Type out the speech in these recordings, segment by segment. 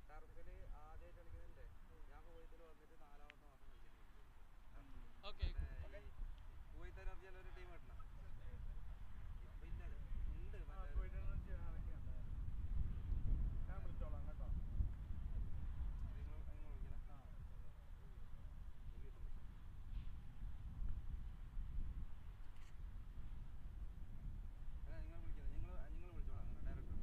ടർഫില് ആദ്യമായിട്ട് കളിക്കുന്നുണ്ട്. ഞാൻ കുവൈത്തിൽ വന്നിട്ട് 4ാമത്തെ മാസം കളിക്കുന്നു. കുവൈത്ത് എനർജിയിൽ ഒരു ടീം കിട്ടണം. ഇപ്പം ഇല്ല ഉണ്ട് ഞാൻ വിളിച്ചോളാം കേട്ടോ. നിങ്ങൾ വിളിച്ചോളാം director.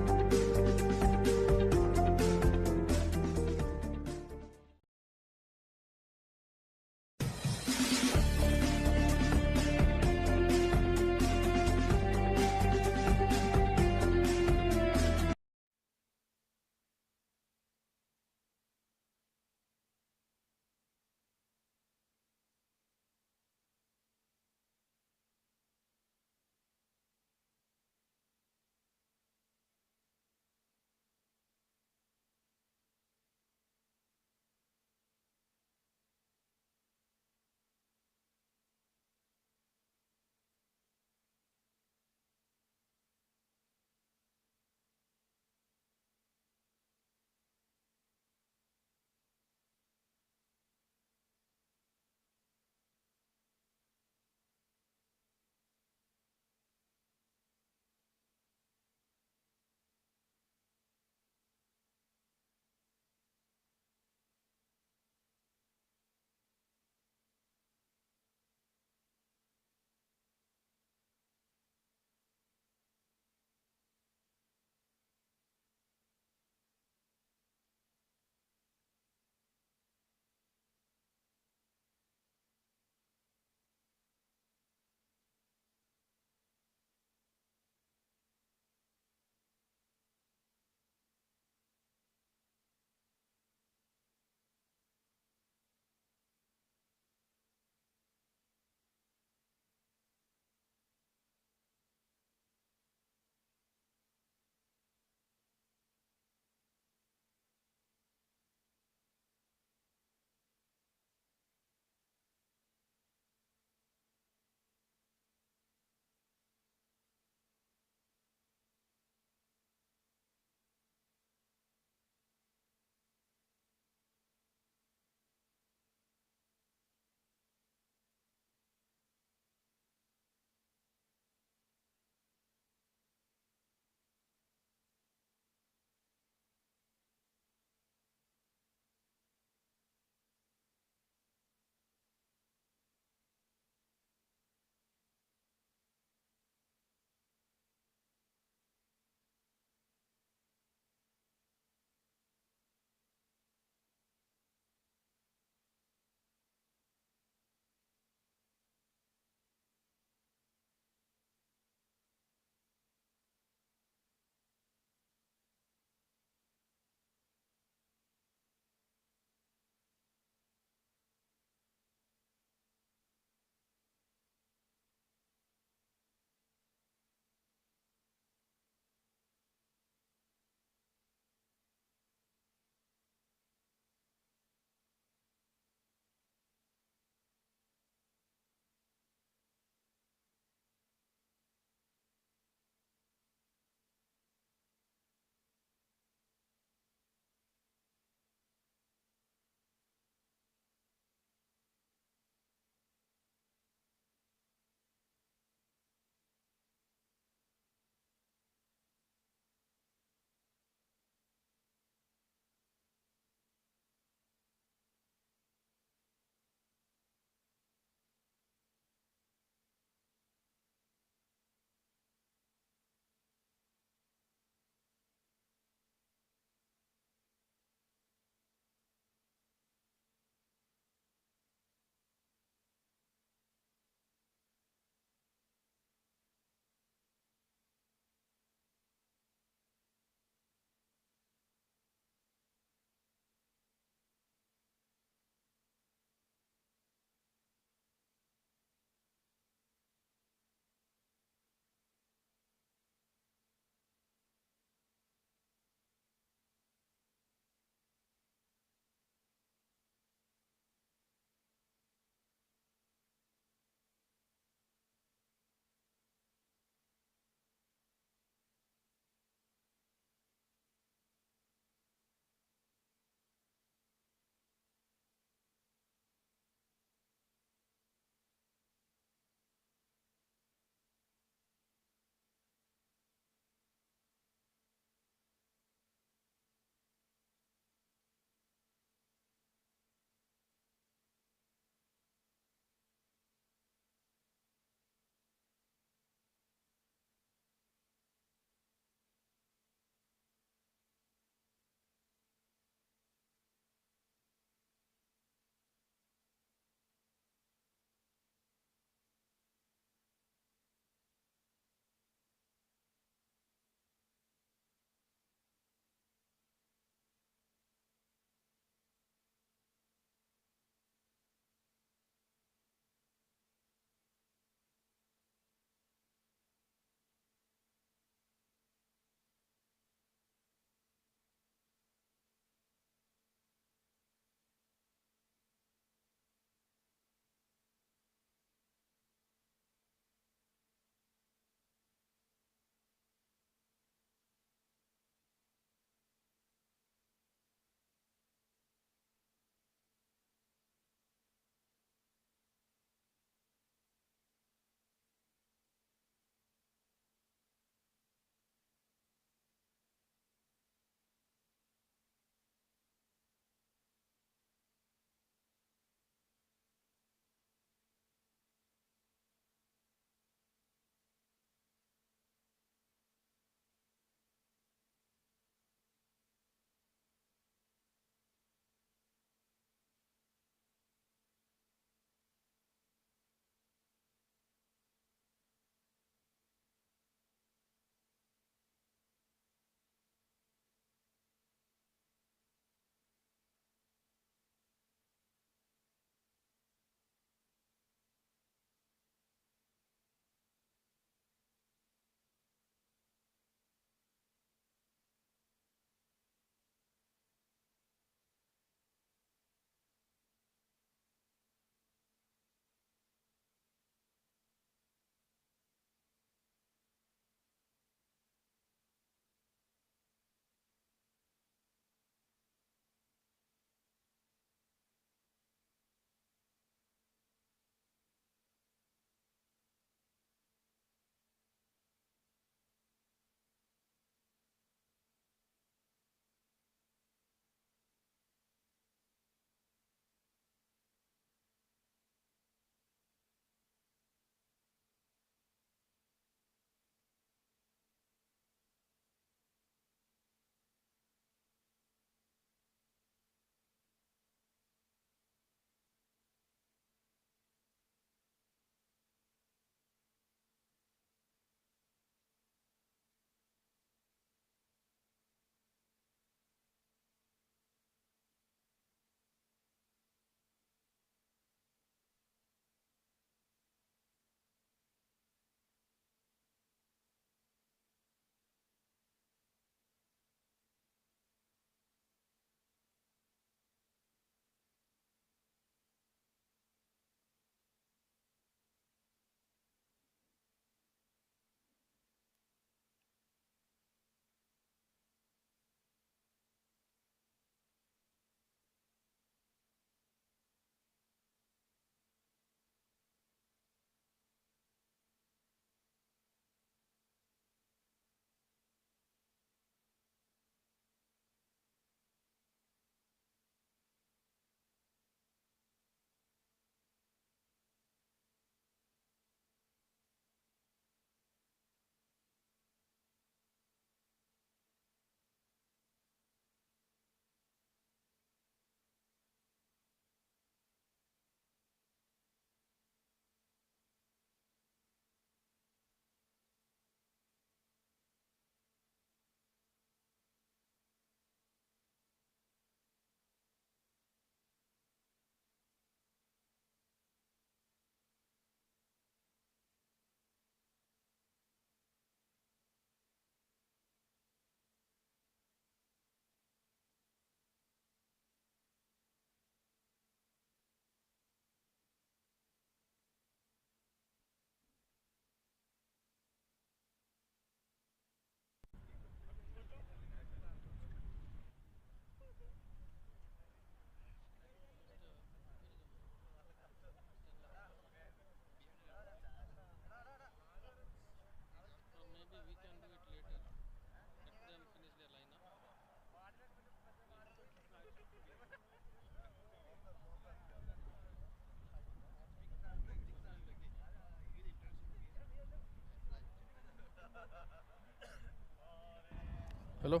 Hello.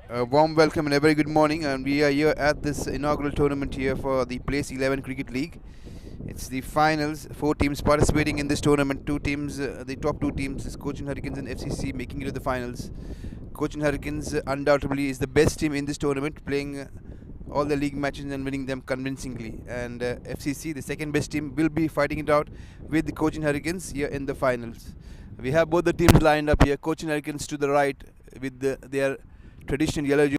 A warm welcome and a very good morning, and we are here at this inaugural tournament here for the Place 11 Cricket League. It's the finals, 4 teams participating in this tournament. Two teams, the top 2 teams is Cochin Hurricanes and FCC making it to the finals. Cochin Hurricanes undoubtedly is the best team in this tournament, playing all the league matches and winning them convincingly. And FCC, the second best team, will be fighting it out with the Cochin Hurricanes here in the finals. We have both the teams lined up here. Cochin Hurricanes to the right with their traditional yellow. Just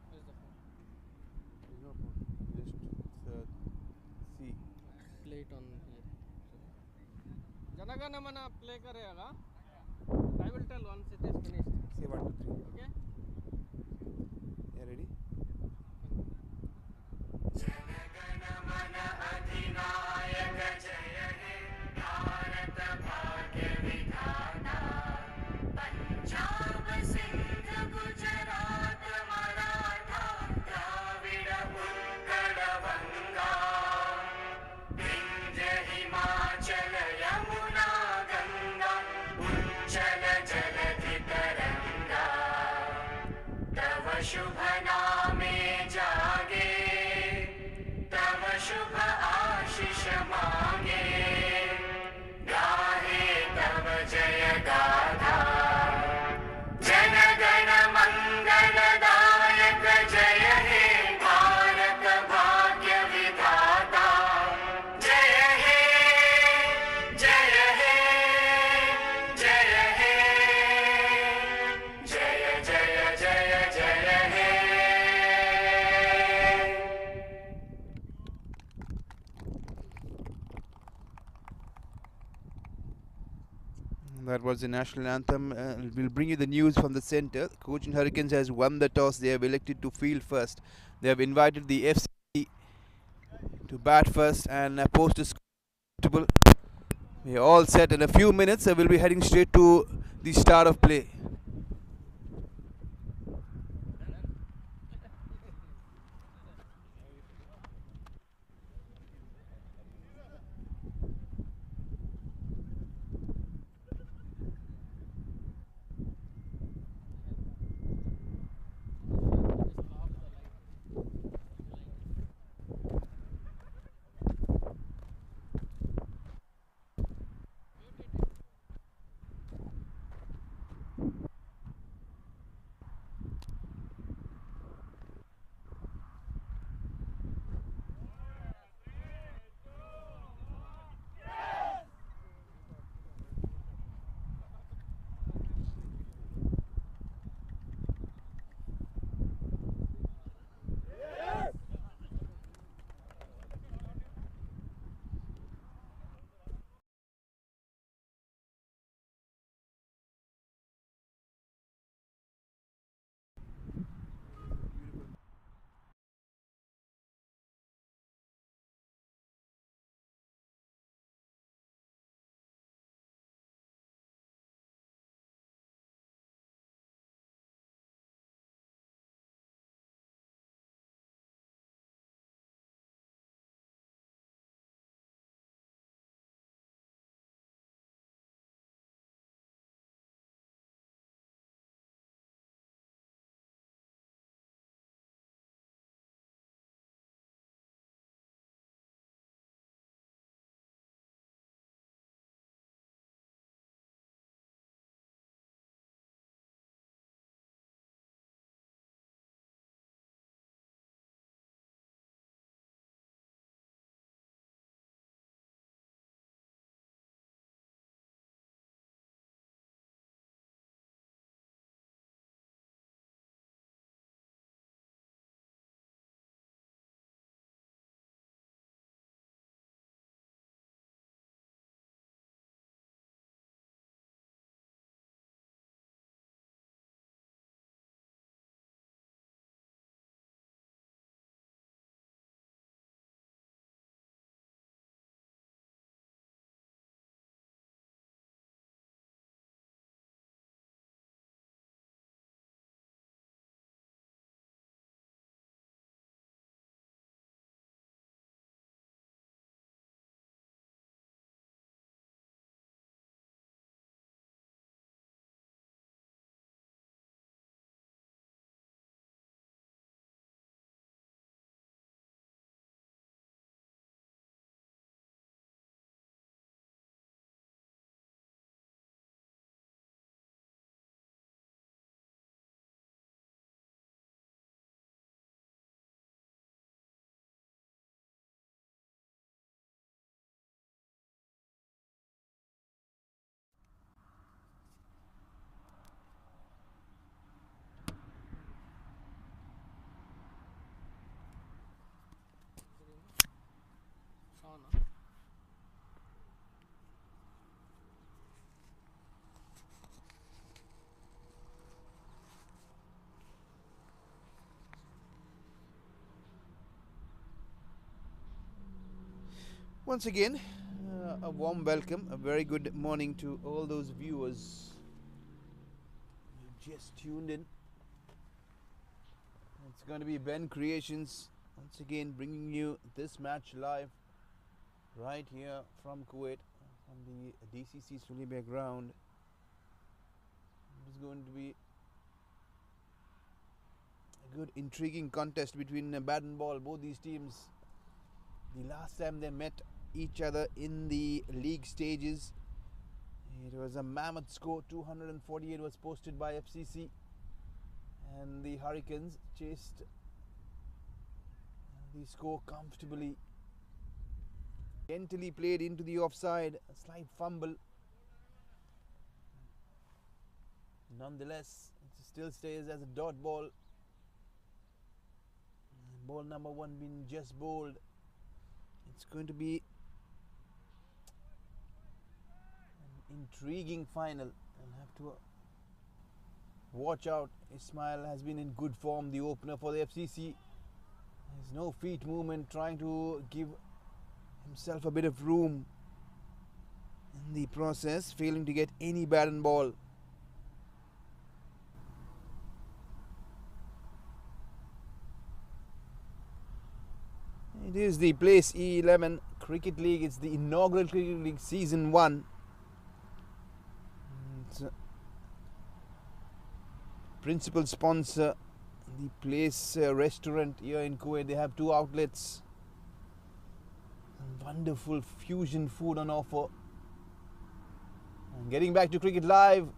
tell them. Where's the phone? See. Play it on here. Janagana mana play karega. I will tell once it is finished. Say 1, 2, 3. Okay? Yeah, ready? शुभ नामे जागे तव शुभ आशीष मांगे गाहे तव जय गाथा जन गण मंगलदायक जय हे भारत भाग्य विधाता जय हे जय हे जय हे जय जय जय जय That was the national anthem. We'll bring you the news from the centre. Cochin Hurricanes has won the toss. They have elected to field first. They have invited the FC to bat first and post a score. We are all set. In a few minutes, we'll be heading straight to the start of play. Once again, a warm welcome, a very good morning to all those viewers who just tuned in. It's going to be Ben Creations once again bringing you this match live right here from Kuwait, from the DCC Sulaibiya ground. It is going to be a good, intriguing contest between bat and ball. Both these teams, the last time they met each other in the league stages, it was a mammoth score. 248 was posted by FCC, and the Hurricanes chased the score comfortably. Gently played into the offside, a slight fumble. Nonetheless, it still stays as a dot ball. Ball number 1 being just bowled. It's going to be an intriguing final. I'll have to watch out. Ismail has been in good form, the opener for the FCC. There's no feet movement, trying to give himself a bit of room in the process, failing to get any bat and ball. It is the Place E11 Cricket League. It's the inaugural Cricket League Season 1. It's principal sponsor, the Place restaurant here in Kuwait. They have 2 outlets. Wonderful fusion food on offer. And getting back to cricket live.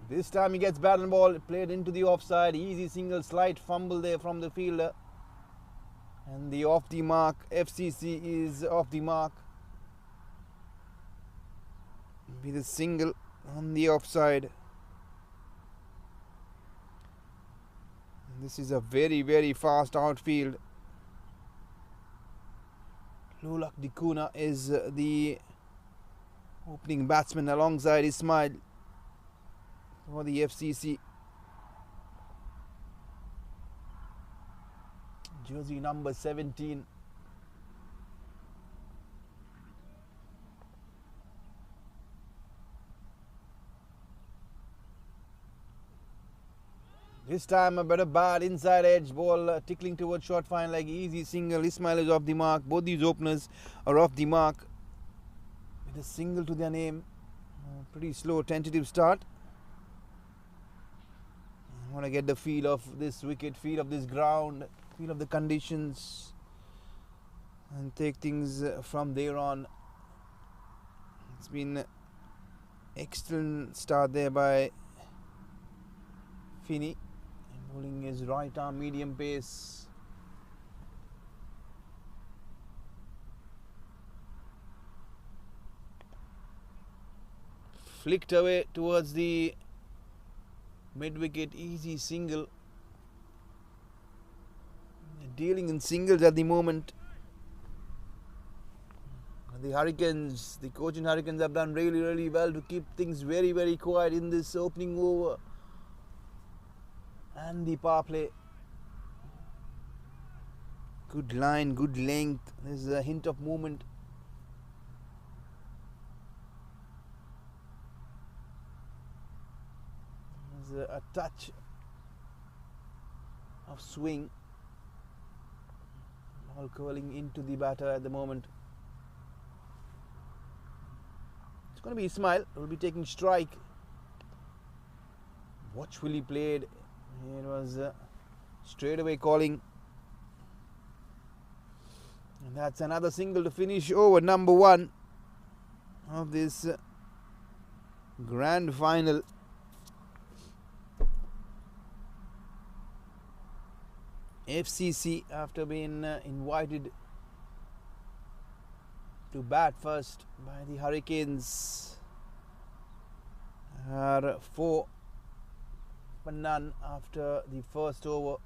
This time he gets bat and ball, played into the offside. Easy single, slight fumble there from the fielder. And the off the mark, FCC is off the mark with a single on the offside. And this is a very, very fast outfield. Lolak Dikuna is the opening batsman alongside Ismail for the FCC. Jersey number 17. This time a better bat, inside edge ball, tickling towards short fine leg, easy single. Ismail is off the mark. Both these openers are off the mark with a single to their name. Pretty slow tentative start. I want to get the feel of this wicket, feel of this ground, feel of the conditions, and take things from there on. It's been an excellent start there by Finney, bowling his right arm medium pace. Flicked away towards the mid wicket, easy single. Dealing in singles at the moment. The Hurricanes, the Cochin Hurricanes have done really, really well to keep things very, very quiet in this opening over. And the power play. Good line, good length. There's a hint of movement. There's a touch of swing. All curling into the batter at the moment. It's going to be Ismail who will be taking strike. Watchfully played. It was straight away calling. And that's another single to finish over number 1 of this grand final. FCC, after being invited to bat first by the Hurricanes, are 4 for none after the first over.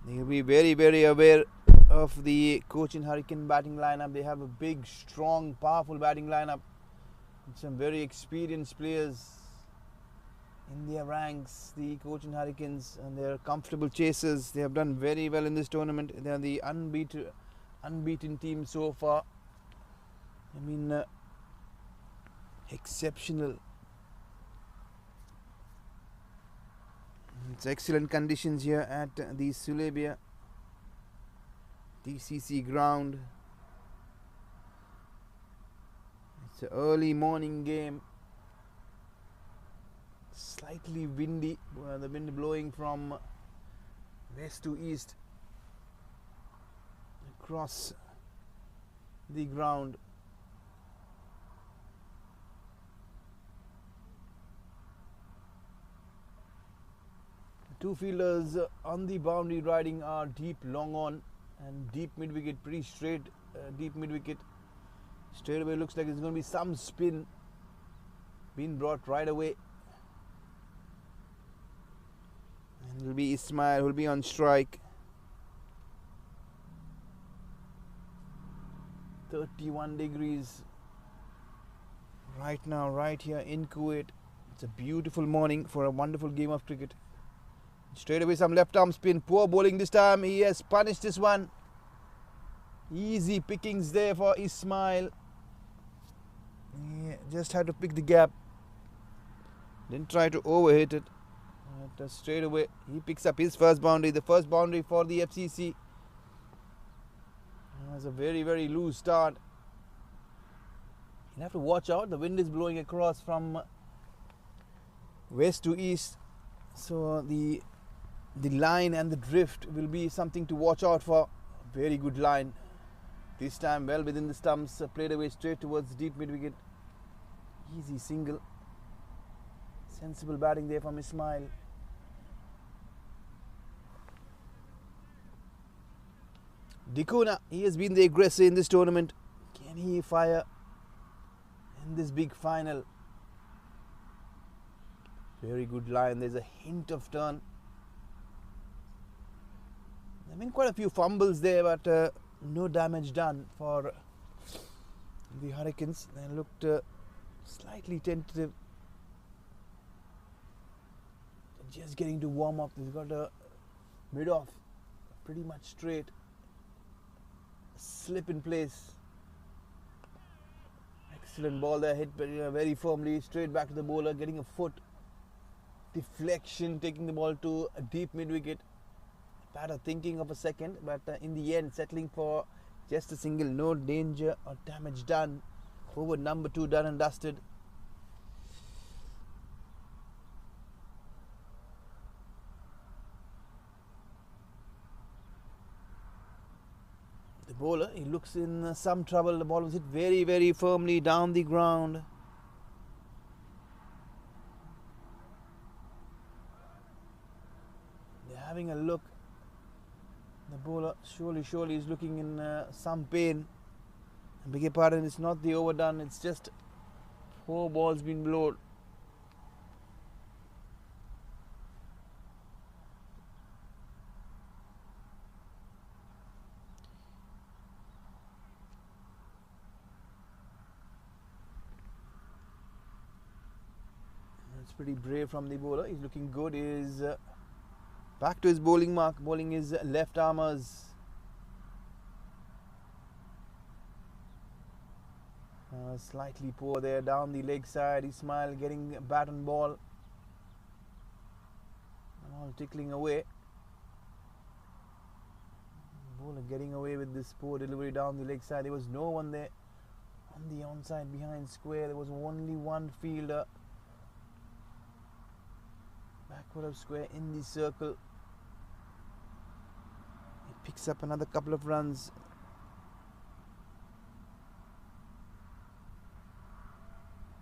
They will be very, very aware of the Cochin Hurricane batting lineup. They have a big, strong, powerful batting lineup with some very experienced players in their ranks, the Cochin Hurricanes, and they are comfortable chasers. They have done very well in this tournament. They are the unbeaten team so far. I mean, exceptional. It's excellent conditions here at the Sulaibiya DCC ground. It's an early morning game. Slightly windy, the wind blowing from west to east across the ground. The two fielders on the boundary riding are deep long on and deep mid wicket, pretty straight deep mid wicket. Straight away looks like there's going to be some spin being brought right away. And it will be Ismail who will be on strike. 31 degrees right now, right here in Kuwait. It's a beautiful morning for a wonderful game of cricket. Straight away some left arm spin. Poor bowling this time. He has punished this one. Easy pickings there for Ismail. He just had to pick the gap. Didn't try to overhit it. Straight away he picks up his first boundary, the first boundary for the FCC. It was a very loose start. You have to watch out, the wind is blowing across from west to east, so the line and the drift will be something to watch out for. Very good line this time, well within the stumps, played away straight towards deep mid wicket. Easy single, sensible batting there from Ismail. Dikuna, he has been the aggressor in this tournament. Can he fire in this big final? Very good line. There's a hint of turn. There have been quite a few fumbles there, but no damage done for the Hurricanes. They looked slightly tentative. Just getting to warm up. They've got a mid off pretty much straight. Slip in place. Excellent ball there, hit very firmly, straight back to the bowler, getting a foot deflection, taking the ball to a deep mid wicket. Batter thinking of a second, but in the end settling for just a single. No danger or damage done. Over number 2 done and dusted. The bowler, he looks in some trouble. The ball was hit very firmly down the ground. They're having a look. The bowler surely is looking in some pain. I beg your pardon, it's not the overdone, it's just 4 balls been blown. It's pretty brave from the bowler. He's looking good. He's back to his bowling mark, bowling his left armers. Slightly poor there down the leg side. Ismail getting bat and ball. All tickling away. Bowler getting away with this poor delivery down the leg side. There was no one there on the onside behind square. There was only one fielder. Backward of square in the circle. He picks up another couple of runs.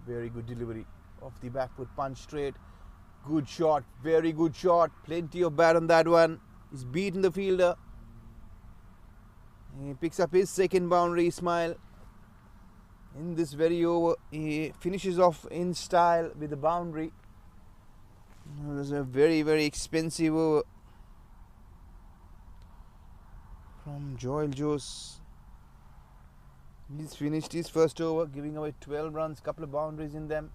Very good delivery off the back foot, punch straight. Good shot, very good shot. Plenty of bat on that one. He's beaten the fielder. He picks up his second boundary. Ismail in this very over. He finishes off in style with the boundary. It was a very expensive over from Joel Jose. He's finished his first over, giving away 12 runs, couple of boundaries in them.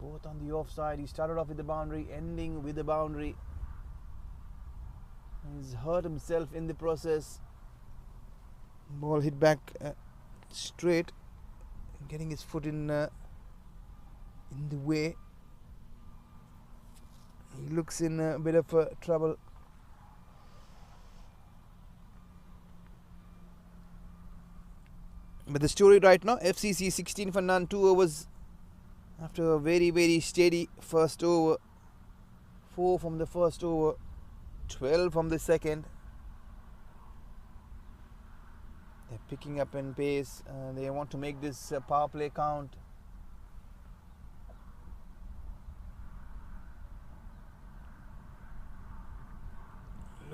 Both on the offside. He started off with the boundary, ending with the boundary. He's hurt himself in the process. Ball hit back straight, getting his foot in the way. He looks in a bit of trouble. But the story right now, FCC 16 for none, 2 overs after a very, very steady first over. 4 from the first over, 12 from the second. They're picking up in pace. They want to make this power play count.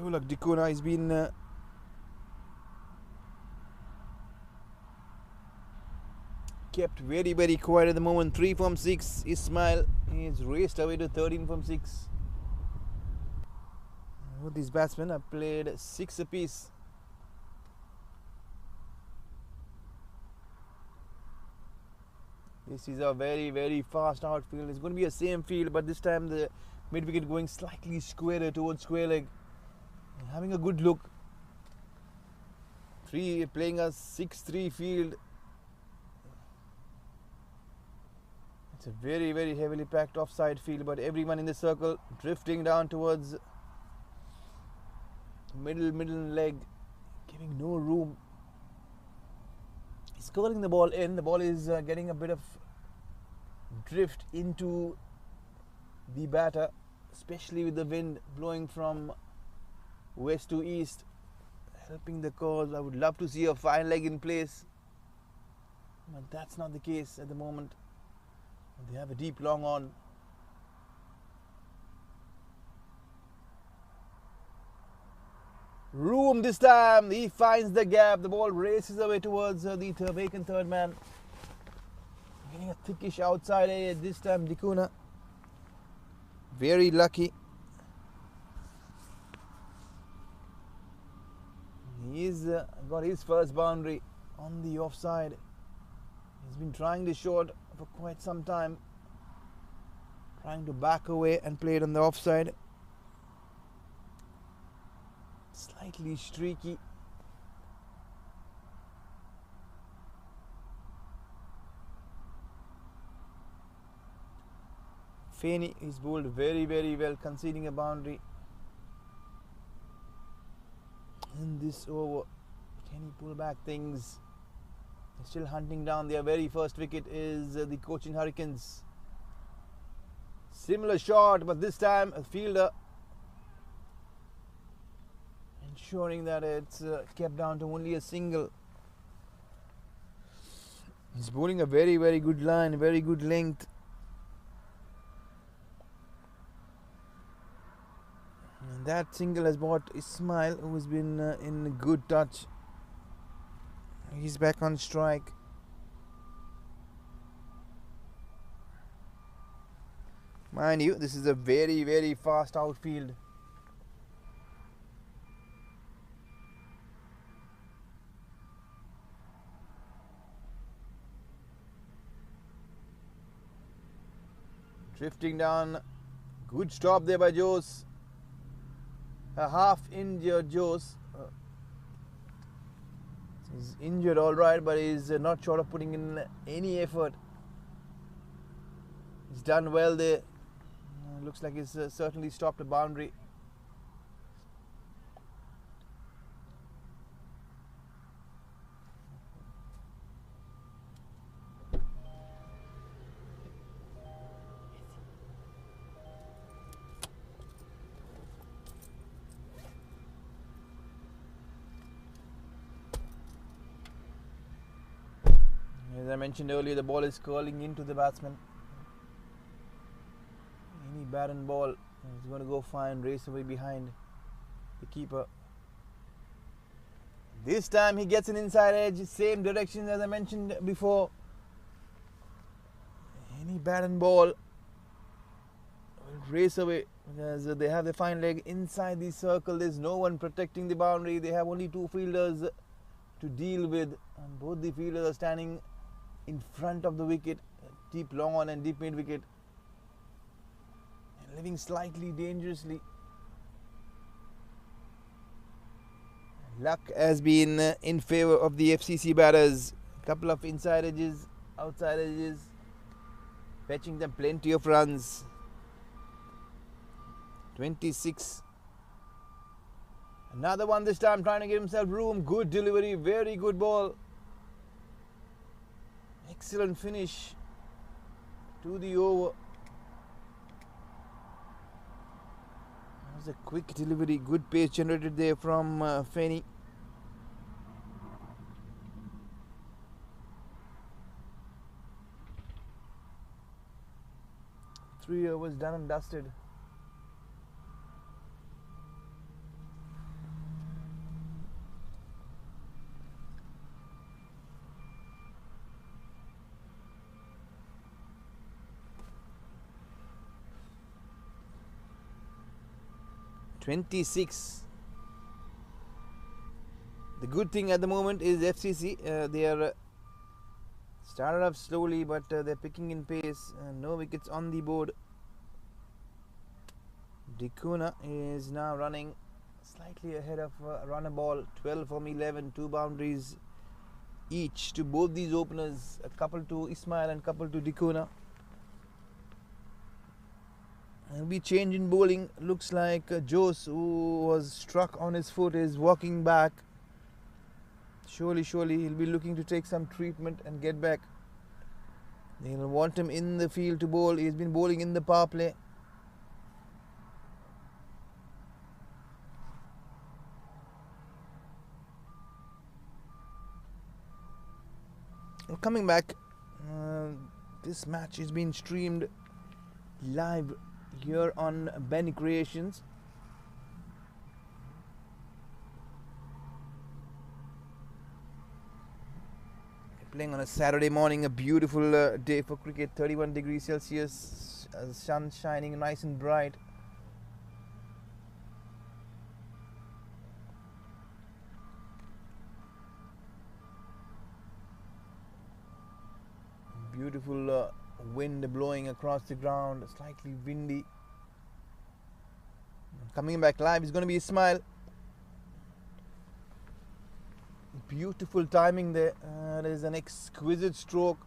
Look, Dikuna has been kept very, very quiet at the moment. 3 from 6. Ismail is raced away to 13 from 6. Both these batsmen have played 6 apiece. This is a very, very fast outfield. It's going to be a same field, but this time the mid wicket going slightly squarer towards square leg. Having a good look. Playing a 6-3 field. It's a very, very heavily packed offside field, but everyone in the circle drifting down towards middle leg, giving no room. He's curling the ball in. The ball is getting a bit of drift into the batter, especially with the wind blowing from west to east, helping the cause. I would love to see a fine leg in place, but that's not the case at the moment. They have a deep long on. Room this time. He finds the gap. The ball races away towards the vacant third man. Getting a thickish outside area this time. Dikuna very lucky. He's got his first boundary on the offside. He's been trying the short for quite some time, trying to back away and play it on the offside. Slightly streaky. Faney is bowled very, very well, conceding a boundary in this over. Can he pull back things? They're still hunting down their very first wicket. Is the Cochin Hurricanes. Similar shot, but this time a fielder ensuring that it's kept down to only a single. He's bowling a very, very good line, very good length. And that single has brought Ismail, who has been in good touch. He's back on strike. Mind you, this is a very, very fast outfield. Drifting down. Good stop there by Jose. A half injured Jose. He's injured alright, but he's not short of putting in any effort. He's done well there. Looks like he's certainly stopped a boundary. As I mentioned earlier, the ball is curling into the batsman. Any barren ball is going to go fine, race away behind the keeper. This time he gets an inside edge, same direction as I mentioned before. Any barren ball will race away because they have the fine leg inside the circle. There's no one protecting the boundary. They have only 2 fielders to deal with, and both the fielders are standing in front of the wicket, deep long on and deep mid wicket. living slightly dangerously. Luck has been in favor of the FCC batters. Couple of inside edges, outside edges, fetching them plenty of runs. 26. Another one this time, trying to give himself room. Good delivery, very good ball. Excellent finish to the over. That was a quick delivery, good pace generated there from Feni. Three overs done and dusted. .26. The good thing at the moment is FCC. They are started off slowly, but they're picking in pace. No wickets on the board. Dikuna is now running slightly ahead of runner ball. 12 from 11, 2 boundaries each to both these openers. A couple to Ismail and couple to Dikuna. There'll be change in bowling. Looks like Jose, who was struck on his foot, is walking back. Surely he'll be looking to take some treatment and get back. They'll want him in the field to bowl. He's been bowling in the power play. Well, coming back, this match is being streamed live here on BENCREATIONS. Playing on a Saturday morning, a beautiful day for cricket. 31 degrees Celsius, sun shining nice and bright. Beautiful wind blowing across the ground, slightly windy. Coming back live is going to be Ismail. Beautiful timing there. There's an exquisite stroke.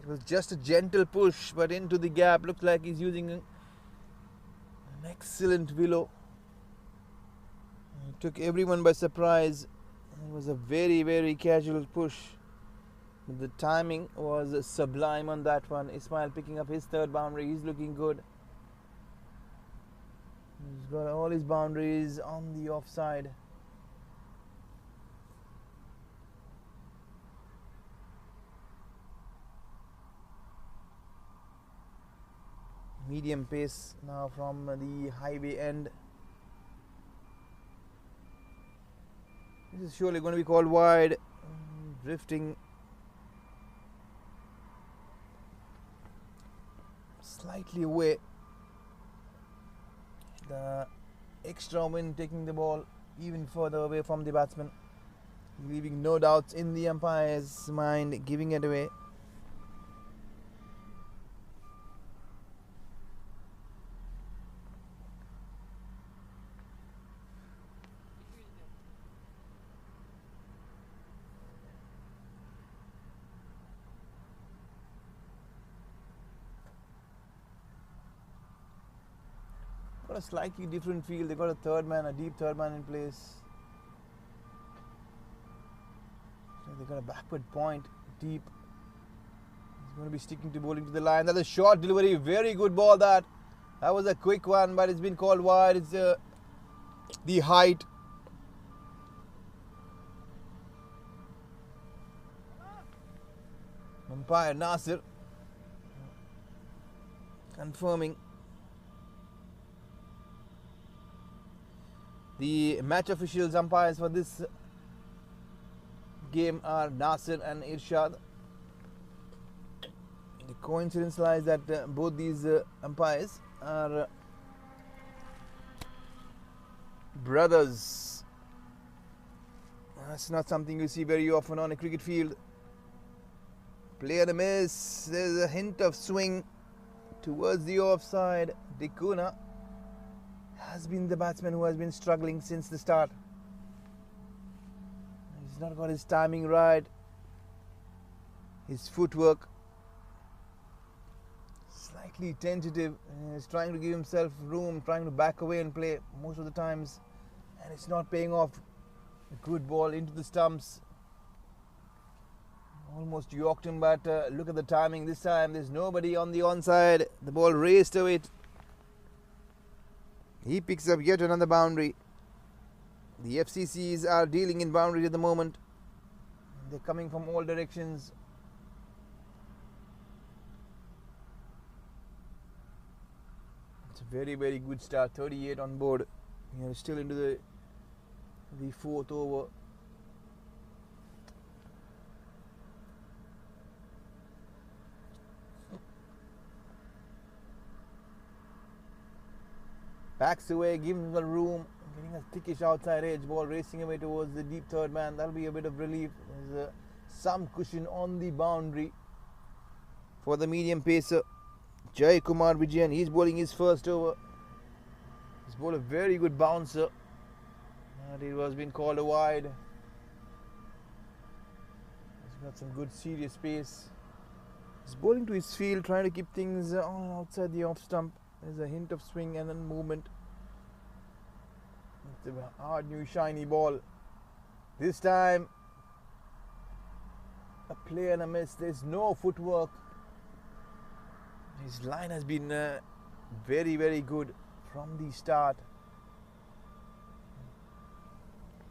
It was just a gentle push, but into the gap. Looks like he's using an excellent willow. He took everyone by surprise. It was a very casual push. The timing was sublime on that one. Ismail picking up his third boundary. He's looking good. He's got all his boundaries on the offside. Medium pace now from the highway end. This is surely going to be called wide. Drifting slightly away. The extra wind taking the ball even further away from the batsman, leaving no doubts in the umpire's mind, giving it away. Got a slightly different field. They got a third man, a deep third man in place. So they got a backward point, deep. He's going to be sticking to bowling to the line. That's a short delivery, very good ball that. That was a quick one, but it's been called wide. It's the height. Umpire Nasir confirming. The match officials, umpires for this game are Nasir and Irshad. The coincidence lies that both these umpires are brothers. That's not something you see very often on a cricket field. Play and a miss. There's a hint of swing towards the offside. Dikuna has been the batsman who has been struggling since the start. He's not got his timing right, his footwork slightly tentative. He's trying to give himself room, trying to back away and play most of the times, and it's not paying off. A good ball into the stumps, almost yorked him, but look at the timing this time. There's nobody on the onside. The ball raced away. He picks up yet another boundary. The FCCs are dealing in boundaries at the moment. They're coming from all directions. It's a very, very good start. 38 on board. We are still into the fourth over. Backs away, gives him the room, getting a thickish outside edge, ball racing away towards the deep third man. That'll be a bit of relief. There's some cushion on the boundary for the medium pacer Jai Kumar Vijayan. He's bowling his first over. He's bowled a very good bouncer, and it was been called a wide. He's got some good serious pace. He's bowling to his field, trying to keep things on outside the off stump. There's a hint of swing and then movement. It's a hard new shiny ball. This time a play and a miss. There's no footwork. His line has been very, very good from the start.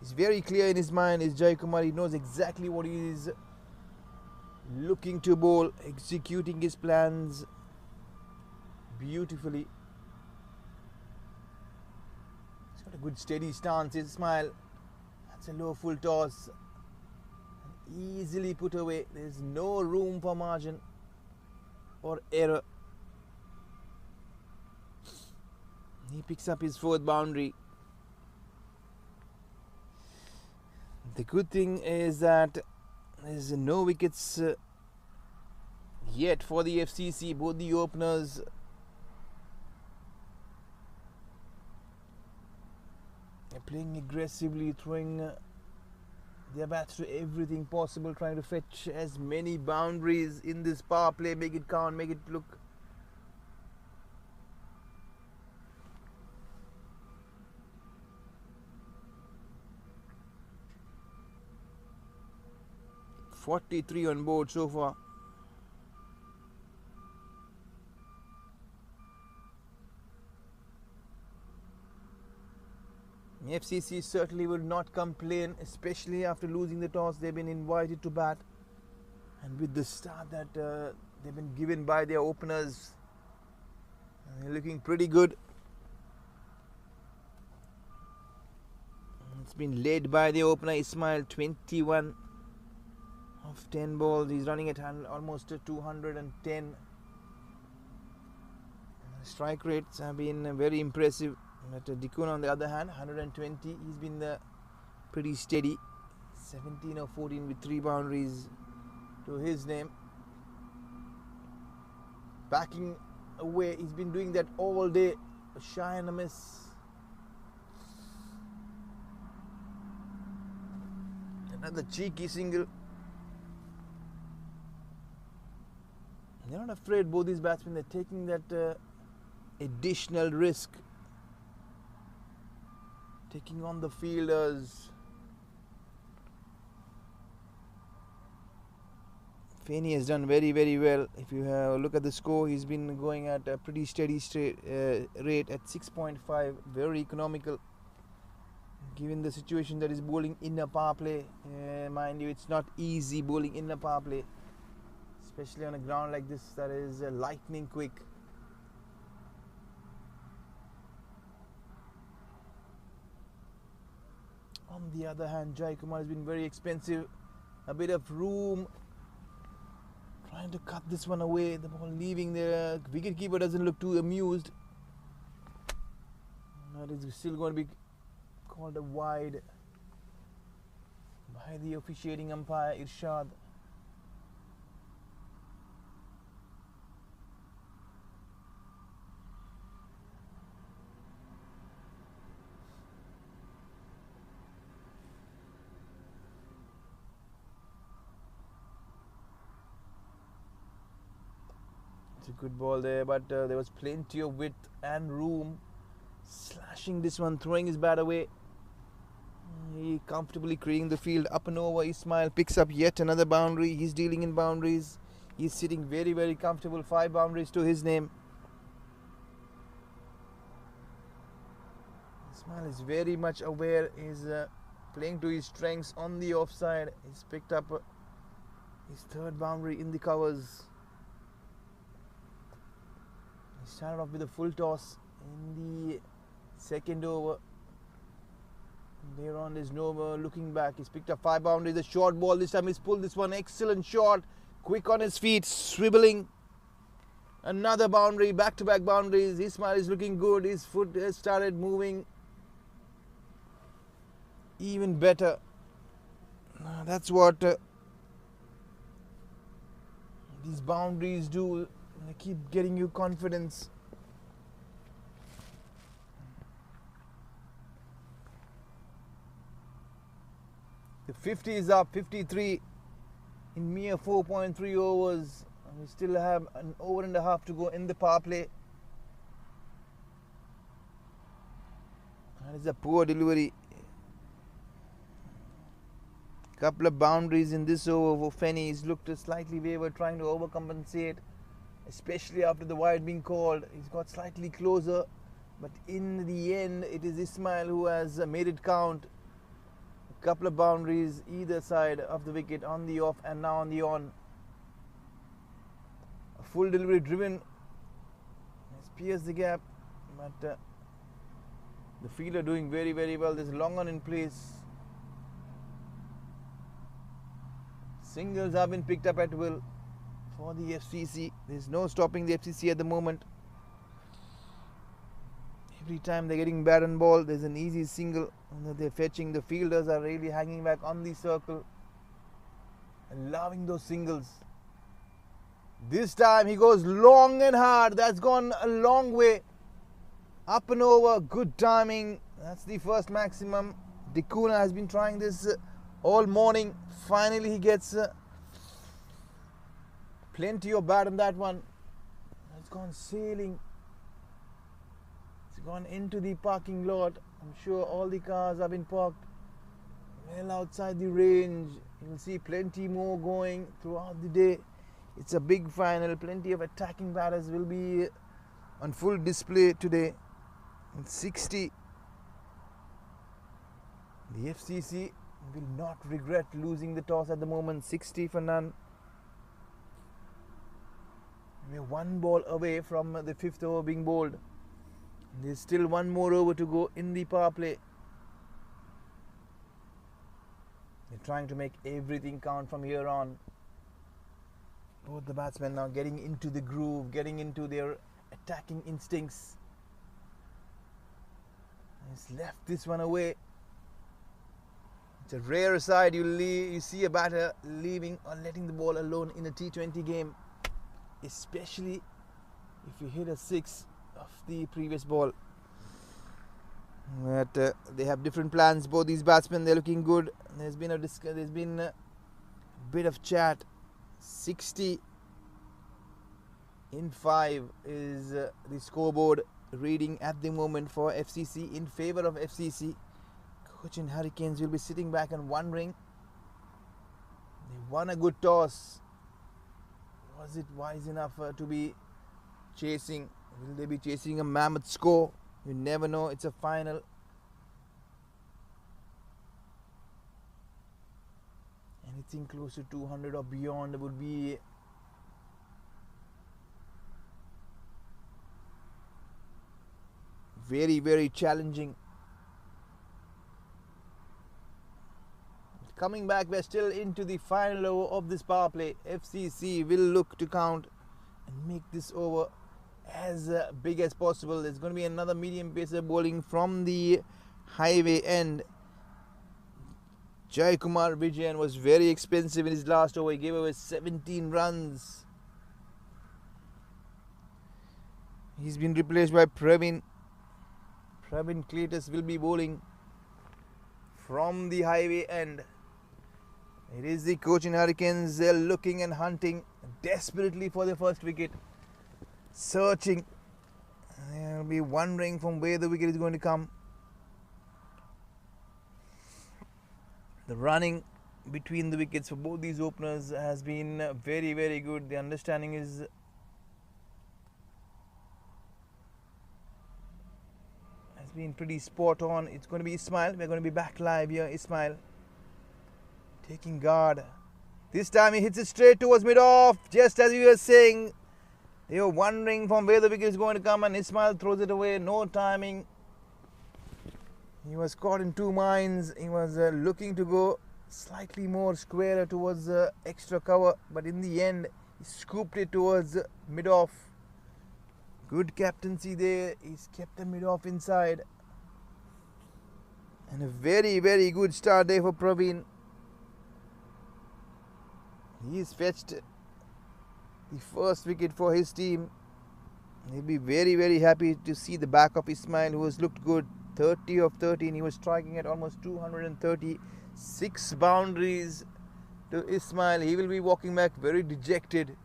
He's very clear in his mind. Is Jai Kumar. He knows exactly what he is looking to bowl, executing his plans beautifully. He's got a good steady stance. His smile. That's a low full toss. Easily put away. There's no room for margin or error. He picks up his fourth boundary. The good thing is that there's no wickets yet for the FCC. Both the openers are playing aggressively, throwing their bats to everything possible, trying to fetch as many boundaries in this power play, make it count, make it look .43 on board so far. FCC certainly will not complain, especially after losing the toss. They've been invited to bat, and with the start that they've been given by their openers, they're looking pretty good. It's been led by the opener Ismail. 21 of 10 balls. He's running at almost 210. Strike rates have been very impressive. But Dikun on the other hand, 120. He's been pretty steady. 17 or 14 with 3 boundaries to his name. Backing away, he's been doing that all day. A shy and a miss. Another cheeky single. They're not afraid, both these batsmen. They're taking that additional risk, taking on the fielders. Faney has done very, very well. If you have a look at the score, he's been going at a pretty steady rate at 6.5, very economical given the situation that is bowling in a power play. Mind you, it's not easy bowling in a power play, especially on a ground like this that is lightning quick. On the other hand, Jai Kumar has been very expensive. A bit of room, trying to cut this one away. The ball leaving the wicketkeeper doesn't look too amused. That is still going to be called a wide by the officiating umpire Irshad. It's a good ball there, but there was plenty of width and room. Slashing this one, throwing his bat away. He comfortably creating the field. Up and over, Ismail picks up yet another boundary. He's dealing in boundaries. He's sitting very, very comfortable. 5 boundaries to his name. Ismail is very much aware. He's playing to his strengths on the offside. He's picked up his 3rd boundary in the covers. He started off with a full toss in the 2nd over. There on, there's no looking back. He's picked up 5 boundaries. A short ball. This time he's pulled this one. Excellent shot. Quick on his feet. Swiveling. Another boundary. Back-to-back boundaries. Ismail is looking good. His foot has started moving even better. That's what these boundaries do. They keep getting you confidence. The 50 is up, 53 in mere 4.3 overs. And we still have an over and a half to go in the power play. That is a poor delivery. Couple of boundaries in this over for Fenny. He's looked slightly wayward, trying to overcompensate, especially after the wide being called. He's got slightly closer, but in the end, it is Ismail who has made it count. A couple of boundaries either side of the wicket, on the off and now on the on. A full delivery driven. He's pierced the gap, but the fielder doing very, very well. There's a long on in place. Singles have been picked up at will for the FCC. There's no stopping the FCC at the moment. Every time they're getting bat and ball, there's an easy single that they're fetching. The fielders are really hanging back on the circle and loving those singles. This time he goes long and hard. That's gone a long way. Up and over, good timing. That's the first maximum. Dikuna has been trying this all morning. Finally he gets plenty of bat on that one. It's gone sailing. It's gone into the parking lot. I'm sure all the cars have been parked well outside the range. You'll see plenty more going throughout the day. It's a big final. Plenty of attacking batters will be on full display today. And 60. The FCC will not regret losing the toss at the moment. 60 for none. We're 1 ball away from the 5th over being bowled. There's still 1 more over to go in the power play. They're trying to make everything count from here on. Both the batsmen now getting into the groove, getting into their attacking instincts. He's left this one away. It's a rare side you see a batter leaving or letting the ball alone in a T20 game, especially if you hit a 6 of the previous ball. But they have different plans. Both these batsmen, they're looking good. There's been a bit of chat. 60 in 5 is the scoreboard reading at the moment for FCC, in favour of FCC. Cochin Hurricanes will be sitting back and wondering, they won a good toss. Was it wise enough to be chasing? Will they be chasing a mammoth score? You never know. It's a final. Anything close to 200 or beyond would be very, very challenging. Coming back, we're still into the final over of this power play. FCC will look to count and make this over as big as possible. There's going to be another medium pacer bowling from the highway end. Jai Kumar Vijayan was very expensive in his last over. He gave away 17 runs. He's been replaced by Pravin. Pravin Cletus will be bowling from the highway end. It is the Cochin Hurricanes. They're looking and hunting desperately for their first wicket. searching. They'll be wondering from where the wicket is going to come. The running between the wickets for both these openers has been very, very good. The understanding has been pretty spot on. It's going to be Ismail. We're going to be back live here. Ismail taking guard. This time he hits it straight towards mid-off. Just as we were saying, they were wondering from where the wicket is going to come, and Ismail throws it away. No timing. He was caught in two minds. He was looking to go slightly more squarer towards extra cover, but in the end he scooped it towards mid-off. Good captaincy there. He's kept the mid-off inside. And a very, very good start there for Praveen. He's fetched the first wicket for his team. He'll be very, very happy to see the back of Ismail, who has looked good. 30 of 13. He was striking at almost 236 boundaries to Ismail. He will be walking back very dejected.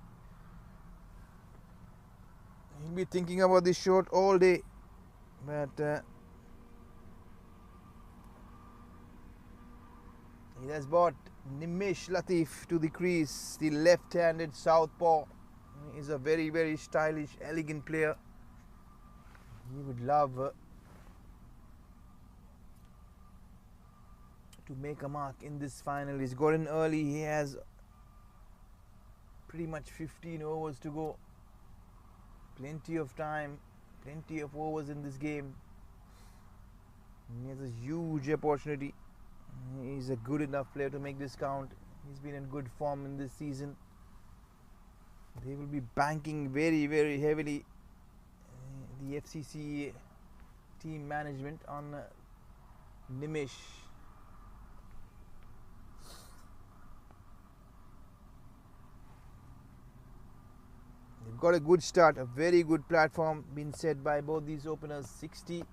He'll be thinking about this shot all day. But he has brought Nimish Latif to the crease, the left-handed southpaw. He is a very, very stylish, elegant player. He would love to make a mark in this final. He's got in early. He has pretty much 15 overs to go. Plenty of time, plenty of overs in this game. He has a huge opportunity. He's a good enough player to make this count. He's been in good form in this season. They will be banking very, very heavily, the FCC team management, on Nimish. They've got a good start, a very good platform been set by both these openers. 60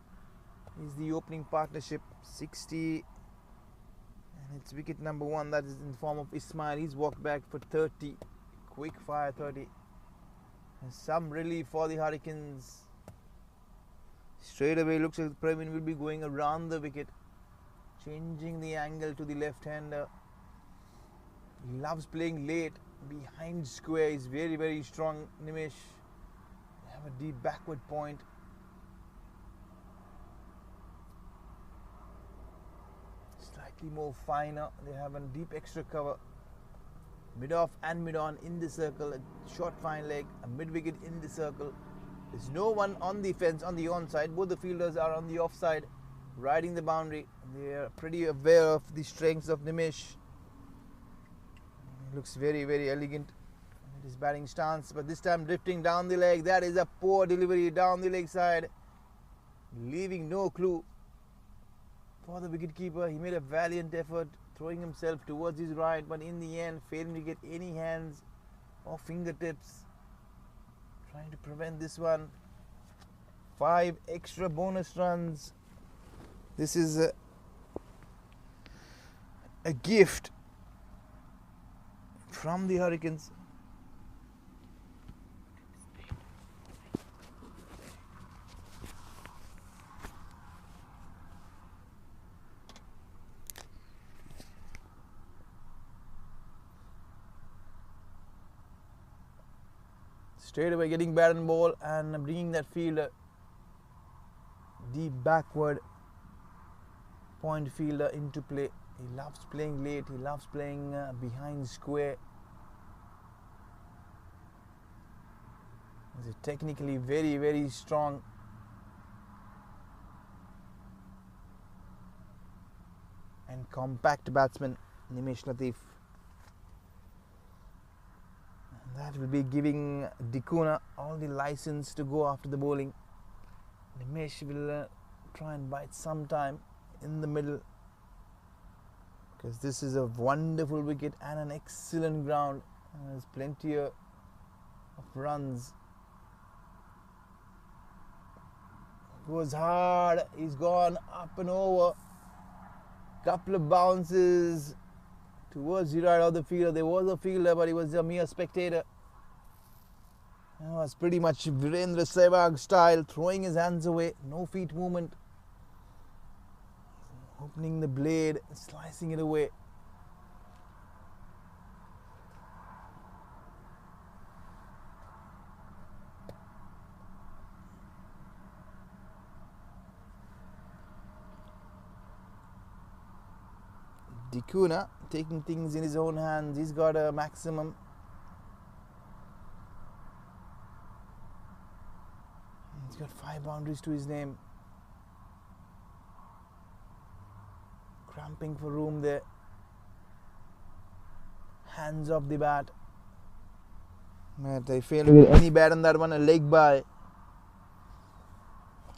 is the opening partnership. 60, and it's wicket number one, that is in the form of Ismail. He's walked back for 30, quick fire 30. And some relief for the Hurricanes. Straight away looks like Praveen will be going around the wicket, changing the angle to the left-hander. He loves playing late behind square. He's very, very strong. Nimish, they have a deep backward point. Slightly more finer. They have a deep extra cover. Mid-off and mid-on in the circle. A short fine leg. A mid-wicket in the circle. There's no one on the fence on the onside. Both the fielders are on the offside, riding the boundary. They are pretty aware of the strengths of Nimish. Looks very, very elegant in his batting stance, but this time drifting down the leg. That is a poor delivery down the leg side, leaving no clue for the wicketkeeper. He made a valiant effort, throwing himself towards his right, but in the end failing to get any hands or fingertips, trying to prevent this one. 5 extra bonus runs. This is a gift from the Hurricanes. Straight away getting bat and ball and bringing that fielder deep backward point fielder into play. He loves playing late. He loves playing behind square. He's technically very, very strong. And compact batsman, Nimish Latif. And that will be giving Dikuna all the license to go after the bowling. Nimish will try and bite some time in the middle, because this is a wonderful wicket and an excellent ground. There's plenty of runs. Goes hard. He's gone up and over. Couple of bounces towards the right of the fielder. There was a fielder, but he was a mere spectator. It's pretty much Virendra Sehwag style, throwing his hands away, no feet movement. Opening the blade, slicing it away. Dikuna taking things in his own hands. He's got a maximum. He's got 5 boundaries to his name. Cramping for room there. Hands off the bat. But I failed to get any bat on that one. A leg by.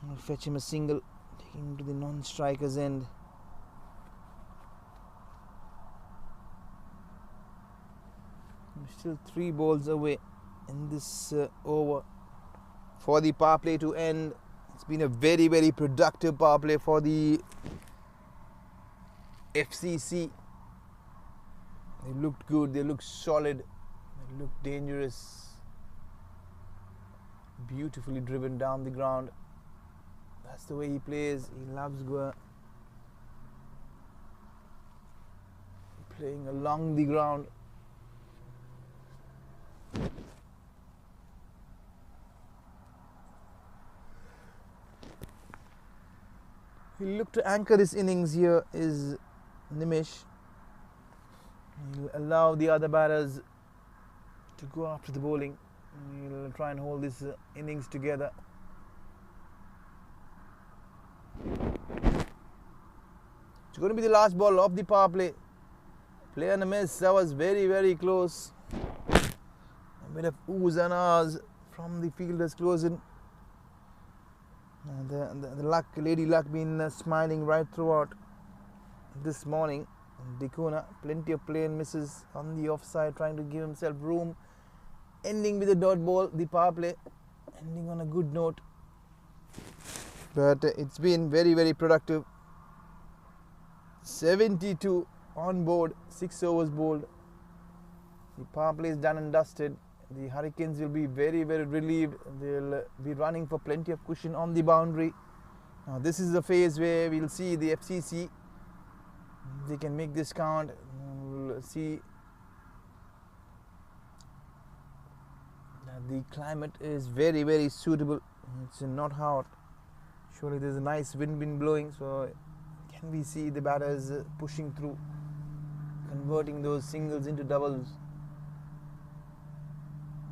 I'll fetch him a single. Taking him to the non-striker's end. Still 3 balls away in this over for the power play to end. It's been a very, very productive power play for the FCC. They looked good, they looked solid, they looked dangerous. Beautifully driven down the ground. That's the way he plays. He loves playing along the ground. He'll look to anchor this innings here is Nimish. He'll allow the other batters to go after the bowling. He'll try and hold this innings together. It's going to be the last ball of the power play. Play and a miss. That was very, very close. A bit of oohs and ahs from the fielders closing. The luck, Lady Luck, been smiling right throughout this morning. Dikuna, plenty of play and misses on the offside, trying to give himself room. Ending with a dot ball, the power play, ending on a good note. But it's been very, very productive. 72 on board, 6 overs bowled. The power play is done and dusted. The Hurricanes will be very, very relieved. They'll be running for plenty of cushion on the boundary. Now this is the phase where we'll see the FCC. They can make this count. We'll see that the climate is very, very suitable. It's not hot. Surely there's a nice wind blowing, so can we see the batters pushing through, converting those singles into doubles.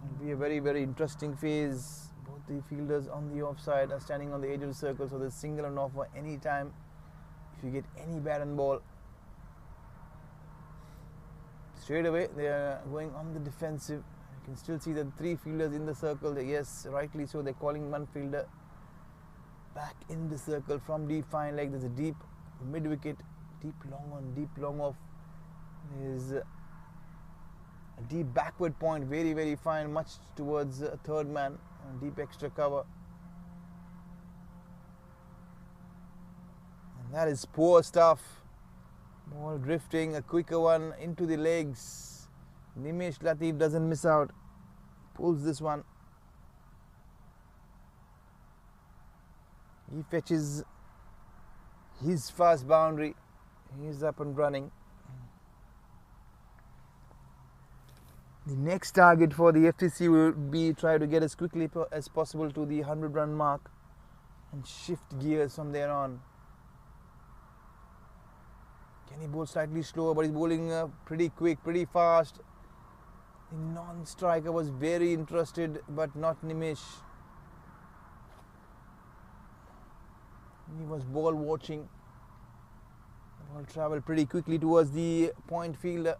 It'll be a very, very interesting phase. Both the fielders on the offside are standing on the edge of the circle, so there's single and off any time if you get any bat and ball. Straight away they are going on the defensive. You can still see the 3 fielders in the circle. Yes, rightly so, they're calling one fielder back in the circle from deep fine leg. There's a deep mid wicket, deep long on, deep long off. There's a deep backward point, very, very fine, much towards a third man, deep extra cover. And that is poor stuff. Ball drifting, a quicker one into the legs. Nimish Latif doesn't miss out, pulls this one. He fetches his fast boundary. He's up and running. The next target for the FTC will be try to get as quickly as possible to the 100-run mark and shift gears from there on. Can he bowl slightly slower, but he's bowling pretty quick, pretty fast. The non-striker was very interested, but not Nimish. He was ball watching. The ball travelled pretty quickly towards the point fielder.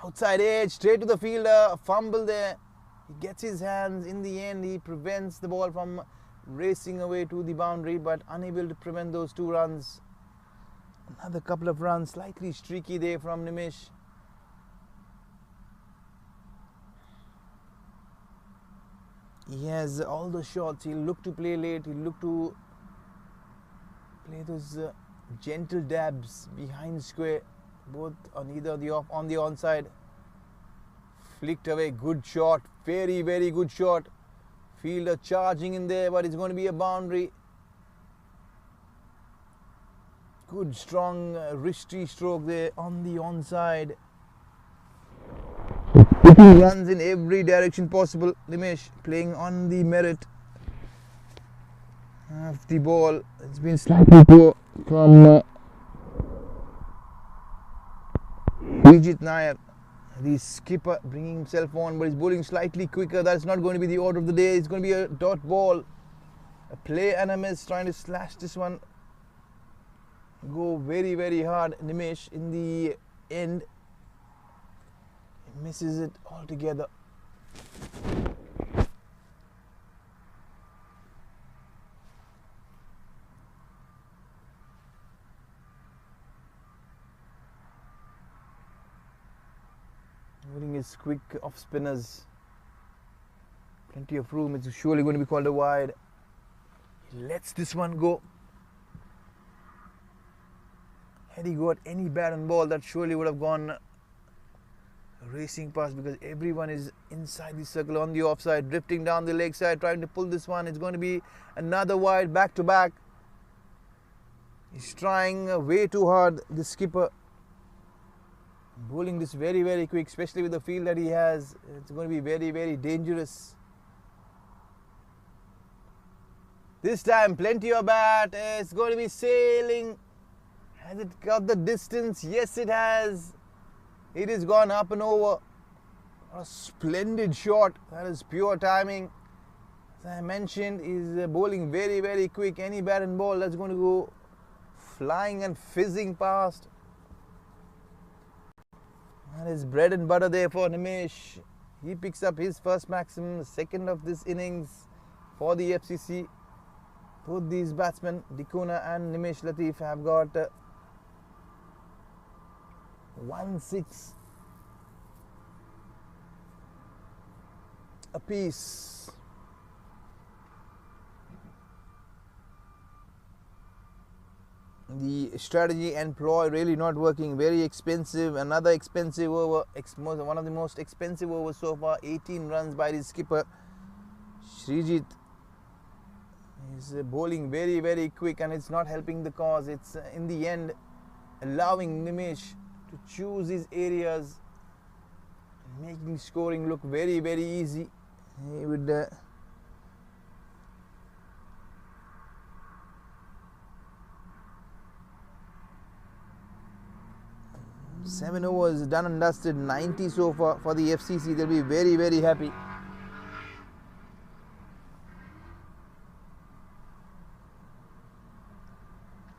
Outside edge, straight to the fielder, a fumble there. He gets his hands. In the end, he prevents the ball from racing away to the boundary, but unable to prevent those 2 runs. Another couple of runs, slightly streaky there from Nimish. He has all the shots. He'll look to play late. He'll look to play those gentle dabs behind square, both on either the off on the onside. flicked away. Good shot. Very, very good shot. Fielder charging in there, but it's going to be a boundary. Good, strong wristy stroke there on the onside. Putting runs in every direction possible. Nimesh playing on the merit of the ball. It's been slightly poor from Vijit Nair, the skipper, bringing himself on, but he's bowling slightly quicker. That's not going to be the order of the day. It's going to be a dot ball. A play and a miss, trying to slash this one. Go very, very hard. Nimesh in the end misses it altogether. Bowling his quick off spinners. Plenty of room. It's surely going to be called a wide. He lets this one go. Had he got any bat and ball, that surely would have gone racing past, because everyone is inside the circle on the offside, drifting down the leg side, trying to pull this one. It's going to be another wide, back to back. He's trying way too hard, the skipper. Bowling this very, very quick, especially with the field that he has. It's going to be very, very dangerous. This time, plenty of bat. It's going to be sailing. Has it got the distance? Yes, it has. It has gone up and over. What a splendid shot. That is pure timing. As I mentioned, he's bowling very, very quick. Any bat and ball that's going to go flying and fizzing past. That is bread and butter there for Nimesh. He picks up his first maximum, the second of this innings for the FCC. Both these batsmen, Dikuna and Nimesh Latif, have got 1-6 apiece. The strategy and ploy really not working. Very expensive. Another expensive over. One of the most expensive overs so far. 18 runs by the skipper Srijit. He's bowling very, very quick, and it's not helping the cause. It's in the end allowing Nimesh to choose his areas, making scoring look very, very easy. He would 7 overs done and dusted, 90 so far for the FCC. They'll be very, very happy.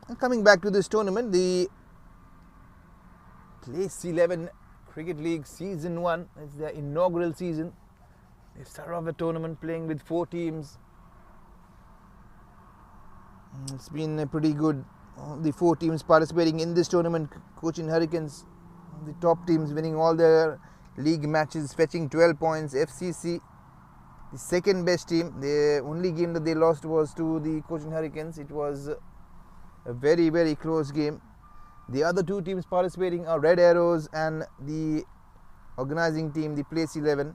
And coming back to this tournament, the Place 11 Cricket League Season 1 is their inaugural season. They started off the tournament playing with 4 teams. It's been pretty good. The 4 teams participating in this tournament: Cochin Hurricanes, the top teams, winning all their league matches, fetching 12 points. FCC, the second best team. The only game that they lost was to the Cochin Hurricanes. It was a very, very close game. The other 2 teams participating are Red Arrows and the organizing team, the Place 11.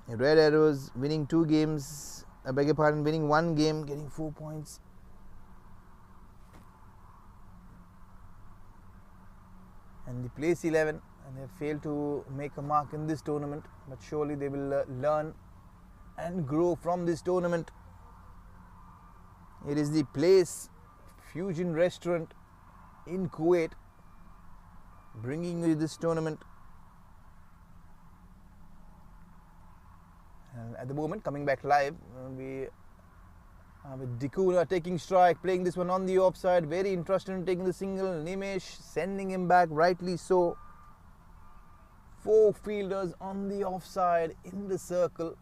Red Arrows winning 2 games, I beg your pardon, winning 1 game, getting 4 points. And the Place 11, and they have failed to make a mark in this tournament, but surely they will learn and grow from this tournament. It is the Place Fusion Restaurant in Kuwait bringing you this tournament. And at the moment, coming back live, we with Dikuna taking strike, playing this one on the offside. Very interested in taking the single. Nimesh sending him back, rightly so. 4 fielders on the offside in the circle.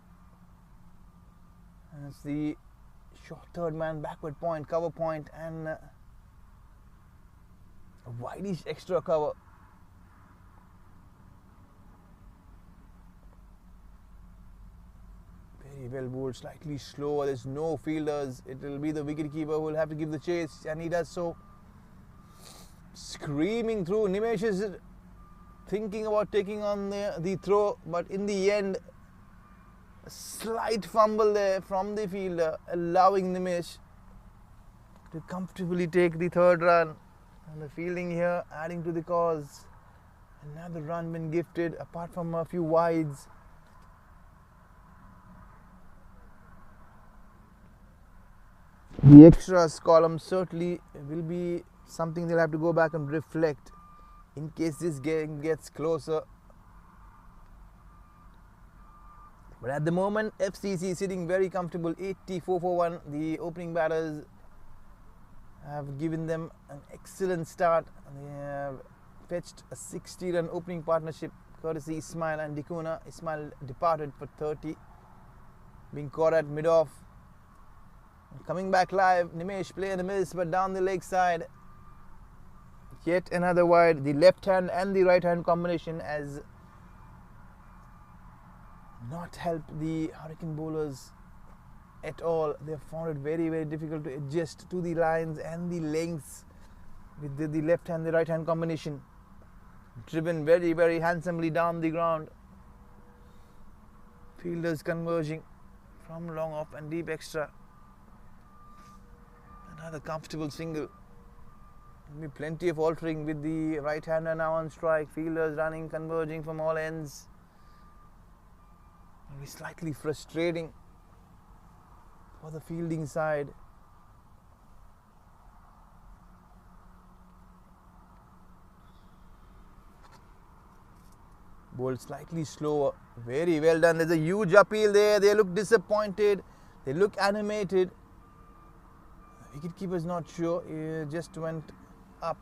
And it's the short third man backward point, cover point, and a wideish extra cover. Very well bowled, slightly slower. There's no fielders. It will be the wicket keeper who will have to give the chase, and he does so. Screaming through. Nimesh is thinking about taking on the throw, but in the end, a slight fumble there from the fielder, allowing Nimesh to comfortably take the third run. And the fielding here adding to the cause. Another run been gifted, apart from a few wides. The extras column certainly will be something they'll have to go back and reflect in case this game gets closer. But at the moment, FCC is sitting very comfortable, 84 for 1. The opening batters have given them an excellent start. They have fetched a 60-run opening partnership courtesy Ismail and Dikuna. Ismail departed for 30, being caught at mid-off. Coming back live, Nimesh play in the miss, but down the leg side. Yet another wide. The left hand and the right hand combination has not helped the Hurricane bowlers at all. They have found it very, very difficult to adjust to the lines and the lengths with the left hand, the right hand combination. Driven very, very handsomely down the ground. Fielders converging from long off and deep extra. Another comfortable single. There'll be plenty of altering with the right hander now on strike. Fielders running, converging from all ends. It'll be slightly frustrating for the fielding side. Bowled slightly slower. Very well done. There's a huge appeal there. They look disappointed. They look animated. Wicketkeeper's not sure. He just went up.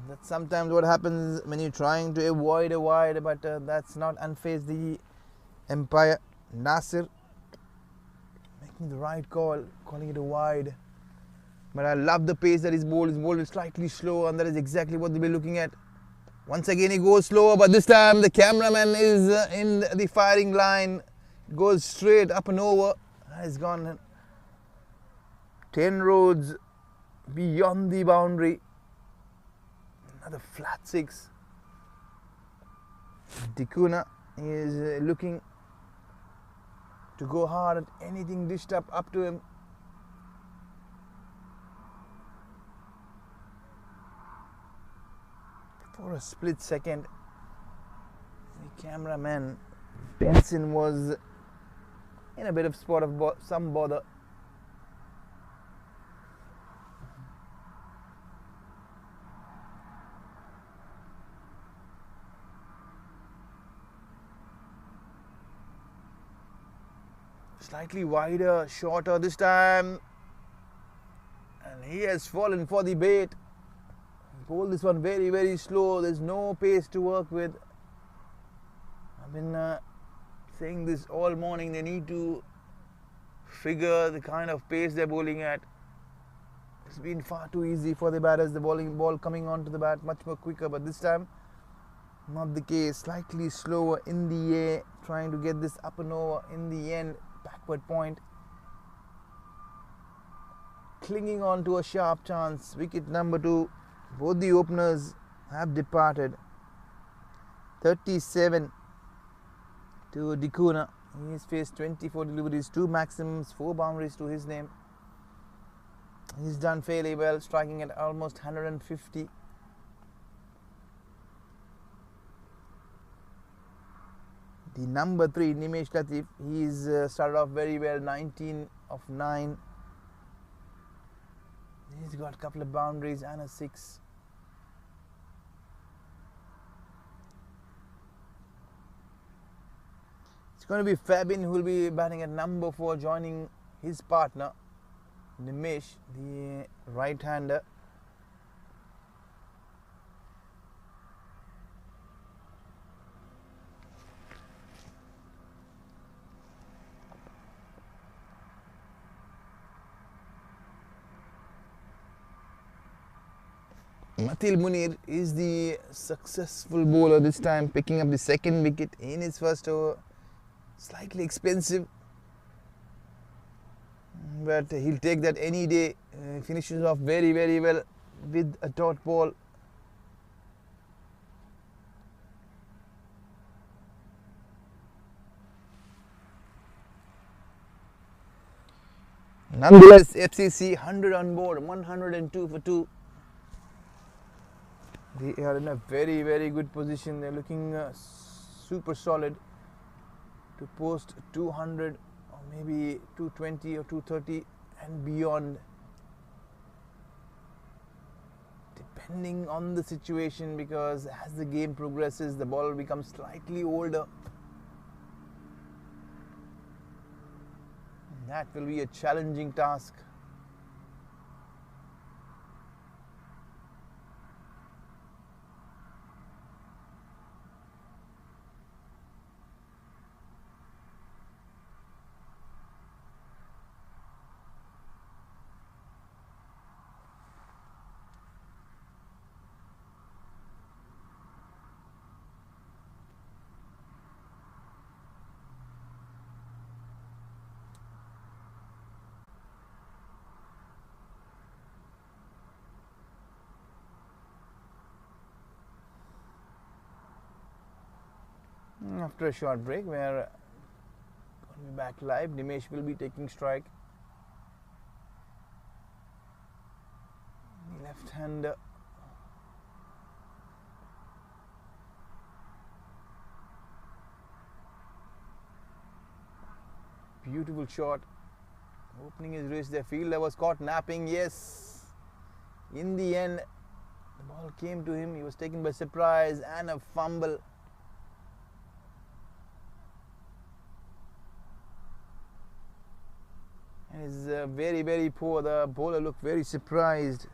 That's sometimes what happens when you're trying to avoid a wide, but that's not unfazed the umpire. Nasir making the right call, calling it a wide. But I love the pace that is bowled. His ball is slightly slow, and that is exactly what they'll be looking at. Once again he goes slower, but this time the cameraman is in the firing line. Goes straight up and over. Has gone 10 roads beyond the boundary. Another flat 6. Dikuna is looking to go hard at anything dished up to him. For a split second, the cameraman Benson was in a bit of spot of some bother. Slightly wider, shorter this time, and he has fallen for the bait. Bowled this one very, very slow. There's no pace to work with. I've been saying this all morning. They need to figure the kind of pace they're bowling at. It's been far too easy for the batters. The ball coming onto the bat much more quicker, but this time not the case. Slightly slower in the air, trying to get this up and over. In the end, backward point. Clinging on to a sharp chance. Wicket number 2. Both the openers have departed. 37 to Dikuna. He's faced 24 deliveries, 2 maximums, 4 boundaries to his name. He's done fairly well, striking at almost 150. The number 3, Nimesh Latif, he's started off very well, 19 of 9. He's got a couple of boundaries and a 6. It's going to be Fabin who will be batting at number 4, joining his partner Nimesh, the right-hander. Matil Munir is the successful bowler this time, picking up the second wicket in his first over. Slightly expensive, but he'll take that any day. Finishes off very, very well with a dot ball. Nonetheless, FCC 100 on board, 102 for 2. They are in a very, very good position. They're looking super solid to post 200 or maybe 220 or 230 and beyond, depending on the situation, because as the game progresses, the ball becomes slightly older. That will be a challenging task. After a short break, we are going to be back live. Nimesh will be taking strike. Left hander. Beautiful shot. Opening his wrist. The fielder was caught napping. Yes. In the end, the ball came to him. He was taken by surprise and a fumble. And is very, very poor. The bowler looked very surprised.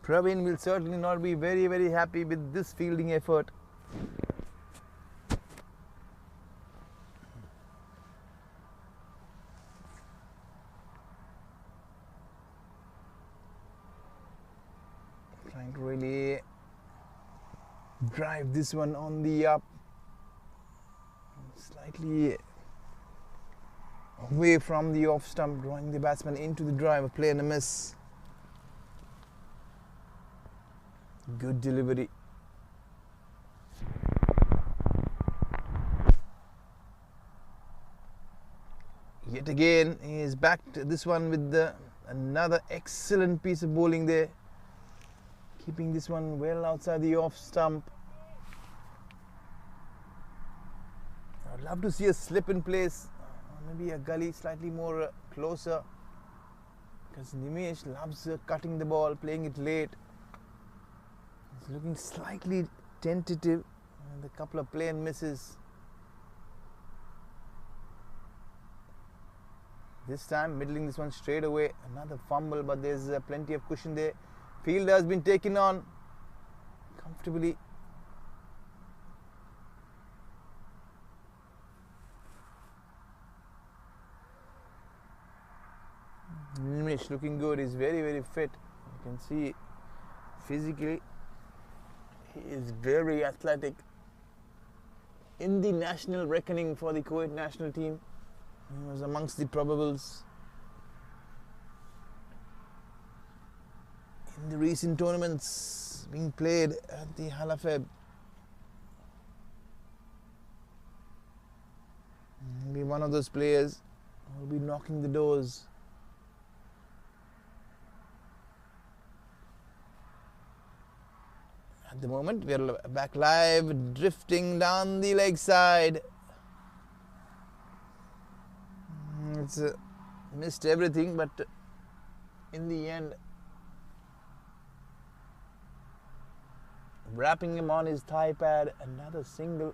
Praveen will certainly not be very, very happy with this fielding effort. Trying to really drive this one on the up. Slightly away from the off stump, drawing the batsman into the drive, a play and a miss. Good delivery. Yet again, he is back to this one with another excellent piece of bowling there. Keeping this one well outside the off stump. I'd love to see a slip in place, maybe a gully slightly more closer, because Nimesh loves cutting the ball, playing it late. He's looking slightly tentative, and a couple of play and misses. This time middling this one straight away, another fumble, but there's plenty of cushion there. Fielder has been taken on comfortably. Nimesh looking good. He's very, very fit. You can see physically he is very athletic. In the national reckoning for the Kuwait national team, he was amongst the probables in the recent tournaments being played at the Halafeb. He'll be one of those players who will be knocking the doors. At the moment, we are back live, drifting down the leg side. It's missed everything, but in the end, wrapping him on his thigh pad, another single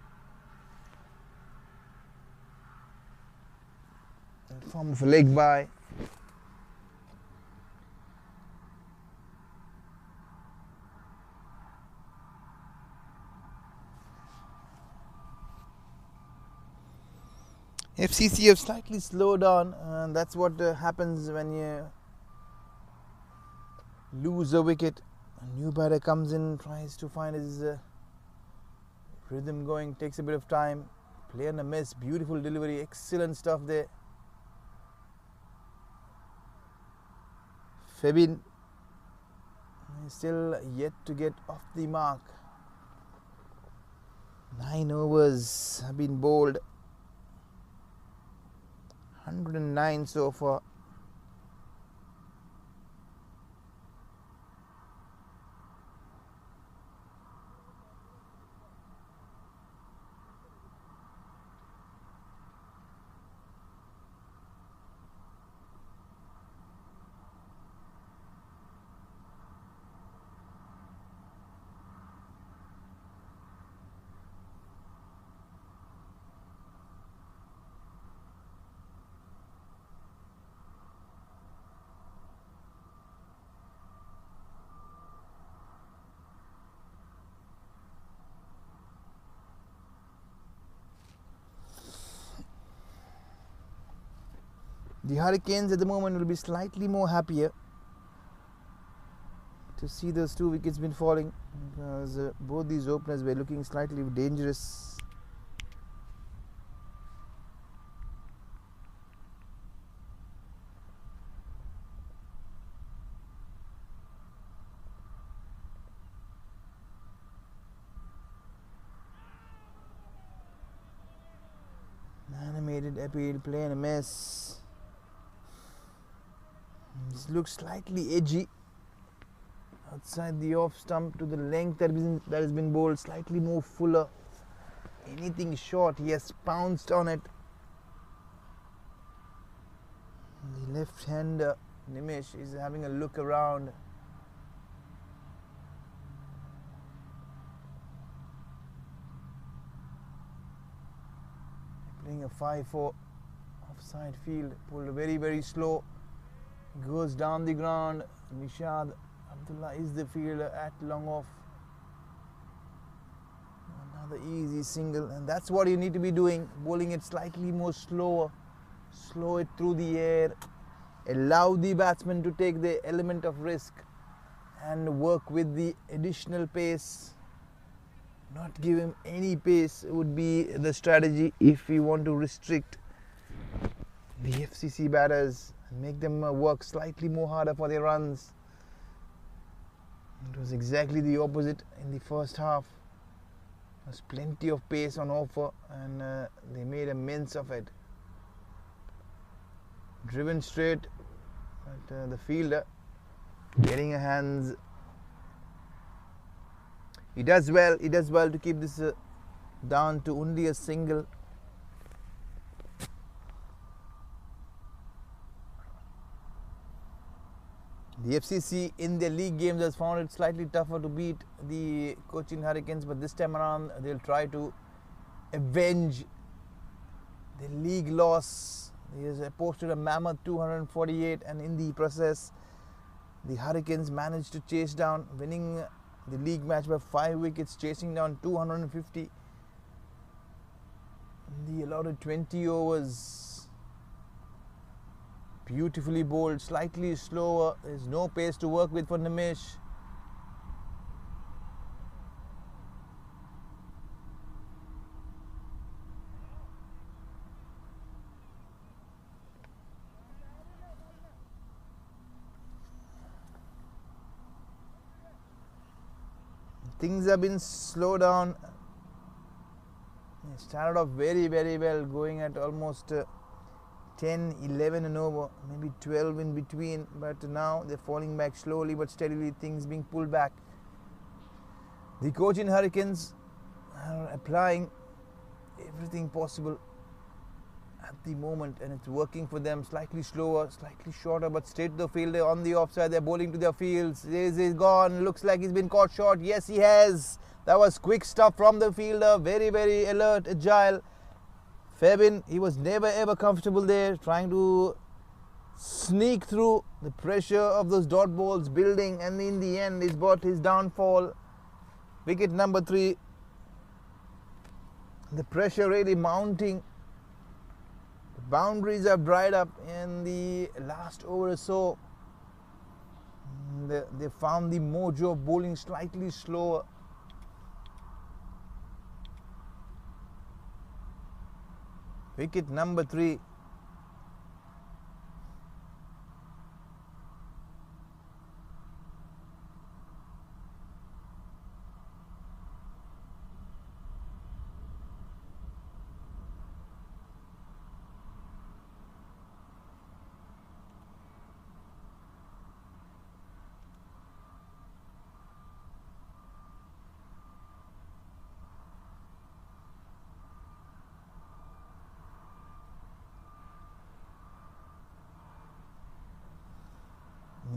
in form of a leg bye. FCC have slightly slowed down, and that's what happens when you lose a wicket. A new batter comes in, tries to find his rhythm going, takes a bit of time. Play and a miss, beautiful delivery, excellent stuff there. Febin is still yet to get off the mark. 9 overs have been bowled. 109 so far. The Hurricanes at the moment will be slightly more happier to see those 2 wickets been falling, because both these openers were looking slightly dangerous. Animated appeal, playing a mess. This looks slightly edgy outside the off stump to the length that has been bowled, slightly more fuller. Anything short, he has pounced on it. The left-hander Nimish is having a look around. Playing a 5-4 offside field, pulled very, very slow. Goes down the ground. Nishad Abdullah is the fielder at long off. Another easy single, and that's what you need to be doing, bowling it slightly more slower. Slow it through the air. Allow the batsman to take the element of risk and work with the additional pace. Not give him any pace would be the strategy if we want to restrict the FCC batters and make them work slightly more harder for their runs. It was exactly the opposite in the first half. There was plenty of pace on offer, and they made immense of it. Driven straight, but the fielder getting a hands. He does well to keep this down to only a single. The FCC in their league games has found it slightly tougher to beat the Cochin Hurricanes, but this time around they'll try to avenge the league loss. He has posted a mammoth 248, and in the process the Hurricanes managed to chase down, winning the league match by 5 wickets, chasing down 250 in the allotted 20 overs. Beautifully bowled, slightly slower. There's no pace to work with for Nimish. Things have been slowed down. They started off very, very well, going at almost 10, 11 and over, maybe 12 in between, but now they're falling back slowly but steadily, things being pulled back. The Cochin Hurricanes are applying everything possible at the moment, and it's working for them. Slightly slower, slightly shorter, but straight to the fielder on the offside. They're bowling to their fields. He's gone. Looks like he's been caught short. Yes, he has. That was quick stuff from the fielder. Very, very alert, agile. Febin, he was never ever comfortable there, trying to sneak through the pressure of those dot balls building, and in the end he's brought his downfall. Wicket number 3. The pressure really mounting. The boundaries have dried up in the last over or so. They found the mojo of bowling slightly slower. Wicket number 3.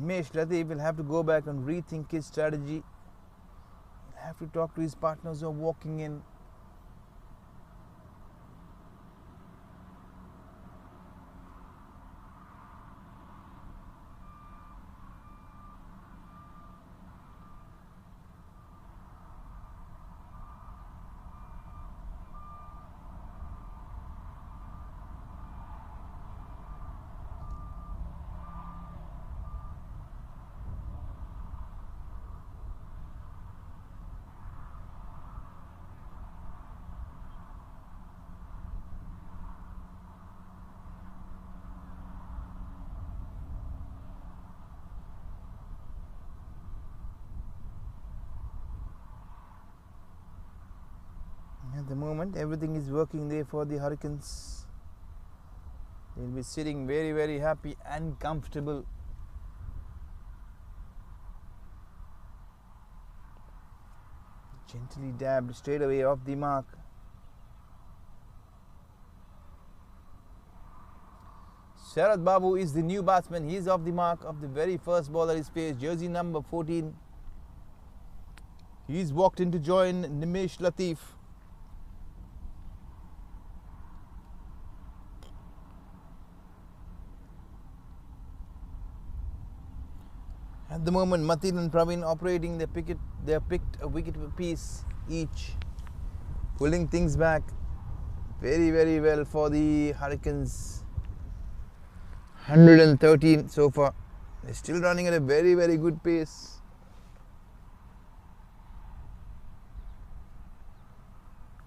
Nimesh Latif will have to go back and rethink his strategy. He'll have to talk to his partners who are walking in. At the moment, everything is working there for the Hurricanes. They'll be sitting very, very happy and comfortable. Gently dabbed straight away off the mark. Sharad Babu is the new batsman. He is off the mark of the very first ball that is faced. Jersey number 14. He's walked in to join Nimesh Latif. At the moment, Matin and Praveen operating they picked a wicket apiece each, pulling things back very, very well for the Hurricanes. 113 so far. They're still running at a very, very good pace.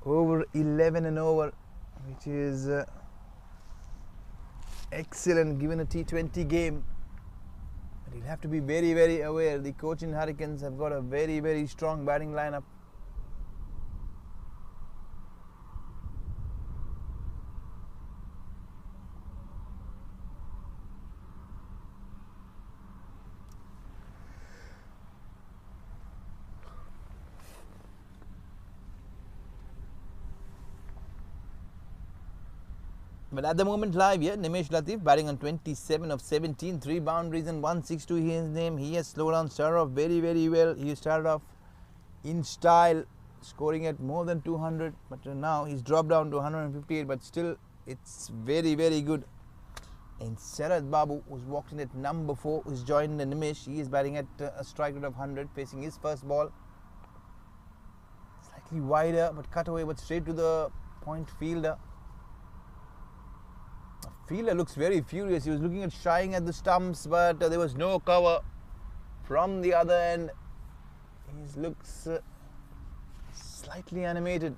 Over 11 and over, which is excellent given a T20 game. But you'll have to be very, very aware. The Cochin Hurricanes have got a very, very strong batting lineup. But at the moment live here, Nimesh Latif batting on 27 of 17, 3 boundaries and 162 his name. He has slowed down, started off very, very well. He started off in style, scoring at more than 200. But now he's dropped down to 158, but still it's very, very good. And Sharad Babu, who's walked in at number 4, who's joined Nimesh. He is batting at a strike rate of 100, facing his first ball. Slightly wider, but cut away, but straight to the point fielder. Fielder looks very furious. He was looking at shying at the stumps, but there was no cover from the other end. He looks slightly animated.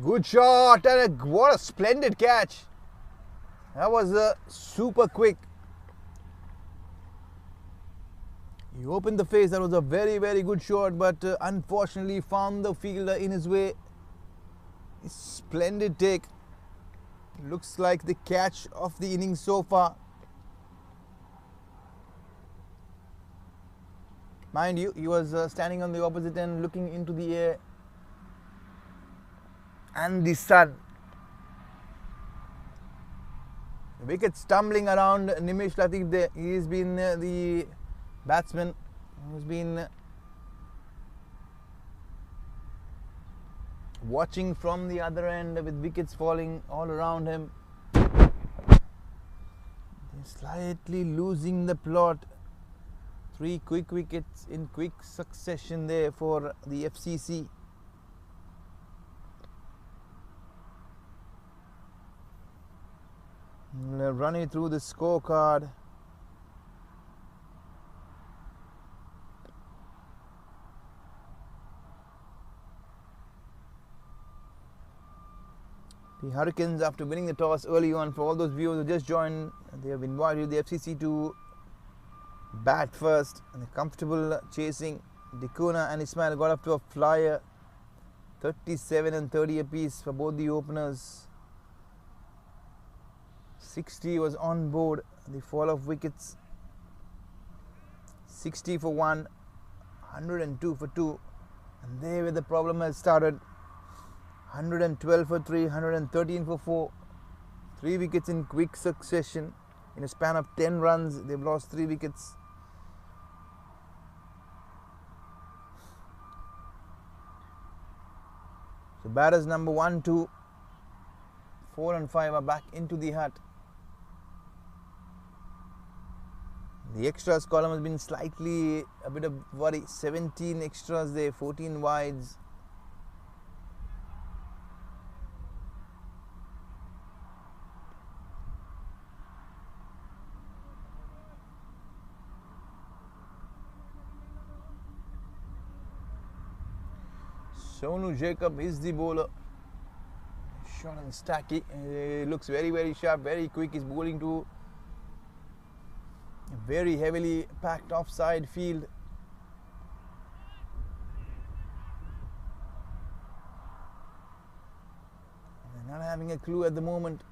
Good shot, and what a splendid catch. That was super quick. He opened the face. That was a very, very good shot, but unfortunately found the fielder in his way. Splendid take. Looks like the catch of the innings so far. Mind you, he was standing on the opposite end looking into the air and the sun. The wicket stumbling around Nimesh Latif there. He has been the batsman who's been watching from the other end with wickets falling all around him. They're slightly losing the plot. 3 quick wickets in quick succession there for the FCC. We'll run it through the scorecard. The Hurricanes, after winning the toss early on, for all those viewers who just joined, they have invited the FCC to bat first. And they're comfortable chasing. Dikuna and Ismail got up to a flyer. 37 and 30 apiece for both the openers. 60 was on board. The fall of wickets. 60 for 1, 102 for 2. And there where the problem has started. 112 for 3, 113 for 4. 3 wickets in quick succession. In a span of 10 runs, they've lost 3 wickets. So batters number 1, 2, 4 and 5 are back into the hut. The extras column has been slightly a bit of worry. 17 extras there, 14 wides. Sonu Jacob is the bowler. Short and stacky. Looks very, very sharp, very quick. He's bowling to a very heavily packed offside field. They're not having a clue at the moment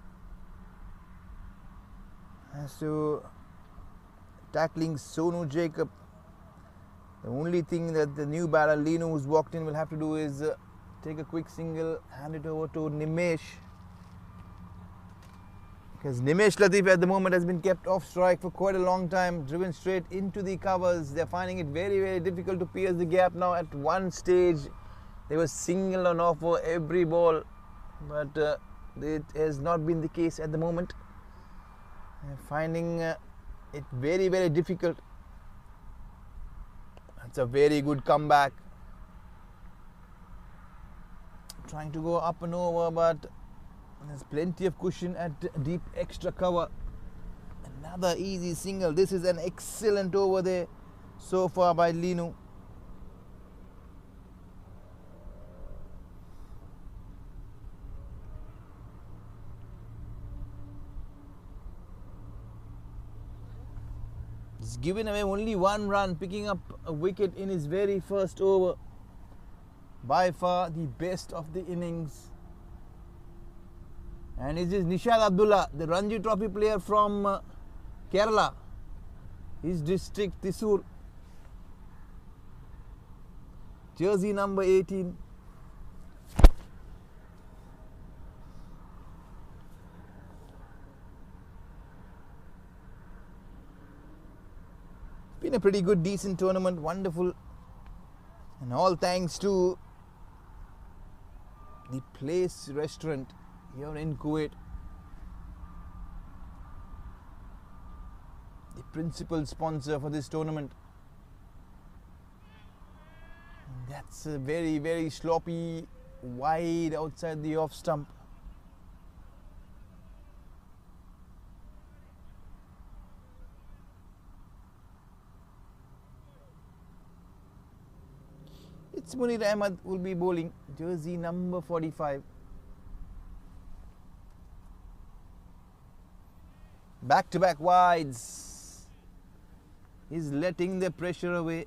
as to tackling Sonu Jacob. The only thing that the new batter Lino, who's walked in, will have to do is take a quick single, hand it over to Nimesh. Because Nimesh Latif at the moment has been kept off strike for quite a long time, driven straight into the covers. They're finding it very, very difficult to pierce the gap now. At one stage, they were single on off for every ball, but it has not been the case at the moment. They're finding it very, very difficult. It's a very good comeback. Trying to go up and over, but there's plenty of cushion at deep extra cover. Another easy single. This is an excellent over there so far by Lino. He's given away only 1 run, picking up a wicket in his very first over. By far the best of the innings. And it is Nishad Abdullah, the Ranji Trophy player from Kerala, his district Thrissur. Jersey number 18. Been a pretty good, decent tournament, wonderful, and all thanks to the Place restaurant here in Kuwait, the principal sponsor for this tournament. And that's a very, very sloppy, wide outside the off stump. It's Munir Ahmed will be bowling, jersey number 45. Back-to-back wides. He's letting the pressure away.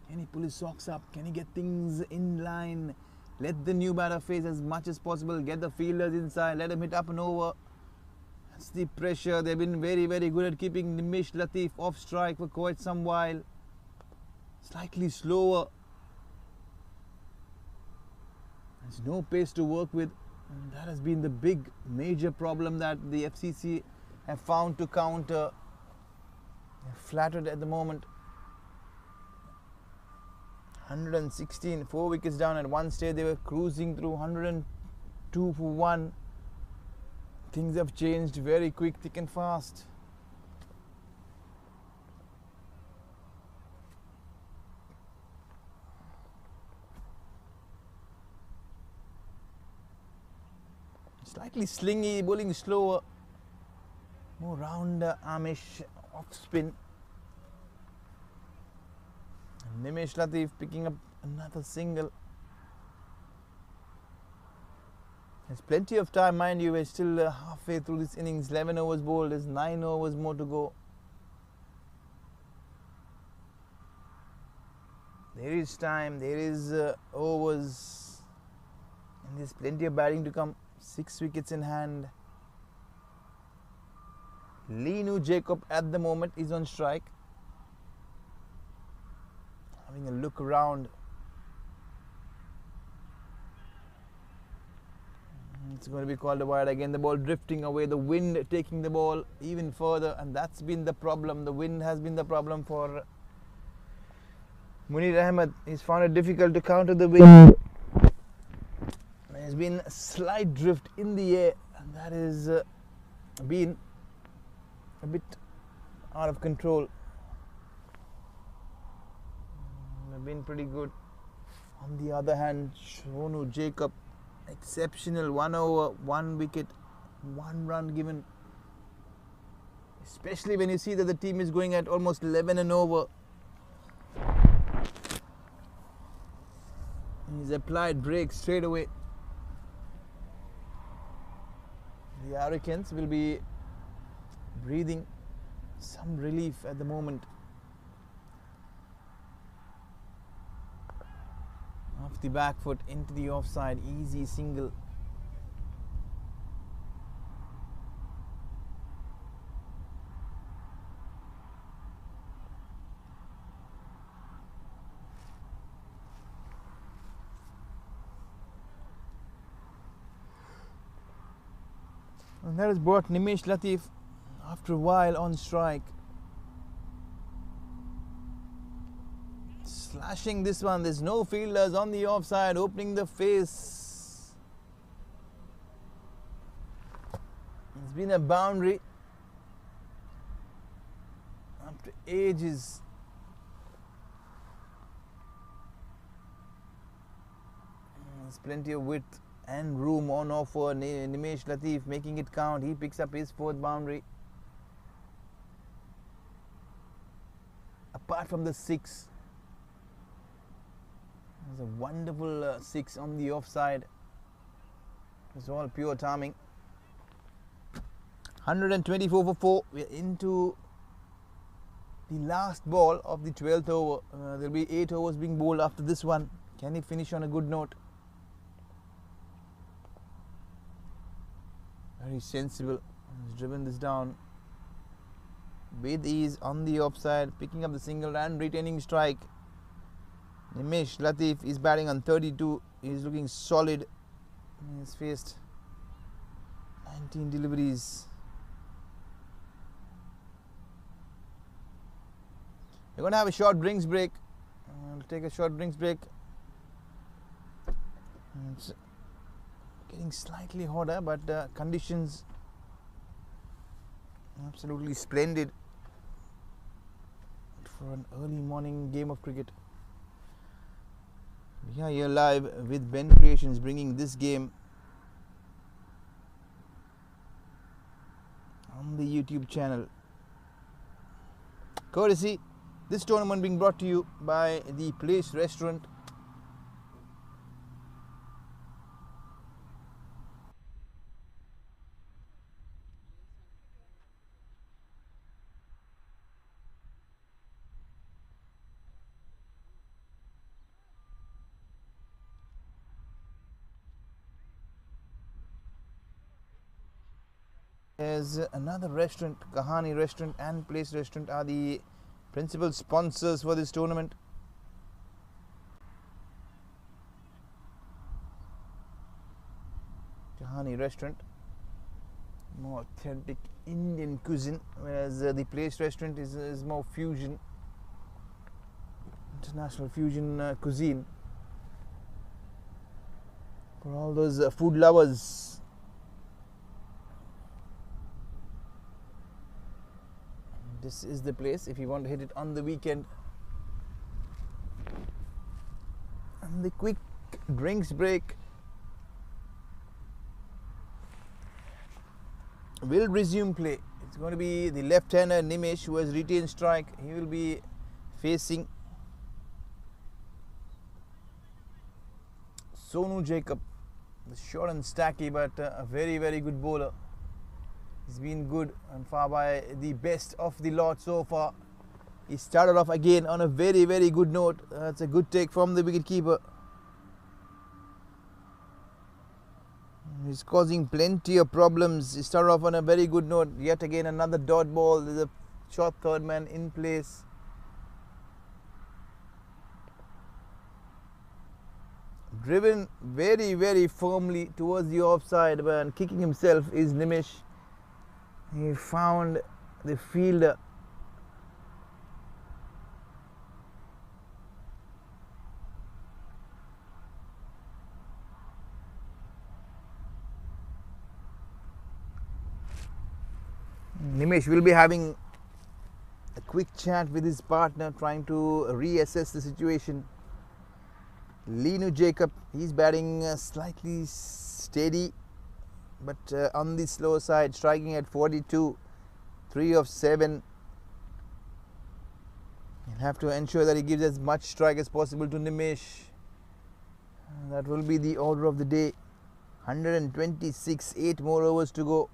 Can he pull his socks up? Can he get things in line? Let the new batter face as much as possible. Get the fielders inside. Let him hit up and over. That's the pressure. They've been very, very good at keeping Nimesh Latif off strike for quite some while. Slightly slower. There's no pace to work with. And that has been the big, major problem that the FCC have found to counter. They're flattered at the moment. 116, 4 wickets down. At one stage they were cruising through 102 for 1. Things have changed very quick, thick and fast. Slightly slingy, bowling slower, more round armish off spin. And Nimesh Latif picking up another single. There's plenty of time, mind you. We're still halfway through this innings. 11 overs bowled. There's 9 overs more to go. There is time. There is overs, and there's plenty of batting to come. 6 wickets in hand. Lino Jacob at the moment is on strike. Having a look around. It's going to be called a wide again. The ball drifting away, the wind taking the ball even further, and that's been the problem. The wind has been the problem for Munir Ahmed. He's found it difficult to counter the wind. There's been a slight drift in the air, and that has been a bit out of control. They've been pretty good. On the other hand, Shonu Jacob, exceptional, 1 over, 1 wicket, 1 run given. Especially when you see that the team is going at almost 11 and over. He's applied break straight away. The Hurricanes will be breathing some relief at the moment. Off the back foot into the offside, easy single. And that has brought Nimesh Latif after a while on strike. Slashing this one, there's no fielders on the offside, opening the face. It's been a boundary after ages. There's plenty of width and room on offer. Nimesh Latif making it count. He picks up his 4th boundary. Apart from the 6, there's a wonderful 6 on the offside. It's all pure timing. 124 for 4. We're into the last ball of the 12th over. There'll be 8 overs being bowled after this one. Can he finish on a good note? Very sensible. He's driven this down with ease on the offside, picking up the single and retaining strike. Nimesh Latif is batting on 32. He's looking solid. He's faced 19 deliveries. We're going to have a short drinks break. We'll take a short drinks break. It's getting slightly hotter, but conditions absolutely splendid for an early morning game of cricket. We are here live with Ben Creations, bringing this game on the YouTube channel. Courtesy, this tournament being brought to you by the Place Restaurant. There's another restaurant, Kahani Restaurant and Place Restaurant are the principal sponsors for this tournament. Kahani Restaurant, more authentic Indian cuisine, whereas the Place Restaurant is more fusion, international fusion cuisine for all those food lovers. This is the place if you want to hit it on the weekend. And the quick drinks break will resume play. It's going to be the left-hander Nimesh who has retained strike. He will be facing Sonu Jacob, the short and stacky but a very, very good bowler. He's been good and far by the best of the lot so far. He started off again on a very, very good note. That's a good take from the wicketkeeper. He's causing plenty of problems. He started off on a very good note. Yet again another dot ball. There's a short third man in place. driven very, very firmly towards the offside, but kicking himself is Nimish. He found the fielder. Nimish will be having a quick chat with his partner, trying to reassess the situation. Linu Jacob, he's batting slightly steady, but on the slow side, striking at 42, 3 of 7. He'll have to ensure that he gives as much strike as possible to Nimish. That will be the order of the day. 126, 8 more overs to go.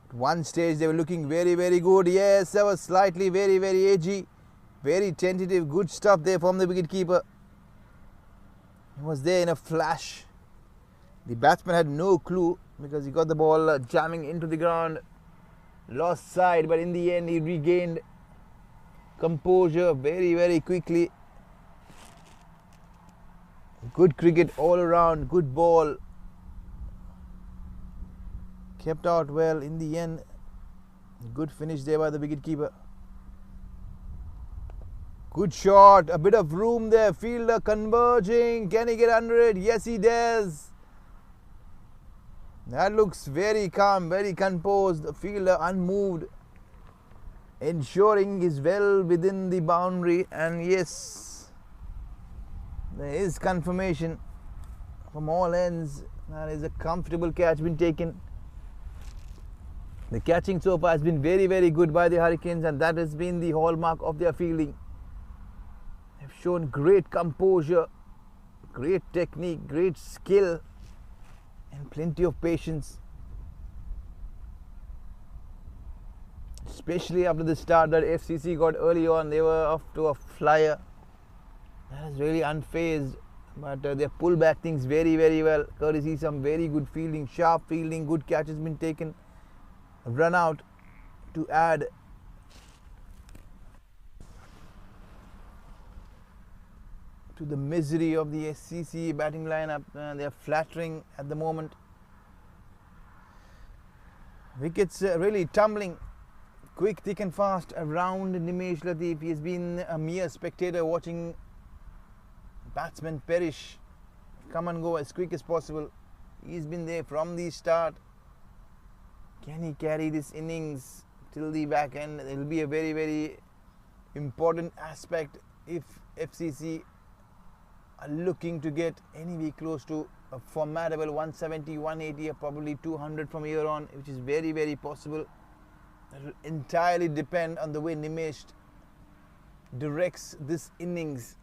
At one stage they were looking very, very good. Yes, that was slightly very, very edgy. Very tentative, good stuff there from the wicketkeeper. He was there in a flash. The batsman had no clue because he got the ball jamming into the ground. Lost side, but in the end he regained composure very, very quickly. Good cricket all around, good ball. Kept out well in the end. Good finish there by the wicketkeeper. Good shot, a bit of room there, fielder converging, can he get under it? Yes he does. That looks very calm, very composed, the fielder unmoved, ensuring he's well within the boundary, and yes, there is confirmation from all ends. That is a comfortable catch been taken. The catching so far has been very, very good by the Hurricanes, and that has been the hallmark of their fielding. They've shown great composure, great technique, great skill, and plenty of patience. Especially after the start that FCC got early on, they were off to a flyer. That is really unfazed, but they pulled back things very, very well. Courtesy some very good fielding, sharp fielding, good catches been taken. Run out to add to the misery of the SCC batting lineup. They are flattering at the moment. Wickets really tumbling quick, thick and fast around Nimesh Latif. He has been a mere spectator watching batsmen perish, come and go as quick as possible. He's been there from the start. Can he carry this innings till the back end? It will be a very, very important aspect if FCC are looking to get anywhere close to a formidable 170, 180 or probably 200 from here on, which is very, very possible. That will entirely depend on the way Nimesh directs this innings,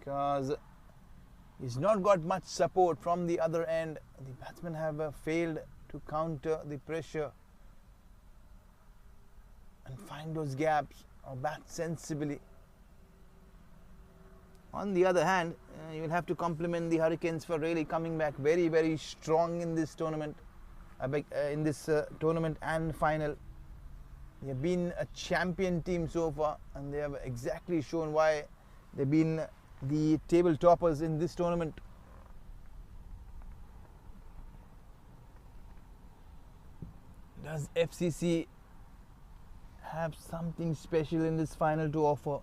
because he's not got much support from the other end. The batsmen have failed to counter the pressure and find those gaps or bat sensibly. On the other hand, you will have to compliment the Hurricanes for really coming back very, very strong in this tournament, tournament and final. They have been a champion team so far, and they have exactly shown why they've been the table toppers in this tournament. Does FCC have something special in this final to offer?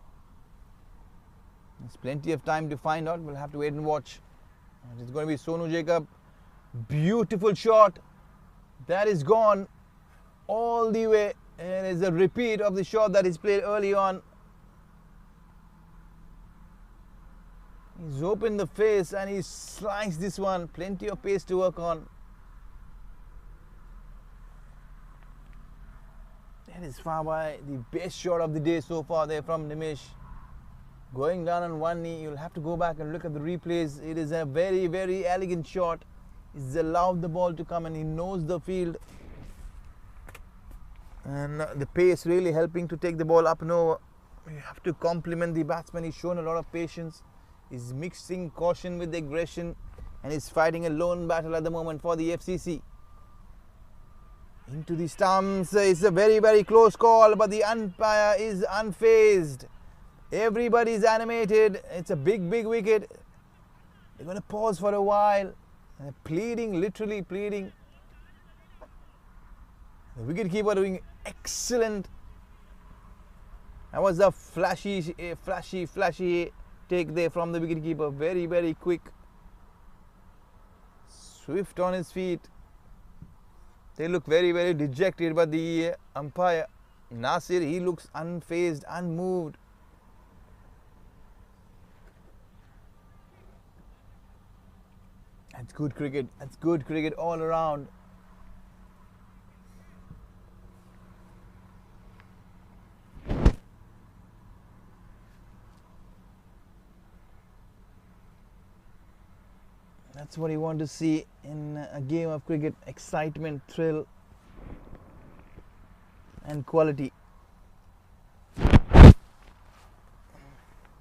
There's plenty of time to find out. We'll have to wait and watch. And it's going to be Sonu Jacob. Beautiful shot. That is gone all the way. And it's a repeat of the shot that is played early on. He's opened the face and he sliced this one. Plenty of pace to work on. That is far by the best shot of the day so far there from Nimesh. Going down on one knee, you'll have to go back and look at the replays. It is a very, very elegant shot. He's allowed the ball to come and he knows the field. And the pace really helping to take the ball up and over. You have to compliment the batsman. He's shown a lot of patience. He's mixing caution with aggression and he's fighting a lone battle at the moment for the FCC. Into the stumps. It's a very, very close call, but the umpire is unfazed. Everybody's animated. It's a big, big wicket. They're going to pause for a while. They're pleading, literally pleading. The wicketkeeper doing excellent. That was a flashy take there from the wicketkeeper. Very, very quick. Swift on his feet. They look very, very dejected, but the umpire, Nasir, he looks unfazed, unmoved. That's good cricket. That's good cricket all around. That's what you want to see in a game of cricket. Excitement, thrill and quality.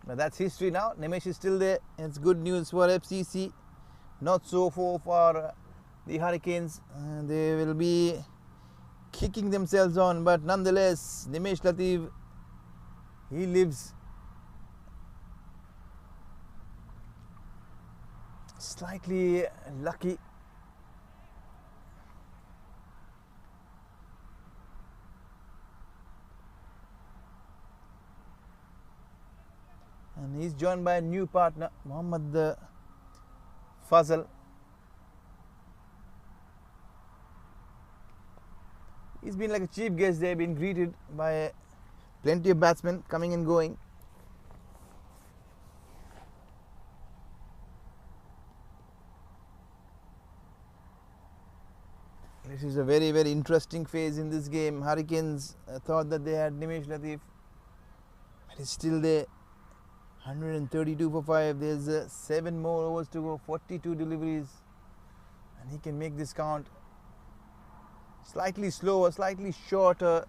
But that's history now. Nimesh is still there. It's good news for FCC. Not so for the Hurricanes. They will be kicking themselves on. But nonetheless, Nimesh Latif, he lives. Slightly lucky. And he's joined by a new partner, Mohammad Fazal. He's been like a chief guest. They've been greeted by plenty of batsmen coming and going. This is a very, very interesting phase in this game. Hurricanes thought that they had Nimesh Latif, but he's still there. 132 for 5. There's 7 more overs to go. 42 deliveries, and he can make this count. Slightly slower, slightly shorter.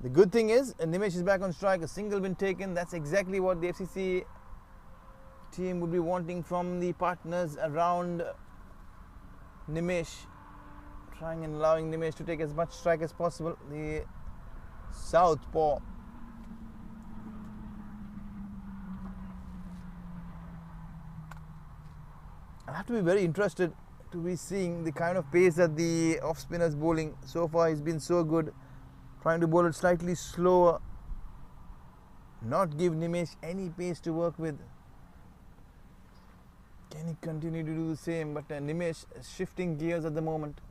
The good thing is Nimesh is back on strike. A single been taken. That's exactly what the FCC team would be wanting from the partners around Nimesh, trying and allowing Nimesh to take as much strike as possible. The southpaw. I have to be very interested to be seeing the kind of pace that the off spinner is bowling. So far he's been so good, trying to bowl it slightly slower, not give Nimesh any pace to work with. Can he continue to do the same? But Nimesh is shifting gears at the moment.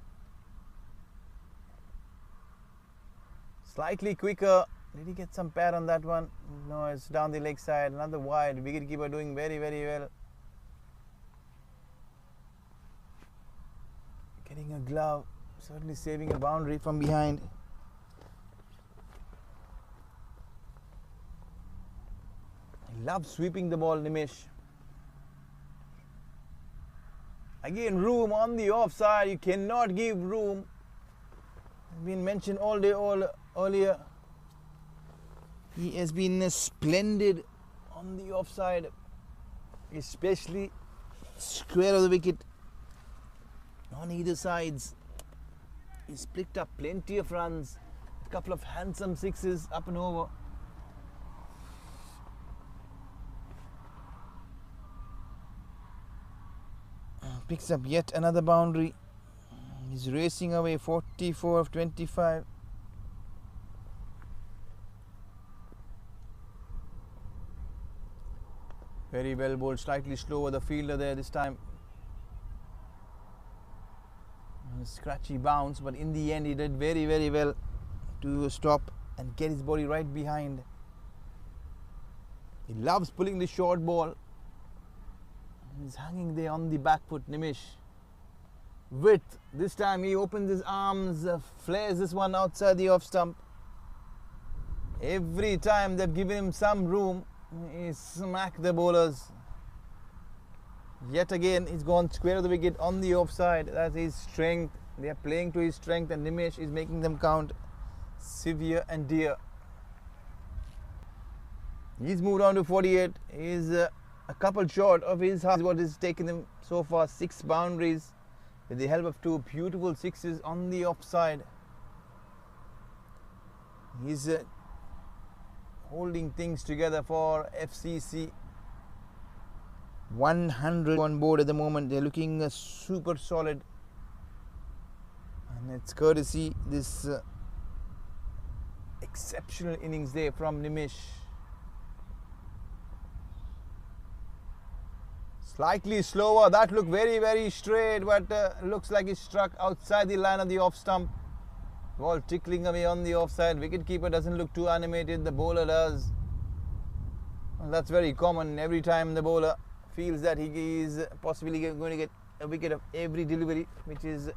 Slightly quicker. Did he get some pad on that one? No, it's down the leg side. Another wide. Wicketkeeper doing very, very well. Getting a glove. Certainly saving a boundary from behind. He loves sweeping the ball, Nimesh. Again, room on the offside. You cannot give room. It's been mentioned all day, earlier. He has been splendid on the offside, especially square of the wicket on either sides. He's picked up plenty of runs, a couple of handsome sixes up and over. Picks up yet another boundary. He's racing away. 44 of 25. Very well bowled, slightly slower the fielder there this time. A scratchy bounce, but in the end he did very, very well to stop and get his body right behind. He loves pulling the short ball. He's hanging there on the back foot, Nimesh. Width. This time he opens his arms, flares this one outside the off stump. Every time they've given him some room, he smacked the bowlers. Yet again, he's gone square of the wicket on the offside. That's his strength. They are playing to his strength, and Nimesh is making them count severe and dear. He's moved on to 48. He's a couple short of his half. What has taken him so far, 6 boundaries. with the help of two beautiful sixes on the offside. He's holding things together for FCC. 100 on board at the moment. They're looking super solid, and it's courtesy this exceptional innings there from Nimish. Slightly slower. That looked very straight, but looks like he struck outside the line of the off stump. Ball tickling away on the offside. Wicketkeeper doesn't look too animated. The bowler does. Well, that's very common. Every time the bowler feels that he is possibly going to get a wicket of every delivery, which is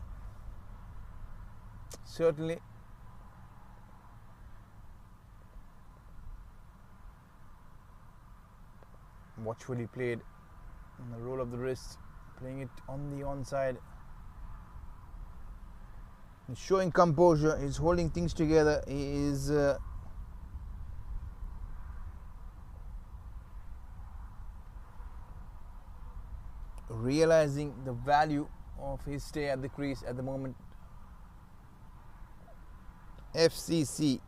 certainly watchfully played. And the roll of the wrist, playing it on the onside. He's showing composure, he's holding things together, he is realizing the value of his stay at the crease at the moment. FCC,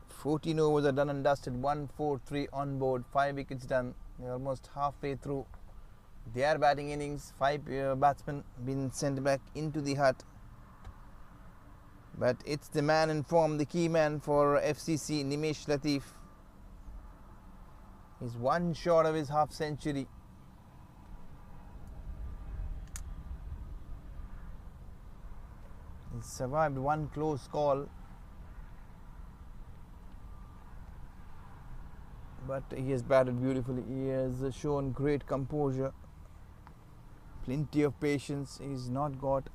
14 overs are done and dusted, 143 on board, 5 wickets done. They're almost halfway through their batting innings. 5 batsmen been sent back into the hut. But it's the man in form, the key man for FCC, Nimish Latif. He's one short of his half century. He survived one close call, but he has batted beautifully. He has shown great composure, plenty of patience. He's not got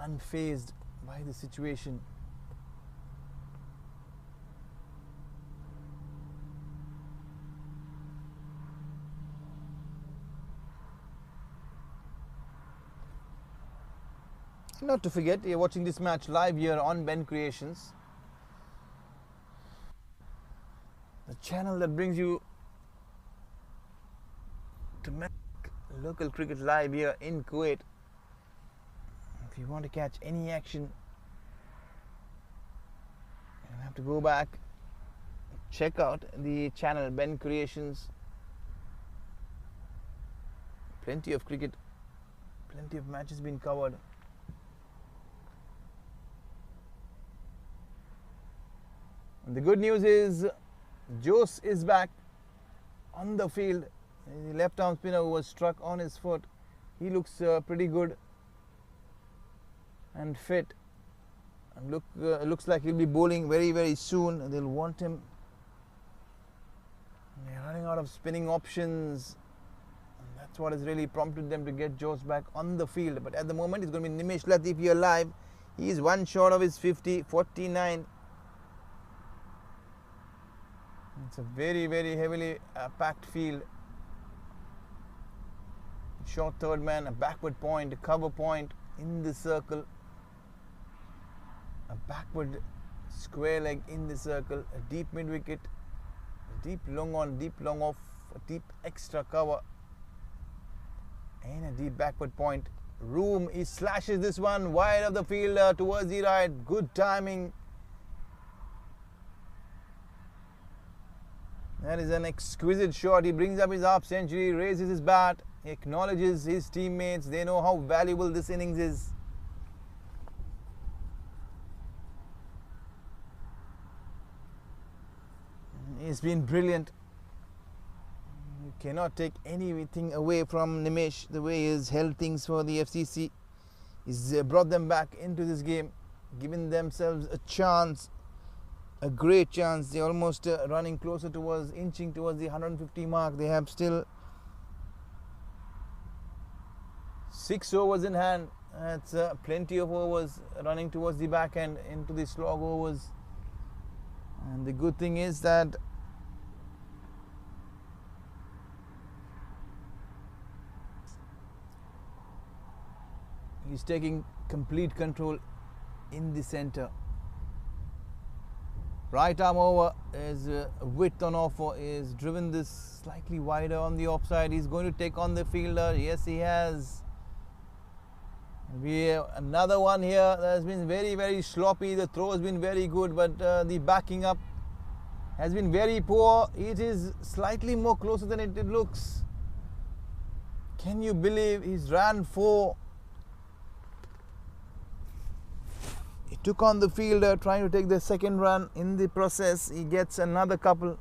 unfazed by the situation. Not to forget, you're watching this match live here on Ben Creations, the channel that brings you to make local cricket live here in Kuwait. If you want to catch any action, you have to go back, check out the channel Ben Creations. Plenty of cricket, plenty of matches been covered. And the good news is Jose is back on the field. The left arm spinner who was struck on his foot, he looks pretty good and fit, and looks like he'll be bowling very soon. They'll want him. They're running out of spinning options, and that's what has really prompted them to get Jose back on the field. But at the moment it's going to be Nimish Latif here live. He is one short of his 50, 49. It's a very heavily packed field. Short third man, a backward point, a cover point in the circle, a backward square leg in the circle, a deep mid wicket, a deep long on, deep long off, a deep extra cover, and a deep backward point. Room, he slashes this one wide of the field towards the right. Good timing. That is an exquisite shot. He brings up his half century, raises his bat, he acknowledges his teammates. They know how valuable this innings is. He's been brilliant. You cannot take anything away from Nimish, the way he's held things for the FCC. He's brought them back into this game, given themselves a chance. A great chance. They're almost running closer towards, inching towards the 150 mark. They have still 6 overs in hand. That's plenty of overs running towards the back end into the slog overs. And the good thing is that he's taking complete control in the center. Right arm over is width on offer, is driven this slightly wider on the offside. He's going to take on the fielder. Yes, he has. We have another one here that has been very, very sloppy. The throw has been very good, but the backing up has been very poor. It is slightly more closer than it looks. Can you believe he's ran 4? He took on the fielder trying to take the second run. In the process, he gets another couple.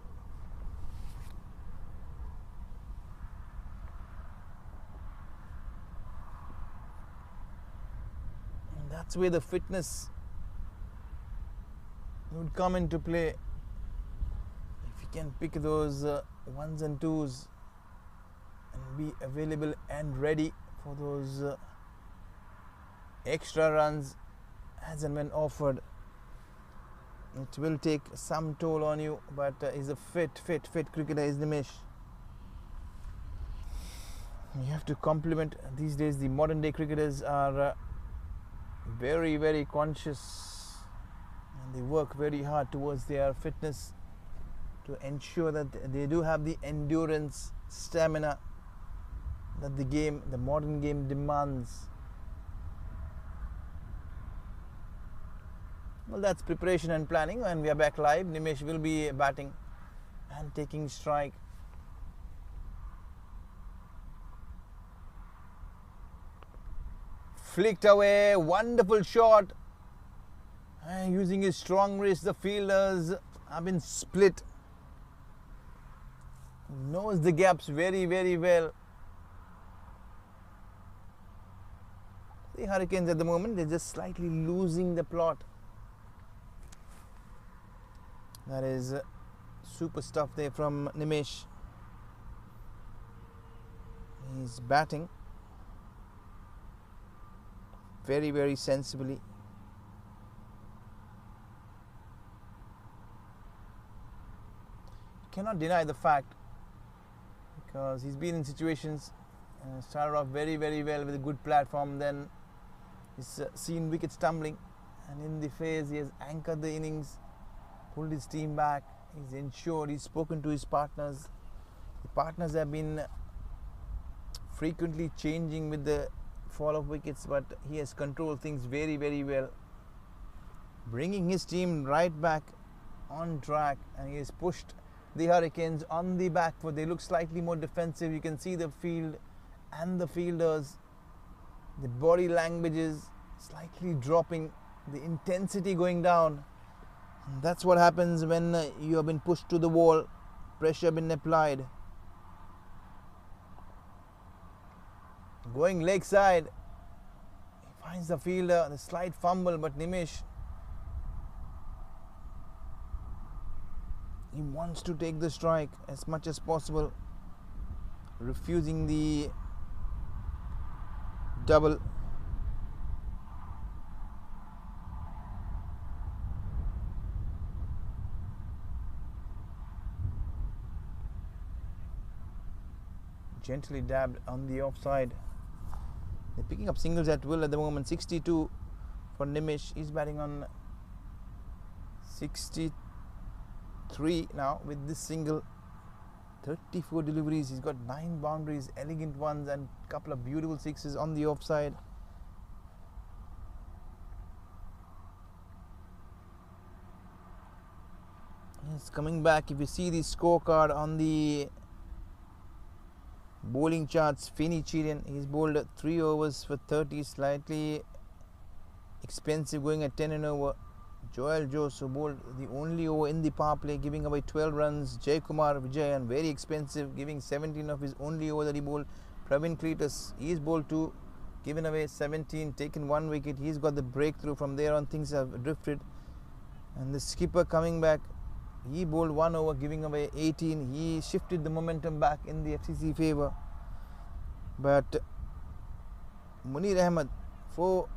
And that's where the fitness would come into play. If you can pick those ones and twos and be available and ready for those extra runs as and when offered. It will take some toll on you, but he's a fit cricketer, is Nimesh. You have to compliment. These days the modern day cricketers are very, very conscious, and they work very hard towards their fitness to ensure that they do have the endurance, stamina that the modern game demands. Well, that's preparation and planning, and we are back live. Nimesh will be batting and taking strike. Flicked away, wonderful shot. And using his strong wrist, the fielders have been split. Knows the gaps very, very well. The Hurricanes at the moment, they're just slightly losing the plot. That is super stuff there from Nimesh. He's batting very, very sensibly. You cannot deny the fact, because he's been in situations, started off very, very well with a good platform, then he's seen wickets tumbling, and in the phase he has anchored the innings, pulled his team back. He's ensured, he's spoken to his partners. The partners have been frequently changing with the fall of wickets, but he has controlled things very, very well, bringing his team right back on track, and he has pushed the Hurricanes on the back foot. They look slightly more defensive. You can see the field and the fielders, the body languages slightly dropping, the intensity going down. And that's what happens when you have been pushed to the wall, pressure been applied. Going leg side, he finds the fielder, the slight fumble, but Nimesh, he wants to take the strike as much as possible, refusing the double. Gently dabbed on the offside. They're picking up singles at will at the moment. 62 for Nimesh. He's batting on 63 now with this single. 34 deliveries. He's got 9 boundaries, elegant ones, and a couple of beautiful sixes on the offside. He's coming back. If you see the scorecard on the bowling charts, Finny Chirian, he's bowled 3 overs for 30, slightly expensive, going at 10 and over. Joel Jose, who bowled the only over in the power play, giving away 12 runs. Jay Kumar Vijayan, very expensive, giving 17 of his only over that he bowled. Pravin Cletus, he's bowled 2, given away 17, taken 1 wicket. He's got the breakthrough. From there on, things have drifted. And the skipper coming back, he bowled 1 over, giving away 18. He shifted the momentum back in the FCC favour. But Munir Ahmed, 1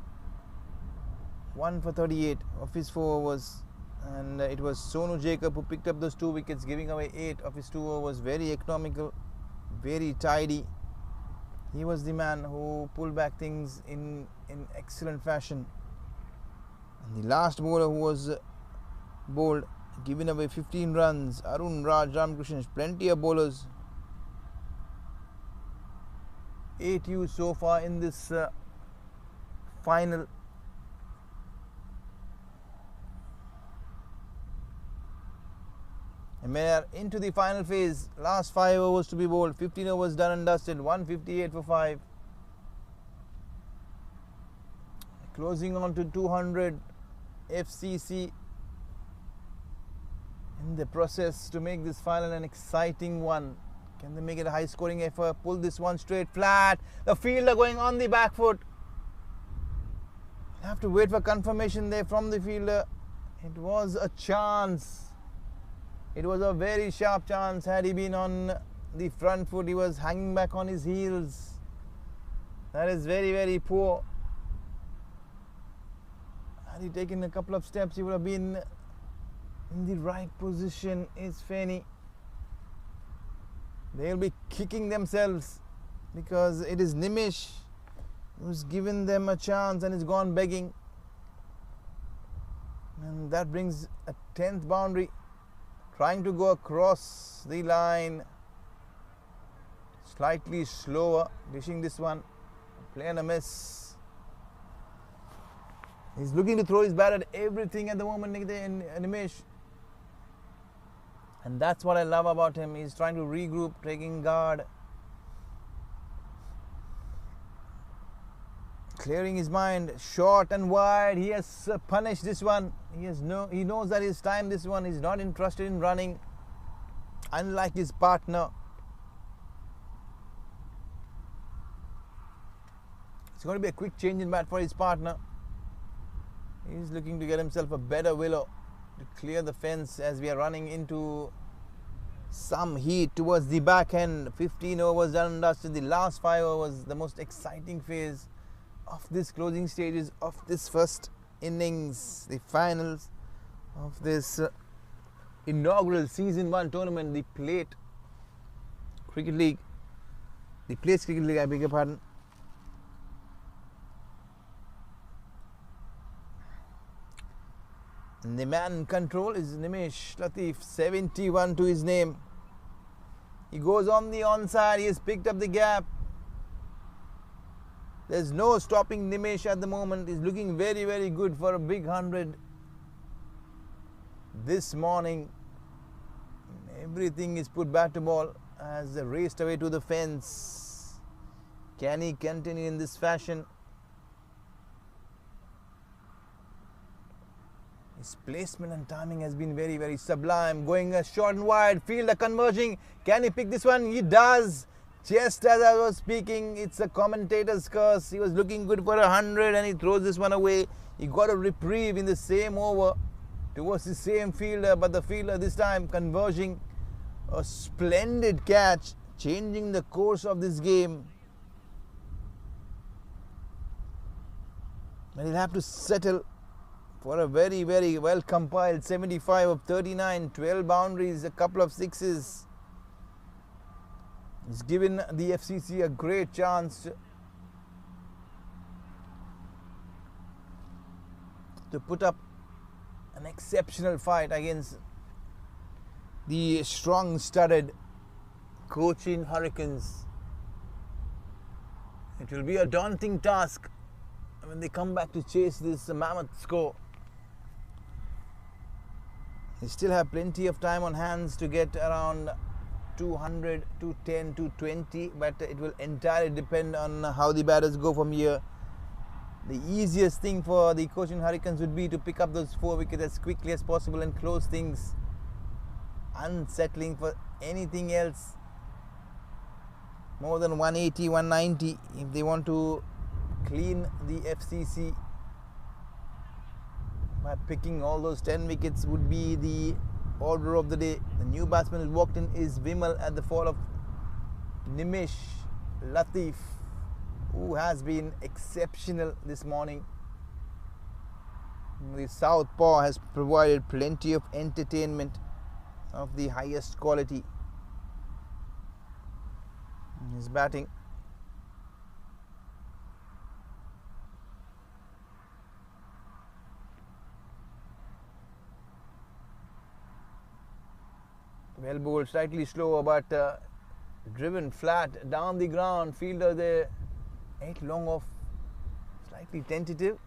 for 38 of his 4 overs. And it was Sonu Jacob who picked up those 2 wickets, giving away 8 of his 2 overs. Very economical, very tidy. He was the man who pulled back things in excellent fashion. And the last bowler who was bowled, giving away 15 runs, Arun Raj Ramakrishnan. Plenty of bowlers. 8 used so far in this final. And we are into the final phase. Last 5 overs to be bowled. 15 overs done and dusted. 158 for 5. Closing on to 200 FCC in the process to make this final an exciting one. Can they make it a high scoring effort? Pull this one straight flat. The fielder going on the back foot. Have to wait for confirmation there from the fielder. It was a chance. It was a very sharp chance. Had he been on the front foot, he was hanging back on his heels. That is very, very poor. Had he taken a couple of steps, he would have been in the right position. Is Feni. They'll be kicking themselves because it is Nimish who's given them a chance and is gone begging. And that brings a 10th boundary. Trying to go across the line. Slightly slower. Dishing this one. Play and a miss. He's looking to throw his bat at everything at the moment, Nimish. And that's what I love about him. He's trying to regroup, taking guard. Clearing his mind, short and wide. He has punished this one. He knows that his time this one. He's not interested in running, unlike his partner. It's going to be a quick change in bat for his partner. He's looking to get himself a better willow to clear the fence as we are running into some heat towards the back end. 15 overs done and dusted. The last 5 overs, the most exciting phase of this closing stages of this first innings, the finals of this inaugural season 1 tournament, the Plate Cricket League, the Place Cricket League, I beg your pardon. And the man in control is Nimish Latif, 71 to his name. He goes on the onside. He has picked up the gap. There's no stopping Nimish at the moment. He's looking very, very good for a big 100 this morning. Everything is put bat to ball as they raced away to the fence. Can he continue in this fashion? His placement and timing has been very, very sublime. Going short and wide, fielder converging. Can he pick this one? He does. Just as I was speaking, it's a commentator's curse. He was looking good for 100 and he throws this one away. He got a reprieve in the same over towards the same fielder, but the fielder this time converging. A splendid catch, changing the course of this game. And he'll have to settle for a very, very well compiled 75 of 39, 12 boundaries, a couple of sixes. He's given the FCC a great chance to put up an exceptional fight against the strong-studded Cochin Hurricanes. It will be a daunting task when they come back to chase this mammoth score. They still have plenty of time on hands to get around 200, 210, 220, but it will entirely depend on how the batters go from here. The easiest thing for the Cochin Hurricanes would be to pick up those 4 wickets as quickly as possible and close things. Unsettling for anything else more than 180, 190 if they want to clean the FCC. By picking all those 10 wickets would be the order of the day. The new batsman who walked in is Vimal at the fall of Nimish Latif, who has been exceptional this morning. The southpaw has provided plenty of entertainment of the highest quality. His batting. Well bowled, slightly slower, but driven flat down the ground. Fielder there, 8 long off, slightly tentative,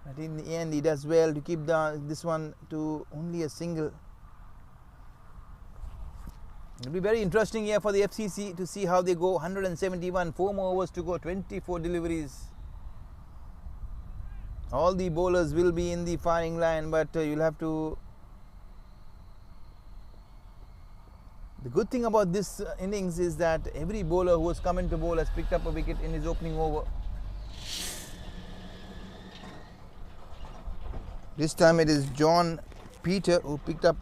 but in the end he does well to keep this one to only a single. It will be very interesting here for the FCC to see how they go. 171, 4 more overs to go, 24 deliveries. All the bowlers will be in the firing line, but you'll have to... The good thing about this innings is that every bowler who has come into bowl has picked up a wicket in his opening over. This time it is John Peter who picked up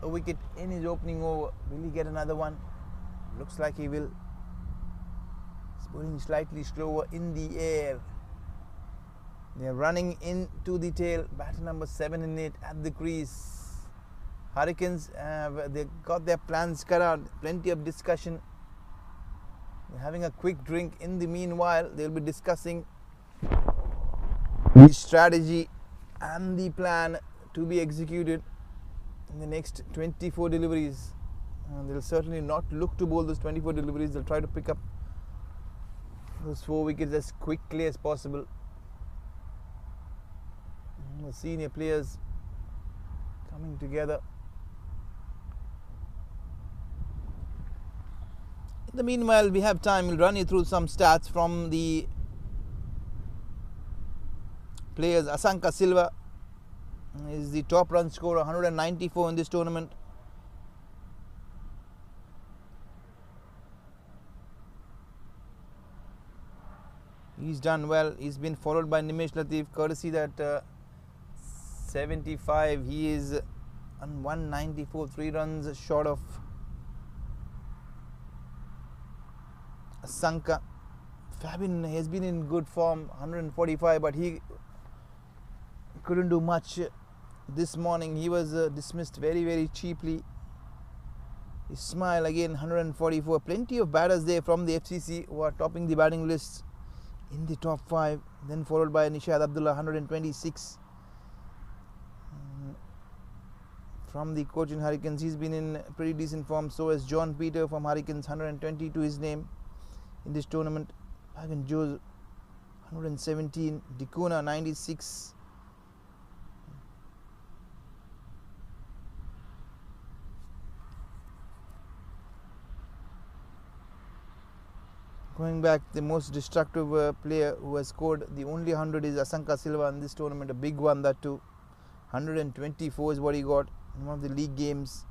a wicket in his opening over. Will he get another one? Looks like he will. He's bowling slightly slower in the air. They are running into the tail. Batter number 7 and 8 at the crease. Hurricanes they got their plans cut out. Plenty of discussion. They're having a quick drink. In the meanwhile, they'll be discussing the strategy and the plan to be executed in the next 24 deliveries. They'll certainly not look to bowl those 24 deliveries. They'll try to pick up those 4 wickets as quickly as possible. The senior players coming together. In the meanwhile, we have time. We'll run you through some stats from the players. Asanka Silva is the top run scorer, 194 in this tournament. He's done well. He's been followed by Nimesh Latif, courtesy that 75. He is on 194, 3 runs short of Asanka. Fabin has been in good form, 145, but he couldn't do much this morning. He was dismissed very, very cheaply. Ismail again, 144. Plenty of batters there from the FCC who are topping the batting lists in the top 5. Then followed by Nishad Abdullah, 126. From the Cochin Hurricanes, he's been in pretty decent form. So is John Peter from Hurricanes, 120 to his name in this tournament. Pagan Joes, 117. Dikuna, 96. Going back, the most destructive player who has scored the only 100 is Asanka Silva in this tournament. A big one, that too. 124 is what he got in one of the league games.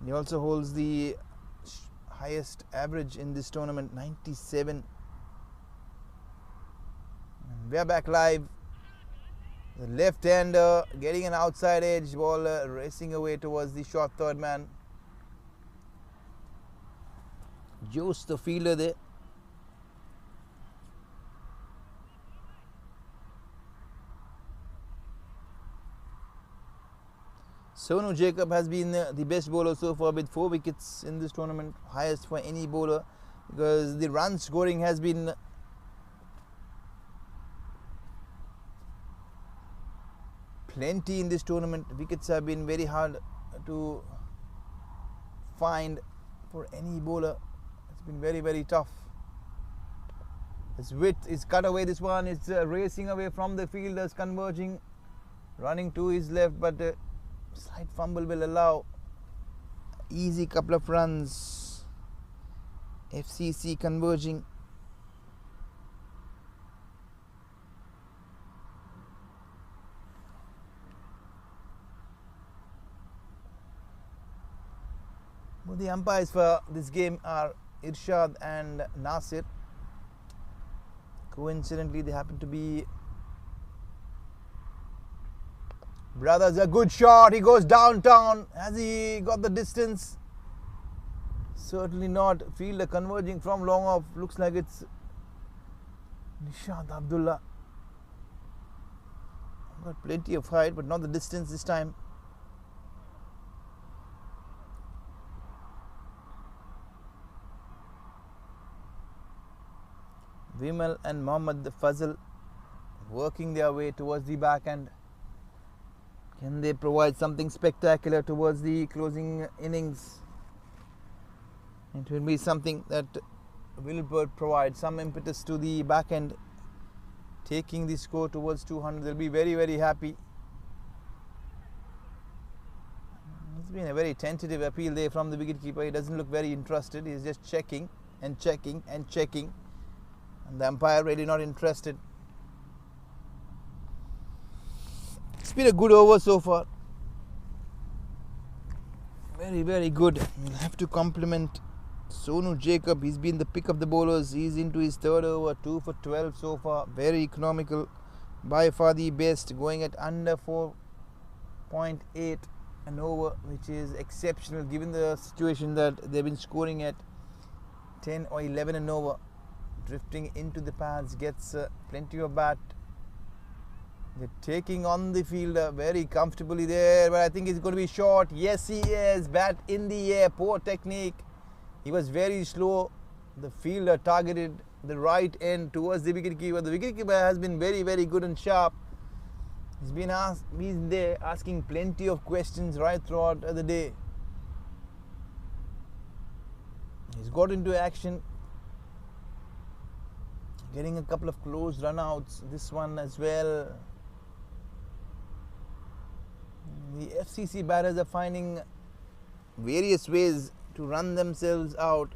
He also holds the highest average in this tournament, 97. And we are back live. The left-hander getting an outside edge ball, racing away towards the short third man. Jose, the fielder there. Sonu Jacob has been the best bowler so far with 4 wickets in this tournament, highest for any bowler, because the run scoring has been plenty in this tournament. Wickets have been very hard to find for any bowler. It's been very, very tough. His width is cut away. This one is racing away from the fielders, converging, running to his left, but slight fumble will allow easy couple of runs. FCC converging. Well, the umpires for this game are Irshad and Nasir. Coincidentally, they happen to be brothers. A good shot. He goes downtown. Has he got the distance? Certainly not. Fielder converging from long off. Looks like it's Nishad Abdullah. Got plenty of height, but not the distance this time. Vimal and Mohammad Fazal working their way towards the backhand. Can they provide something spectacular towards the closing innings? It will be something that will provide some impetus to the back end, taking the score towards 200. They'll be very, very happy. It's been a very tentative appeal there from the wicketkeeper. He doesn't look very interested. He's just checking and checking and checking. And the umpire really not interested. It's been a good over so far. Very, very good. We'll have to compliment Sonu Jacob. He's been the pick of the bowlers. He's into his third over, 2 for 12 so far. Very economical. By far the best, going at under 4.8 an over, which is exceptional given the situation that they've been scoring at 10 or 11 an over. Drifting into the pads, gets plenty of bat. They're taking on the fielder very comfortably there, but I think he's going to be short. Yes, he is. Bat in the air. Poor technique. He was very slow. The fielder targeted the right end towards the wicketkeeper. The wicketkeeper has been very, very good and sharp. He's been there asking plenty of questions right throughout the day. He's got into action, getting a couple of close runouts. This one as well. The FCC batters are finding various ways to run themselves out.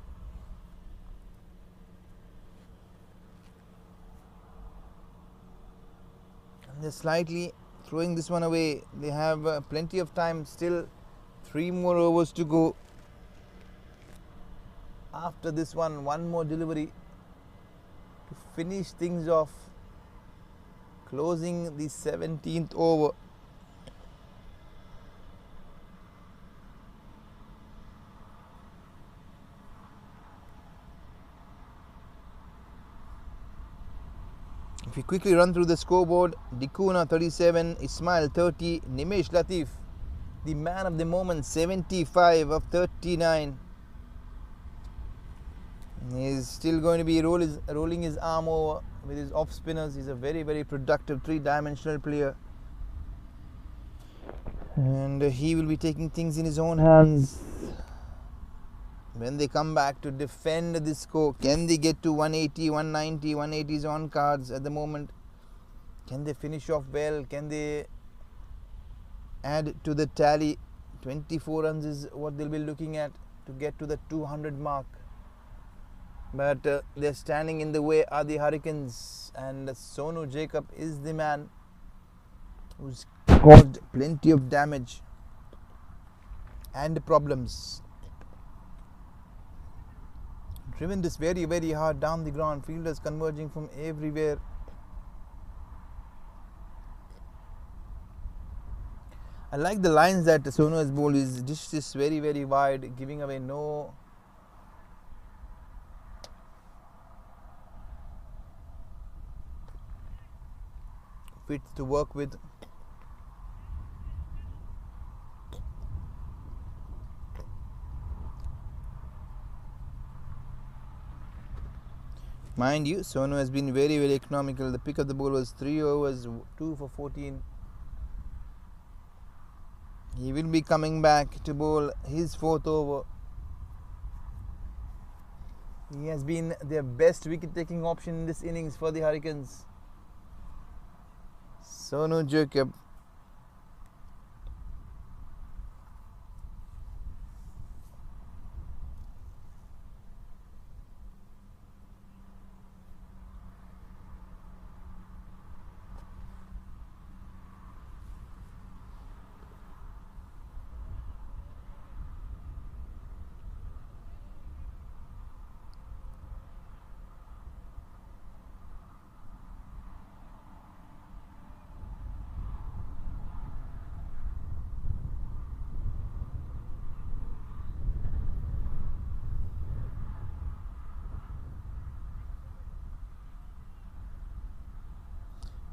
And they're slightly throwing this one away. They have plenty of time still. 3 more overs to go. After this one more delivery to finish things off, closing the 17th over. If we quickly run through the scoreboard, Dikuna 37, Ismail 30, Nimesh Latif, the man of the moment, 75 of 39. He's still going to be rolling his arm over with his off spinners. He's a very, very productive 3-dimensional player. And he will be taking things in his own hands when they come back to defend this score. Can they get to 180, 190, 180s on cards at the moment? Can they finish off well? Can they add to the tally? 24 runs is what they'll be looking at to get to the 200 mark. But they're standing in the way are the Hurricanes, and Sonu Jacob is the man who's caused plenty of damage and problems. Driven this very, very hard down the ground. Fielders converging from everywhere. I like the lines that Sonu has bowled. His dish is very, very wide, giving away no width to work with. Mind you, Sonu has been very, very economical. The pick of the ball was 3 overs, 2 for 14. He will be coming back to bowl his 4th over. He has been their best wicket-taking option in this innings for the Hurricanes. Sonu Jacob.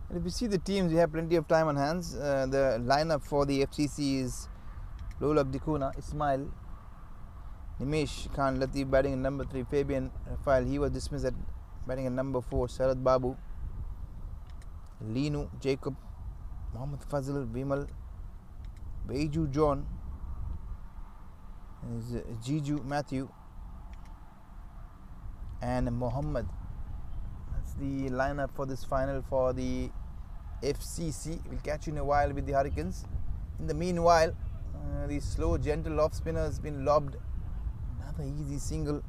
And if you see the teams, we have plenty of time on hands. The lineup for the FCC is Lolak Dikuna, Ismail, Nimesh Khan Latif batting at number 3, Fabian Rafael, he was dismissed at batting at number 4, Sharad Babu, Leenu, Jacob, Mohammad Fazil, Vimal, Beiju John, Jiju Matthew, and Mohammed. That's the lineup for this final for the FCC. We'll catch you in a while with the Hurricanes. In the meanwhile, the slow, gentle off spinner has been lobbed. Another easy single.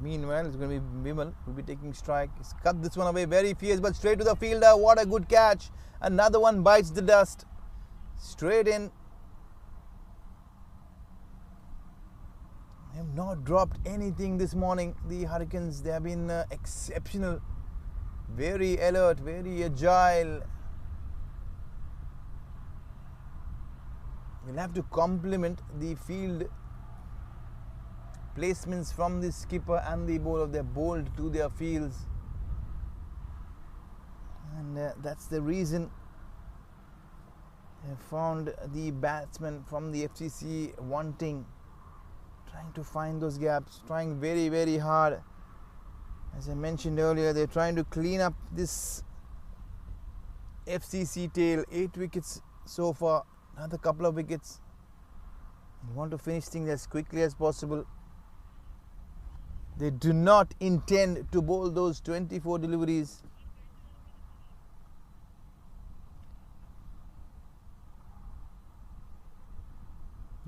Meanwhile, it's going to be Vimal who will be taking strike. He's cut this one away very fierce, but straight to the fielder. What a good catch. Another one bites the dust. Straight in. They have not dropped anything this morning. The Hurricanes, they have been exceptional. Very alert, very agile. We'll have to compliment the field placements from the skipper and the bowler. They're bowled to their fields, and that's the reason they found the batsmen from the FCC wanting, trying to find those gaps, trying very, very hard. As I mentioned earlier, they're trying to clean up this FCC tail. 8 wickets so far, another couple of wickets. They want to finish things as quickly as possible. They do not intend to bowl those 24 deliveries.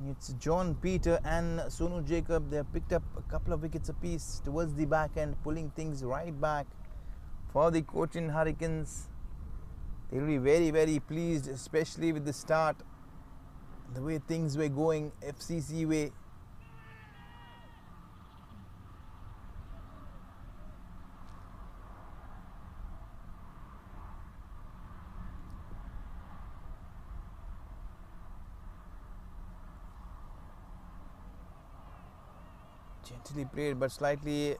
It's John Peter and Sonu Jacob. They have picked up a couple of wickets apiece towards the back end, pulling things right back for the Cochin Hurricanes. They will be very, very pleased, especially with the start, the way things were going FCC way. Gently played, but slightly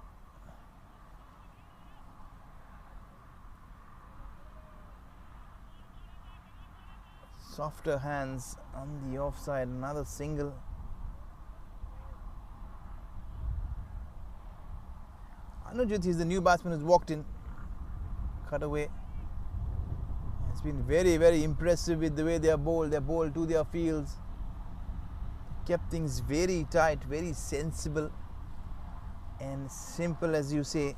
softer hands on the offside. Another single. Anujit is the new batsman who's walked in. Cut away. It's been very, very impressive with the way they are bowled. They are bowled to their fields. Kept things very tight, very sensible and simple, as you say.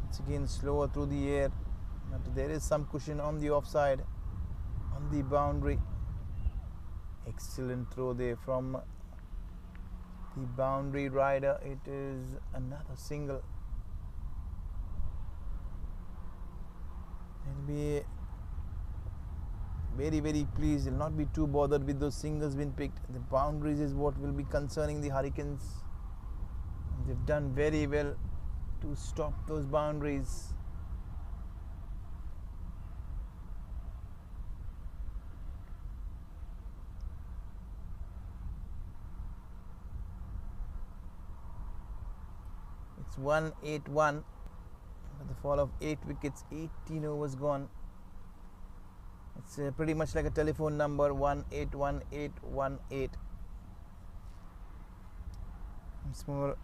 Once again, slower through the air, but there is some cushion on the offside, on the boundary. Excellent throw there from the boundary rider. It is another single. They'll be very, very pleased. They'll not be too bothered with those singles being picked. The boundaries is what will be concerning the Hurricanes. And they've done very well to stop those boundaries. It's 181 with the fall of 8 wickets, 18 overs gone. It's pretty much like a telephone number, 181818. Once more.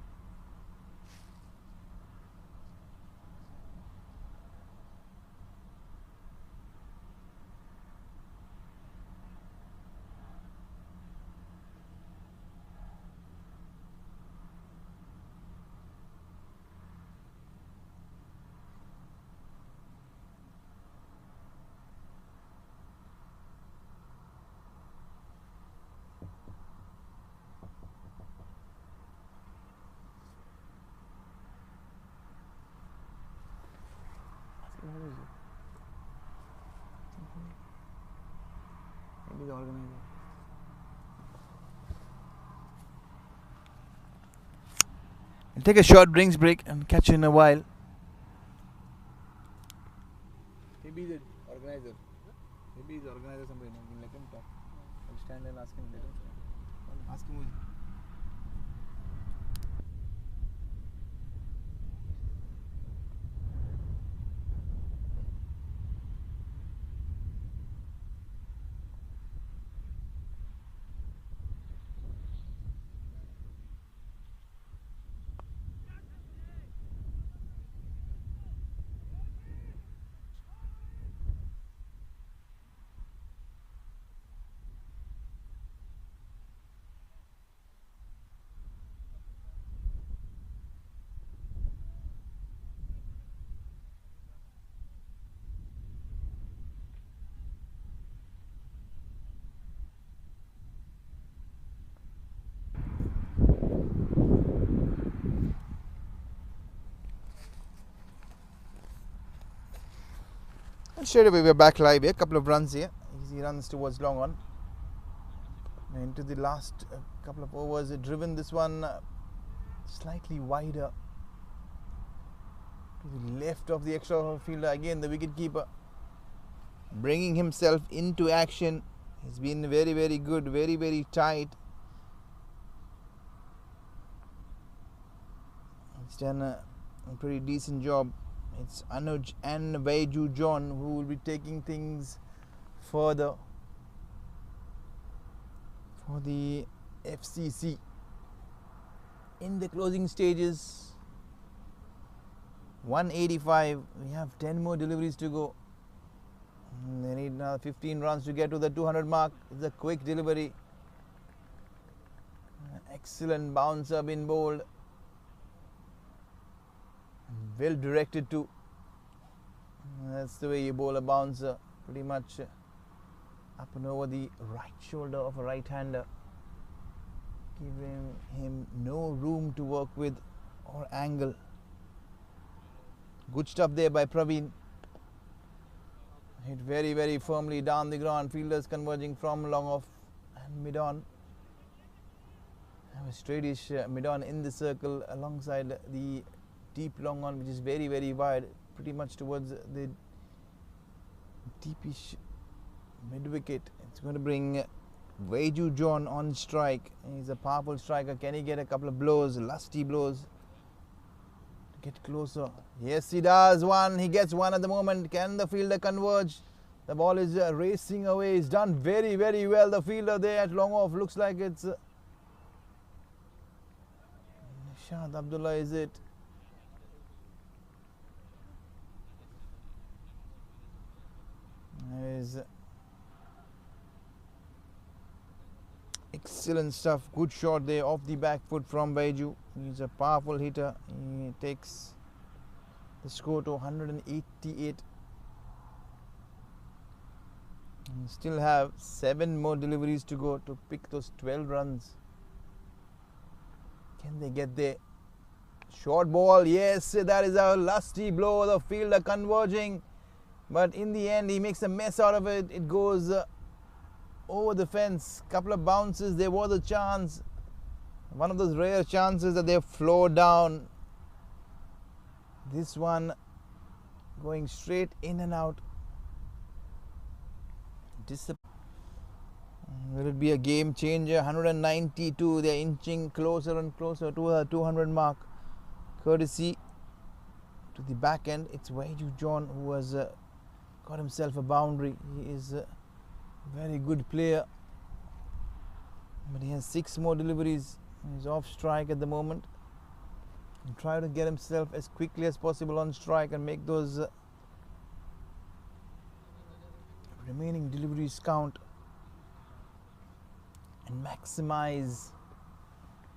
What is it? Maybe the organizer. We'll take a short drinks break and catch you in a while. Maybe the organizer. Maybe the organizer somebody. Let him talk. I'll stand and ask him. Ask him. And straight away we're back live here. A couple of runs here. Easy runs towards long on. Into the last couple of overs, driven this one slightly wider to the left of the extra fielder. Again, the wicket keeper bringing himself into action. He's been very, very good, very, very tight. He's done a pretty decent job. It's Anuj and Vaiju John who will be taking things further for the FCC in the closing stages. 185. We have 10 more deliveries to go. They need another 15 runs to get to the 200 mark. It's a quick delivery. Excellent bouncer been bowled. Well directed too. That's the way you bowl a bouncer. Pretty much up and over the right shoulder of a right-hander, giving him no room to work with or angle. Good stuff there by Praveen. Hit very, very firmly down the ground. Fielders converging from long off and mid on. Have a straightish mid on in the circle alongside the deep long on, which is very, very wide, pretty much towards the deepish mid wicket. It's going to bring Vaiju John on strike. He's a powerful striker. Can he get a couple of blows, lusty blows to get closer? Yes, he does. One. He gets one at the moment. Can the fielder converge? The ball is racing away. He's done very, very well. The fielder there at long off looks like it's Nishad Abdullah, is it? Is excellent stuff. Good shot there off the back foot from Vaiju. He's a powerful hitter. He takes the score to 188. And still have 7 more deliveries to go to pick those 12 runs. Can they get there? Short ball, yes, that is a lusty blow. The fielder converging, but in the end he makes a mess out of it. It goes over the fence. Couple of bounces. There was a chance, one of those rare chances that they flowed down. This one going straight in and out. Will it be a game changer? 192. They're inching closer and closer to the 200 mark, courtesy to the back end. It's Vaiju John who has got himself a boundary. He is a very good player, but he has 6 more deliveries. He's off strike at the moment. He'll try to get himself as quickly as possible on strike and make those remaining deliveries count and maximize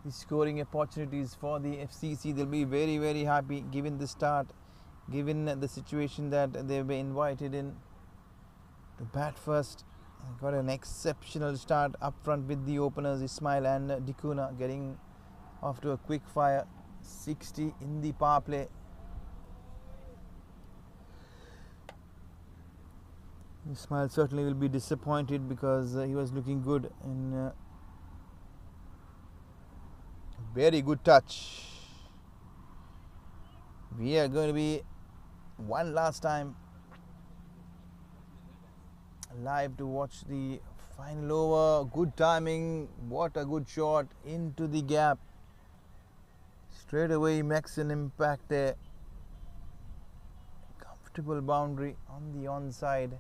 the scoring opportunities for the FCC. They'll be very, very happy given the start, given the situation that they've been invited in to bat first. Got an exceptional start up front with the openers Ismail and Dikuna getting off to a quick fire. 60 in the power play. Ismail certainly will be disappointed because he was looking good in very good touch. We are going to be one last time live to watch the final over. Good timing. What a good shot into the gap. Straight away makes an impact there. Comfortable boundary on the onside.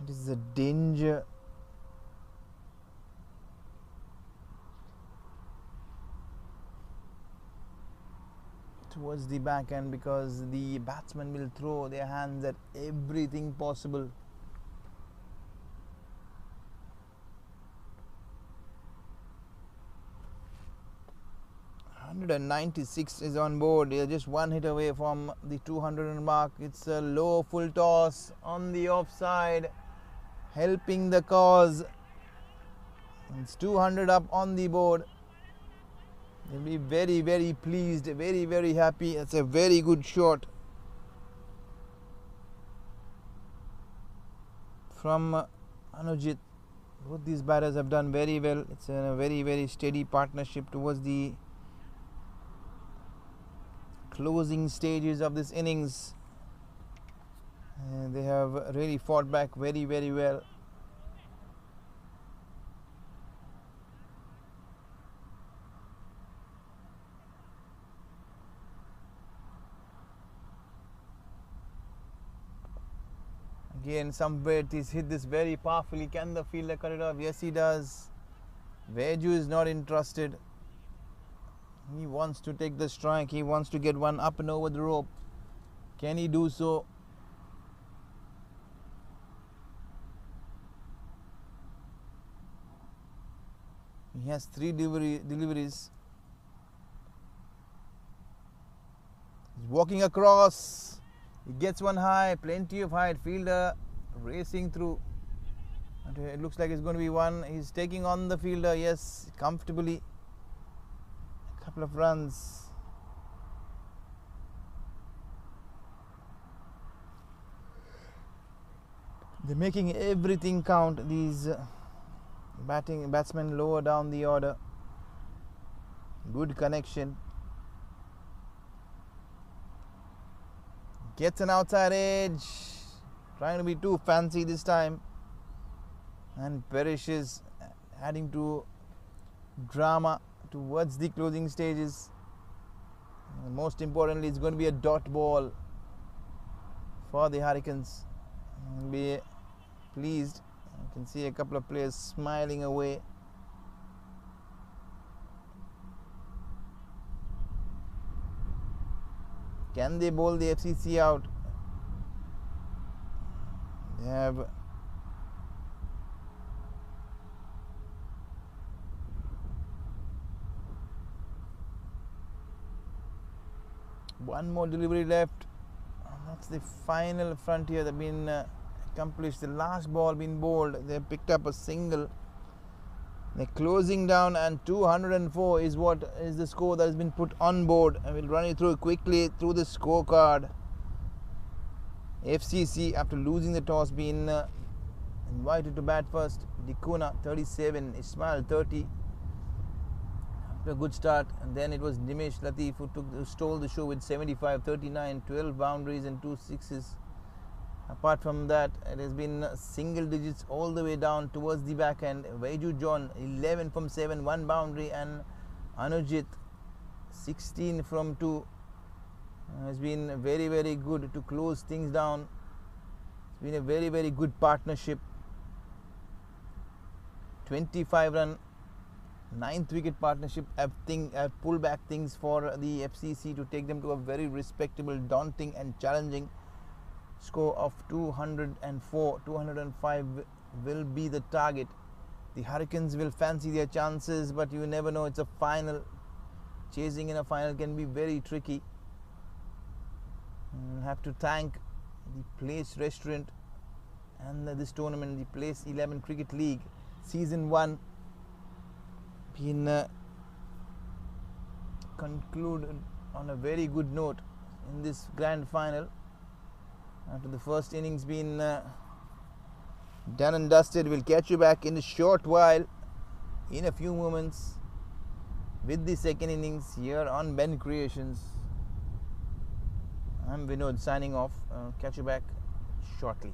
It is a danger. Towards the back end because the batsmen will throw their hands at everything possible. .196 is on board. They are just one hit away from the 200 mark. It's a low full toss on the offside, helping the cause. It's 200 up on the board. They'll be very, very pleased, very, very happy. It's a very good shot. from Anujit. Both these batters have done very well. It's a very, very steady partnership towards the closing stages of this innings. And they have really fought back very, very well. Again, somewhere he's hit this very powerfully. Can the fielder cut it off? Yes, he does. Veju is not interested. He wants to take the strike. He wants to get one up and over the rope. Can he do so? He has 3 deliveries. He's walking across. He gets one high, plenty of height. Fielder racing through. It looks like it's going to be one. He's taking on the fielder, yes, comfortably. A couple of runs. They're making everything count. These batsmen lower down the order. Good connection. Gets an outside edge. Trying to be too fancy this time. And perishes, adding to drama towards the closing stages. And most importantly, it's going to be a dot ball for the Hurricanes. Be pleased. You can see a couple of players smiling away. Can they bowl the FCC out? They have one more delivery left. That's the final frontier that been accomplished. The last ball been bowled. They picked up a single. They're closing down, and 204 is what is the score that has been put on board. I will run you through quickly through the scorecard. FCC, after losing the toss, been invited to bat first. Dikuna 37, Ismail 30. After a good start, and then it was Nimesh Latif who stole the show with 75, 39, 12 boundaries and 2 sixes. Apart from that, it has been single digits all the way down towards the back end. Veju John 11 from 7, 1 boundary, and Anujit 16 from 2 has been very, very good to close things down. It's been a very, very good partnership. 25 run, 9th wicket partnership have pulled back things for the FCC to take them to a very respectable, daunting and challenging score of 204. 205 will be the target. The Hurricanes will fancy their chances, but you never know. It's a final. Chasing in a final can be very tricky. Have to thank the Place Restaurant and this tournament, the Place 11 Cricket League Season 1, been concluded on a very good note in this grand final. After the first innings been done and dusted, we'll catch you back in a short while, in a few moments, with the second innings here on Ben Creations. I'm Vinod signing off. Catch you back shortly.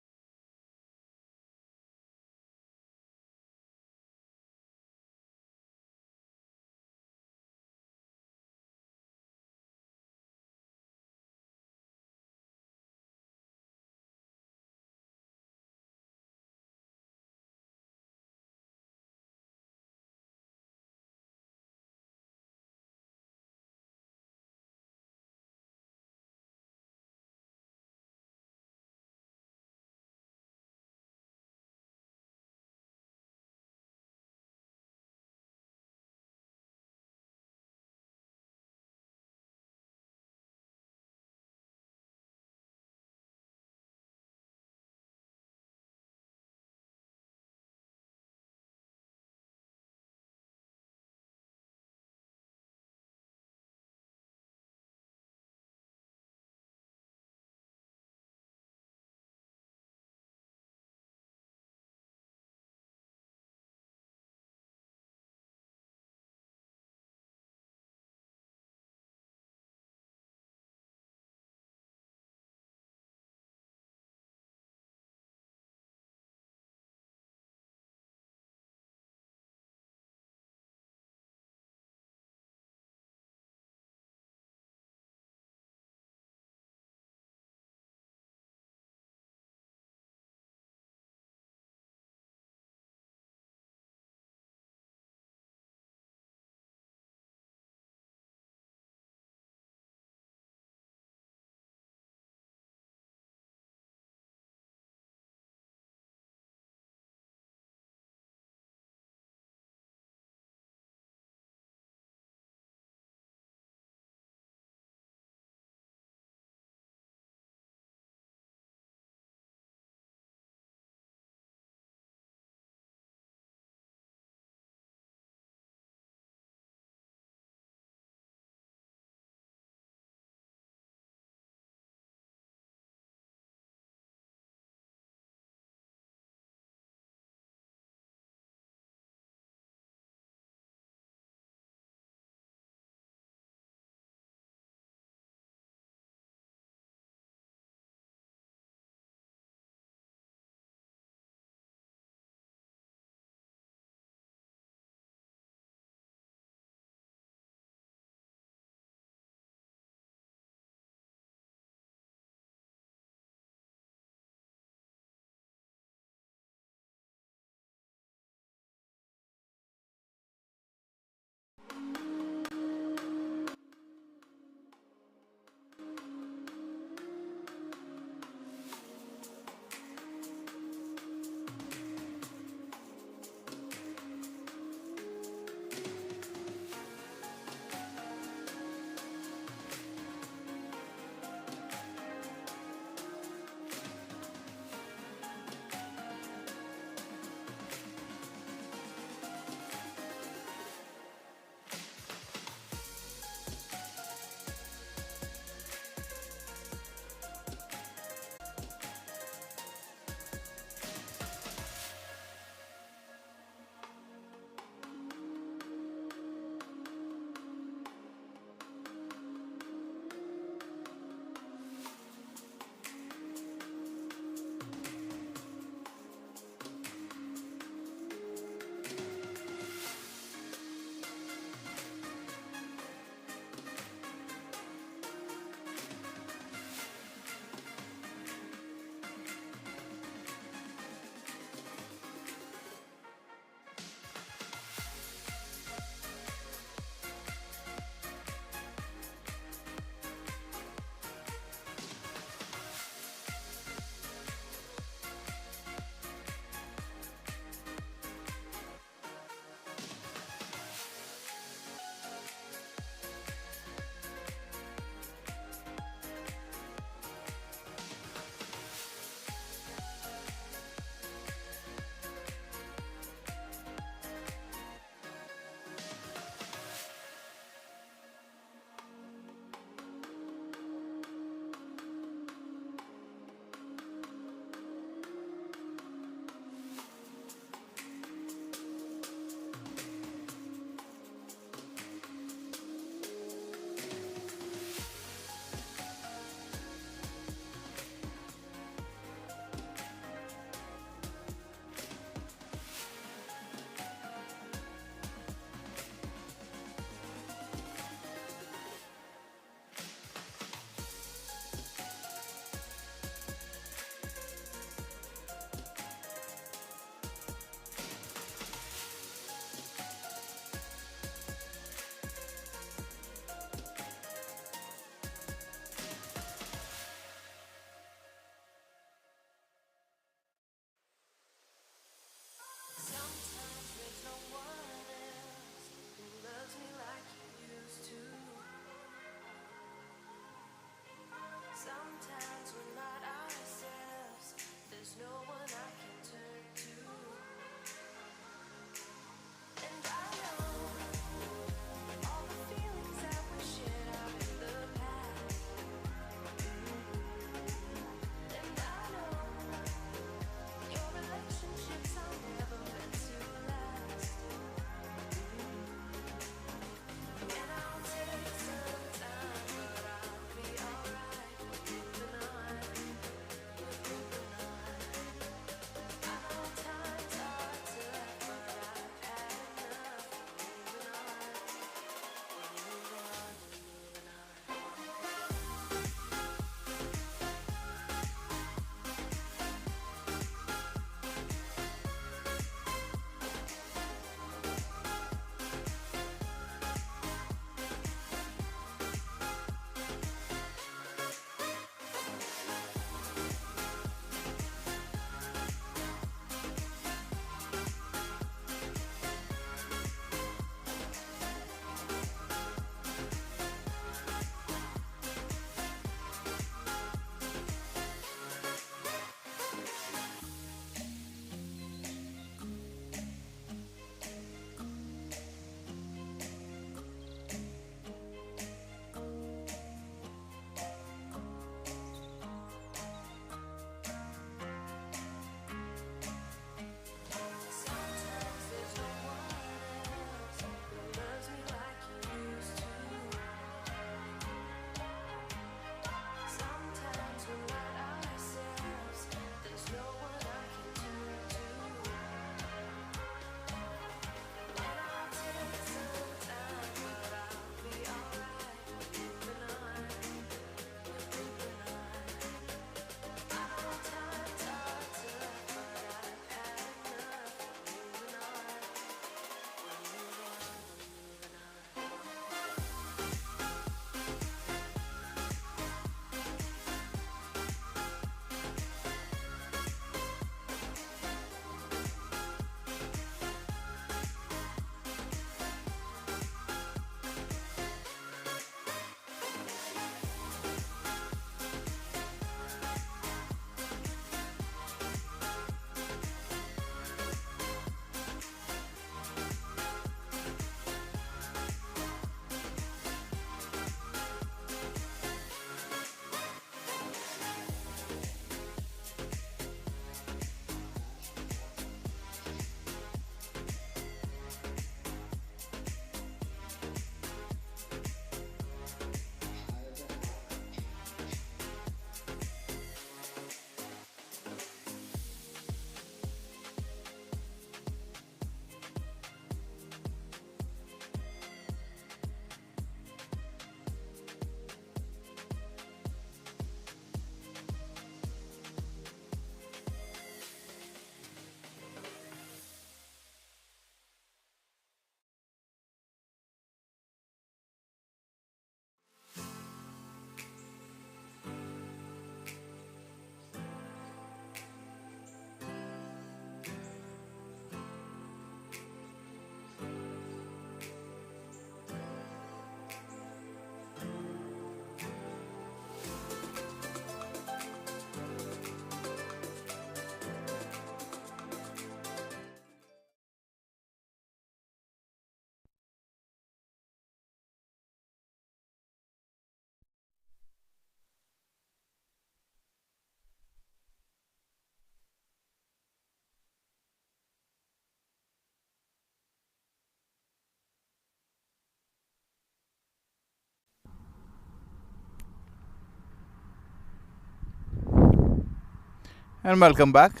And welcome back.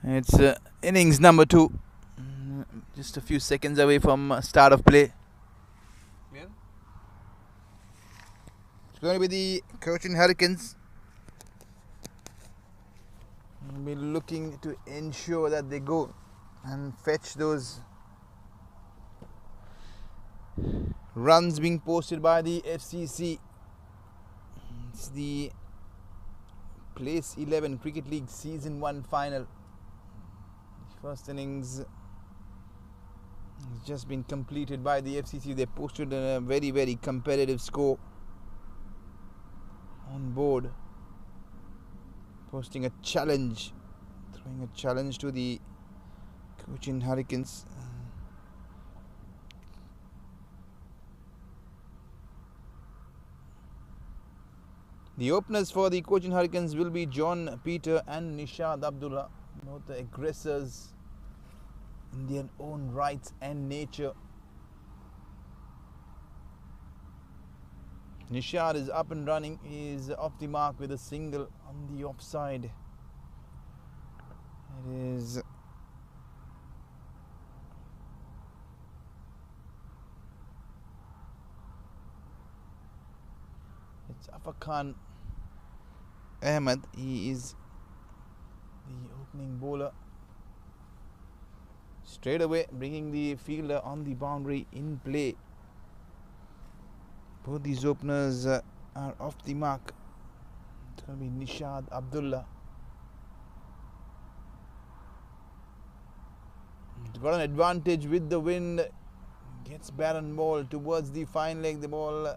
It's innings number 2. Just a few seconds away from start of play. Clear? It's going to be the Cochin Hurricanes. We'll be looking to ensure that they go and fetch those runs being posted by the FCC. It's the Place 11 Cricket League Season 1 final. First innings has just been completed by the FCC. They posted a very competitive score on board, posting a challenge, throwing a challenge to the Cochin Hurricanes. The openers for the Cochin Hurricanes will be John Peter and Nishad Abdullah, both the aggressors in their own rights and nature. Nishad is up and running. He is off the mark with a single on the offside. It is Khan Ahmed. He is the opening bowler. Straight away bringing the fielder on the boundary in play. Both these openers are off the mark. It's going to be Nishad Abdullah. He's got an advantage with the wind. Gets barren ball towards the fine leg. The ball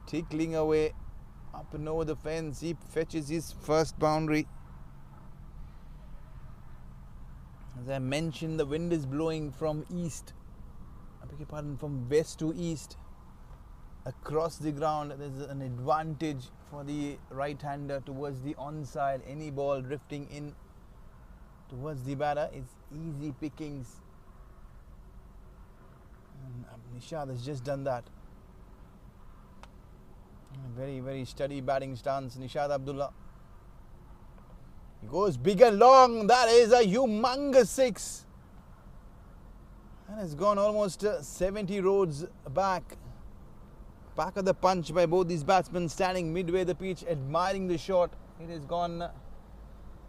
tickling away up and over the fence. He fetches his first boundary. As I mentioned, the wind is blowing from east, I beg your pardon, from west to east across the ground. There's an advantage for the right-hander towards the onside. Any ball drifting in towards the batter is easy pickings. And Nishad has just done that. Very steady batting stance, Nishad Abdullah. He goes big and long. That is a humongous 6. And has gone almost 70 roads back. Back of the punch by both these batsmen, standing midway the pitch, admiring the shot. It has gone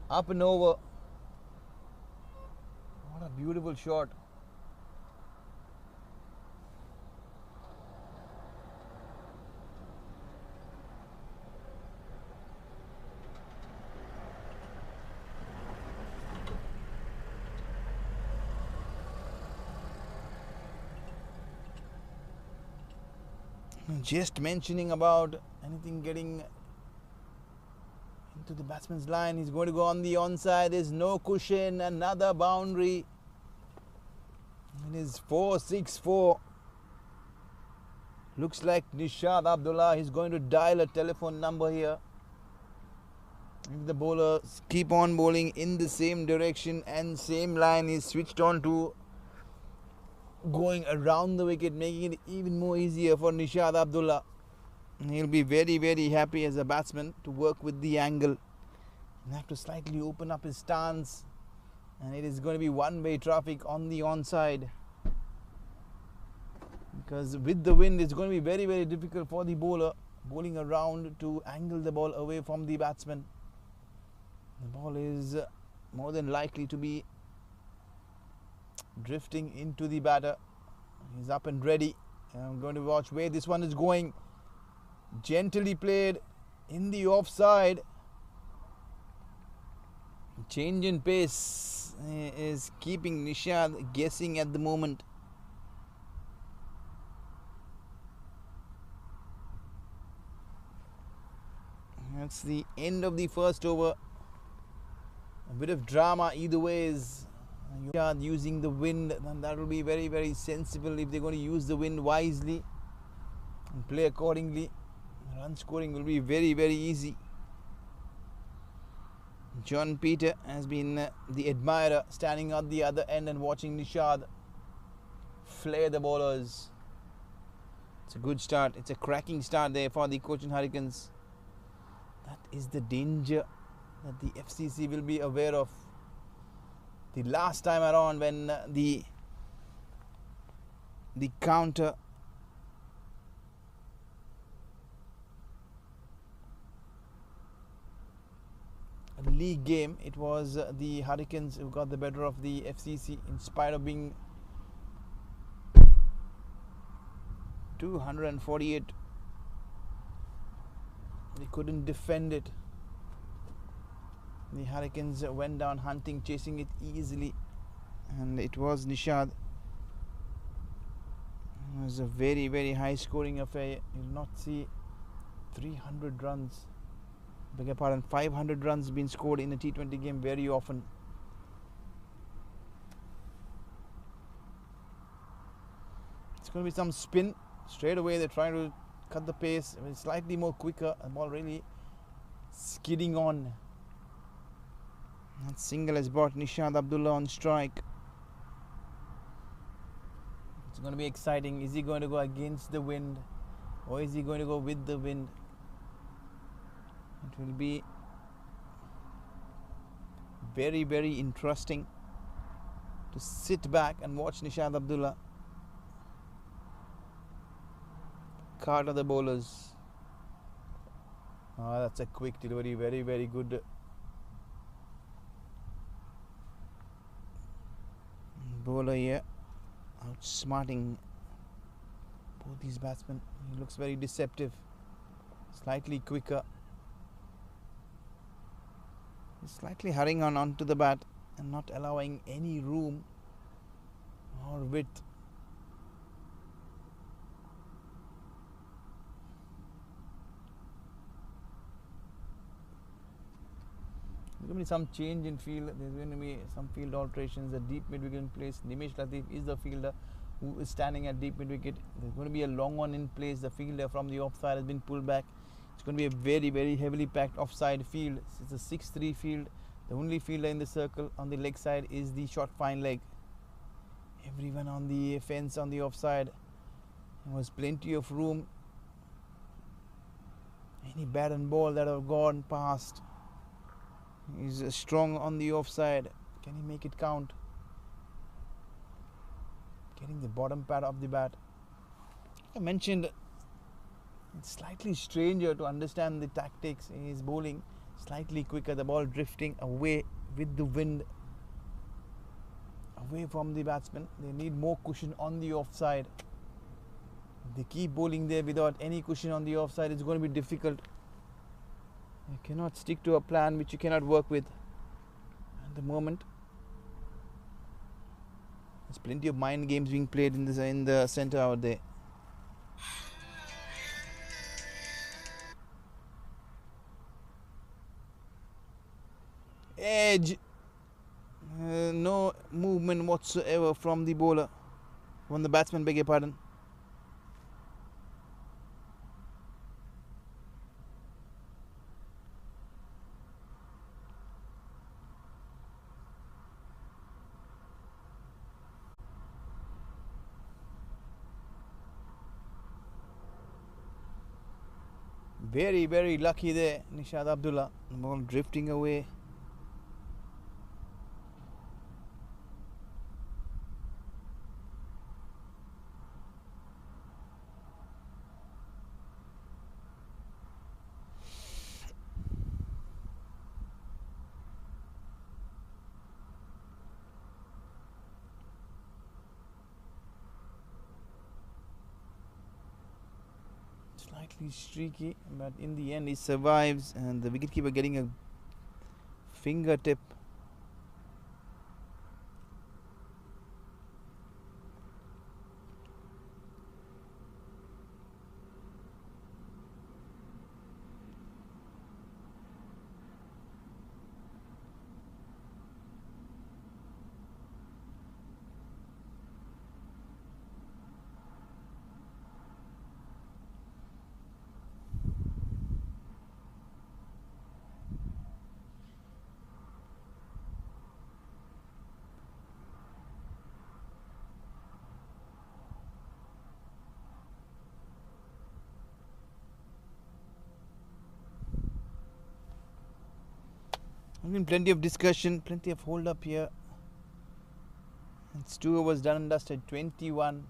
up and over. What a beautiful shot. Just mentioning about anything getting into the batsman's line. He's going to go on the onside. There's no cushion. Another boundary. It is 4-6-4. Looks like Nishad Abdullah. He's going to dial a telephone number here. If the bowlers keep on bowling in the same direction and same line, is switched on to going around the wicket, making it even more easier for Nishad Abdullah. He'll be very happy as a batsman to work with the angle. He'll have to slightly open up his stance, and it is going to be one-way traffic on the onside, because with the wind it's going to be very difficult for the bowler bowling around to angle the ball away from the batsman. The ball is more than likely to be drifting into the batter. He's up and ready. I'm going to watch where this one is going. Gently played in the offside. Change in pace is keeping Nishad guessing at the moment. That's the end of the first over. A bit of drama either ways. Using the wind, and that will be very sensible if they're going to use the wind wisely and play accordingly. Run scoring will be very easy. John Peter has been the admirer, standing at the other end and watching Nishad flare the bowlers. It's a good start. It's a cracking start there for the Cochin Hurricanes. That is the danger that the FCC will be aware of. The last time around when the counter league game, it was the Hurricanes who got the better of the FCC in spite of being 248. They couldn't defend it. The Hurricanes went down hunting, chasing it easily, and it was Nishad. It was a very, very high scoring affair. You will not see 300 runs, beg your pardon, 500 runs being scored in a T20 game very often. It's going to be some spin. Straight away they're trying to cut the pace. It's slightly more quicker. The ball really skidding on. That single has brought Nishad Abdullah on strike. It's going to be exciting. Is he going to go against the wind, or is he going to go with the wind? It will be very, very interesting to sit back and watch Nishad Abdullah card of the bowlers. That's a quick delivery. Very, very good. Bowler here outsmarting both these batsmen. He looks very deceptive, slightly quicker. He's slightly hurrying onto the bat and not allowing any room or width. There's going to be some change in field. There's going to be some field alterations. The deep mid wicket in place. Nimesh Latif is the fielder who is standing at deep mid wicket. There's going to be a long one in place. The fielder from the offside has been pulled back. It's going to be a very, very heavily packed offside field. It's a 6-3 field. The only fielder in the circle on the leg side is the short fine leg. Everyone on the fence on the offside. There was plenty of room. Any bat and ball that have gone past. He's strong on the offside. Can he make it count? Getting the bottom pad of the bat. I mentioned it's slightly stranger to understand the tactics in his bowling. Slightly quicker, the ball drifting away with the wind, away from the batsman. They need more cushion on the offside. If they keep bowling there without any cushion on the offside, it's going to be difficult. You cannot stick to a plan which you cannot work with. At the moment, there's plenty of mind games being played in the centre out there. Edge. No movement whatsoever from the bowler. From the batsman, beg your pardon. Very, very lucky there, Nishad Abdullah. The ball drifting away. Slightly streaky, but in the end he survives, and the wicketkeeper getting a fingertip. There's been plenty of discussion, plenty of hold up here. It's 2 overs done and dusted, 21.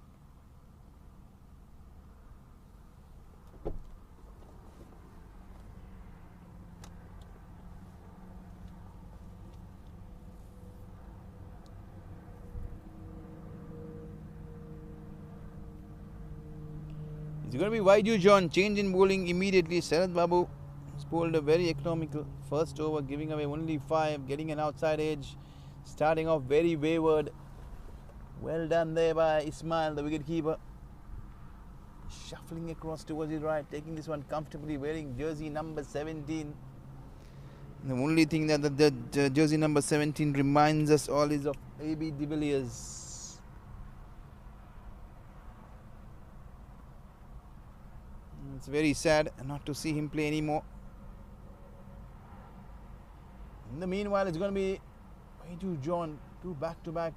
It's going to be Vaidyu John, change in bowling immediately. Sarath Babu has bowled a very economical first over, giving away only 5, getting an outside edge, starting off very wayward. Well done there by Ismail, the wicketkeeper. Shuffling across towards his right, taking this one comfortably, wearing jersey number 17. And the only thing that the jersey number 17 reminds us all is of A.B. de Villiers. It's very sad not to see him play anymore. In the meanwhile, it's going to be Vaidyu John, 2 back-to-back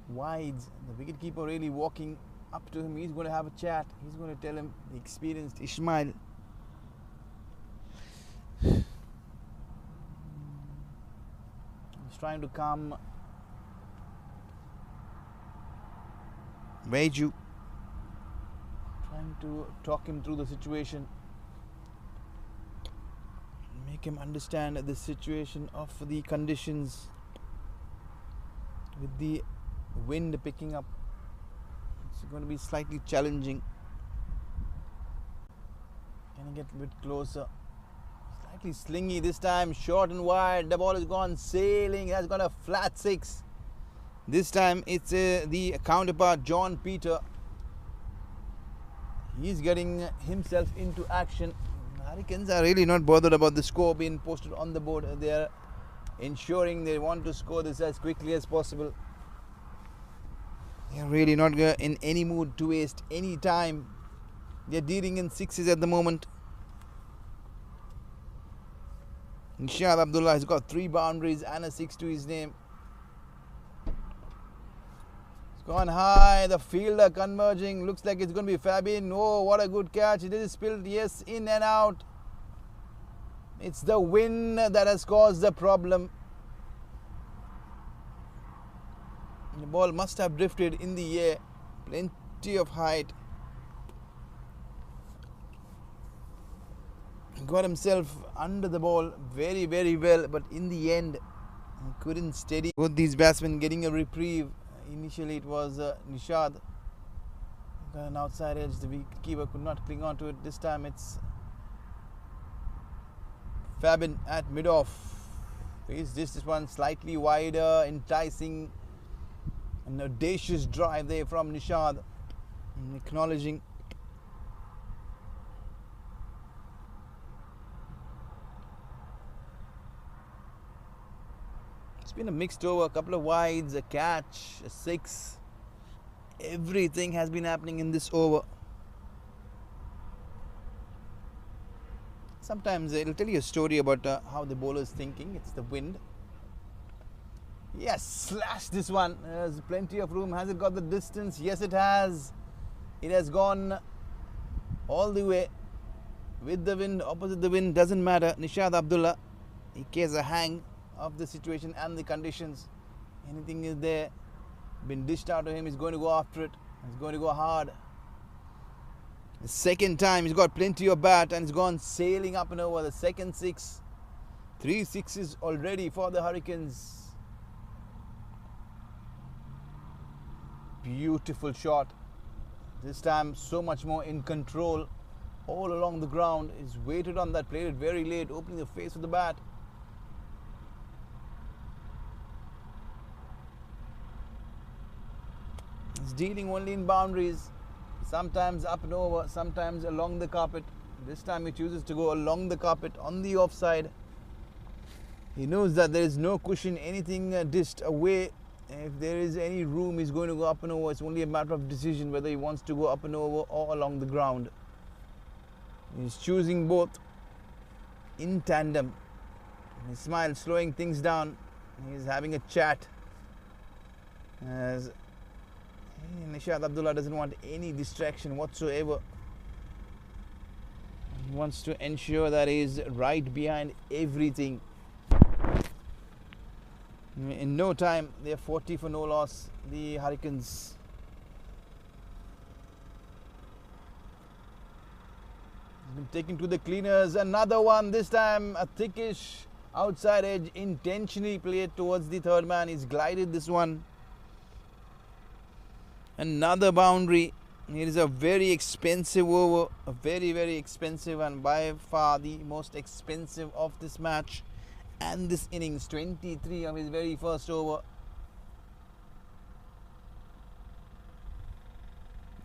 wides. The wicketkeeper really walking up to him. He's going to have a chat. He's going to tell him, the experienced Ismail. He's trying to calm Vaidyu, trying to talk him through the situation, make him understand the situation of the conditions with the wind picking up. It's going to be slightly challenging. Can he get a bit closer? Slightly slingy this time, short and wide. The ball has gone sailing, has got a flat 6. This time it's the counterpart John Peter. He's getting himself into action. Hurricanes are really not bothered about the score being posted on the board. They are ensuring they want to score this as quickly as possible. They are really not in any mood to waste any time. They are dealing in 6s at the moment. Nishad Abdullah has got 3 boundaries and a 6 to his name. Gone high, the fielder converging, looks like it's going to be Fabin. Oh, what a good catch, it is spilled, yes, in and out. It's the wind that has caused the problem. The ball must have drifted in the air, plenty of height. Got himself under the ball very, very well, but in the end, he couldn't steady. Both these batsmen getting a reprieve. Initially it was Nishad, got an outside edge, the wicketkeeper could not cling on to it. This time it's Fabin at mid-off. Is this one slightly wider, enticing, an audacious drive there from Nishad, acknowledging. It's been a mixed over, a couple of wides, a catch, a 6. Everything has been happening in this over. Sometimes it'll tell you a story about how the bowler is thinking. It's the wind. Yes, slash this one. There's plenty of room. Has it got the distance? Yes, it has. It has gone all the way with the wind, opposite the wind, doesn't matter. Nishad Abdullah, he cares a hang of the situation and the conditions. Anything is there, been dished out to him, he's going to go after it. He's going to go hard. The second time, he's got plenty of bat and he's gone sailing up and over. The second 6. 3 6s already for the Hurricanes. Beautiful shot. This time so much more in control. All along the ground. He's waited on that, played it very late, opening the face with the bat. He's dealing only in boundaries. Sometimes up and over, sometimes along the carpet. This time he chooses to go along the carpet on the offside. He knows that there is no cushion, anything dished away. If there is any room, he's going to go up and over. It's only a matter of decision whether he wants to go up and over or along the ground. He's choosing both in tandem. Ismail slowing things down. He's having a chat. As Nishad Abdullah doesn't want any distraction whatsoever. He wants to ensure that he is right behind everything. In no time, they're 40 for no loss, the Hurricanes. He's been taken to the cleaners. Another one, this time a thickish outside edge, intentionally played towards the third man. He's glided this one. Another boundary. It is a very expensive over, a very, very expensive, and by far the most expensive of this match and this innings. 23 of his very first over.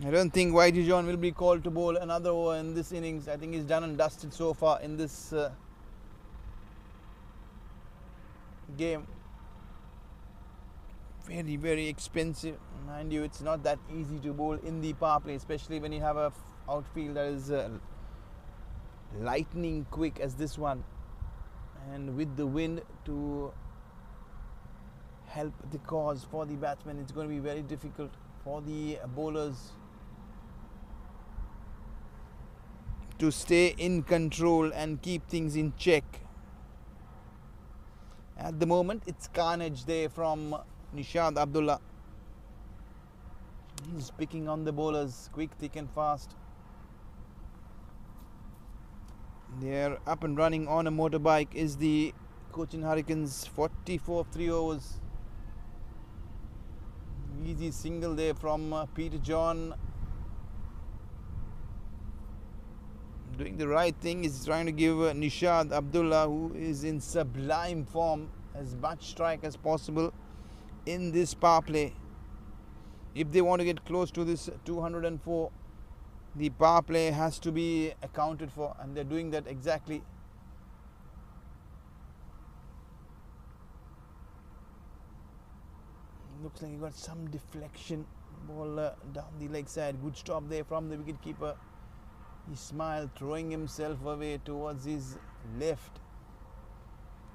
I don't think Whitey John will be called to bowl another over in this innings. I think he's done and dusted so far in this game. Very, very expensive. Mind you, it's not that easy to bowl in the power play, especially when you have a outfield that is lightning quick as this one, and with the wind to help the cause for the batsmen, it's going to be very difficult for the bowlers to stay in control and keep things in check. At the moment, it's carnage there from Nishad Abdullah. He's picking on the bowlers quick, thick and fast. They're up and running on a motorbike is the Cochin Hurricanes. 44 of 3 overs. Easy single there from Peter John. Doing the right thing is trying to give Nishad Abdullah, who is in sublime form, as much strike as possible in this power play. If they want to get close to this 204, the power play has to be accounted for, and they're doing that exactly. Looks like he got some deflection. Ball down the leg side. Good stop there from the wicketkeeper. He smiled, throwing himself away towards his left.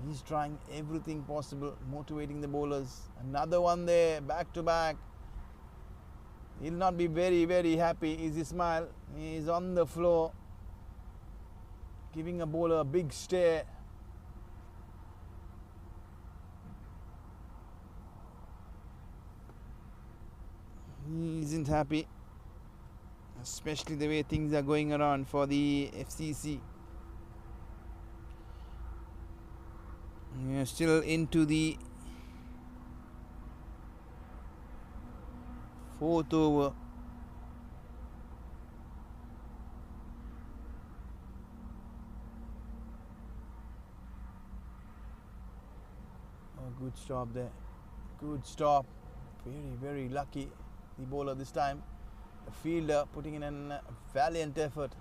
He's trying everything possible, motivating the bowlers. Another one there, back to back. He'll not be very, very happy. Is his smile? He's on the floor, giving a bowler a big stare. He isn't happy, especially the way things are going around for the FCC. We are still into the 4th over. Oh, good stop there. Good stop. Very, very lucky, the bowler this time. The fielder putting in a valiant effort.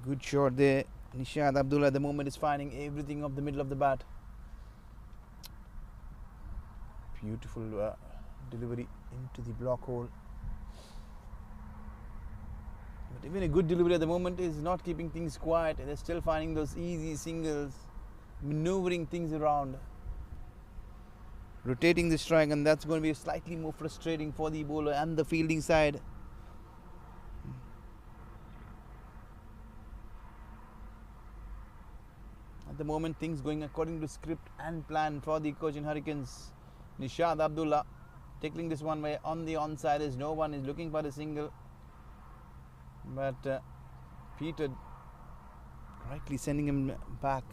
Good shot there. Nishad Abdullah at the moment is finding everything off the middle of the bat. Beautiful delivery into the block hole. But even a good delivery at the moment is not keeping things quiet. They're still finding those easy singles, maneuvering things around, rotating the strike, and that's going to be slightly more frustrating for the bowler and the fielding side. At the moment, things going according to script and plan for the Cochin Hurricanes. Nishad Abdullah tackling this one way on the onside as no one is looking for a single, but Peter rightly sending him back.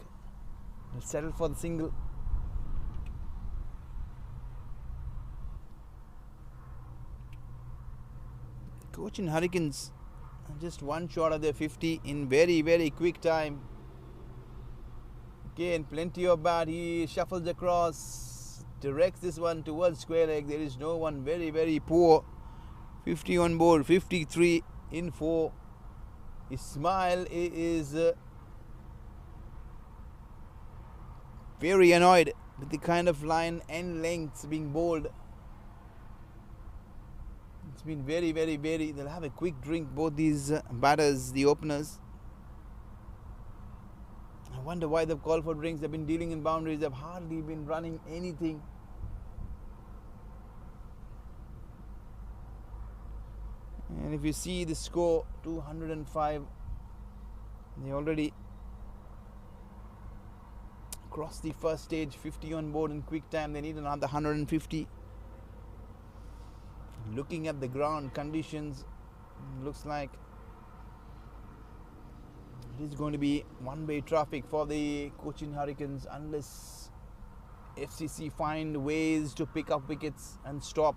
He'll settle for the single. Cochin Hurricanes just one shot of their 50 in very, very quick time. Again, plenty of bat. He shuffles across, directs this one towards square leg. There is no one. Very, very poor. 50 on board, 53 in 4. His smile is very annoyed with the kind of line and lengths being bowled. It's been very, very, very. They'll have a quick drink, both these batters, the openers. I wonder why they've called for drinks. They've been dealing in boundaries. They've hardly been running anything. And if you see the score, 205, they already cross the first stage, 50 on board in quick time. They need another 150. Looking at the ground conditions, looks like it is going to be one-way traffic for the Cochin Hurricanes unless FCC find ways to pick up wickets and stop.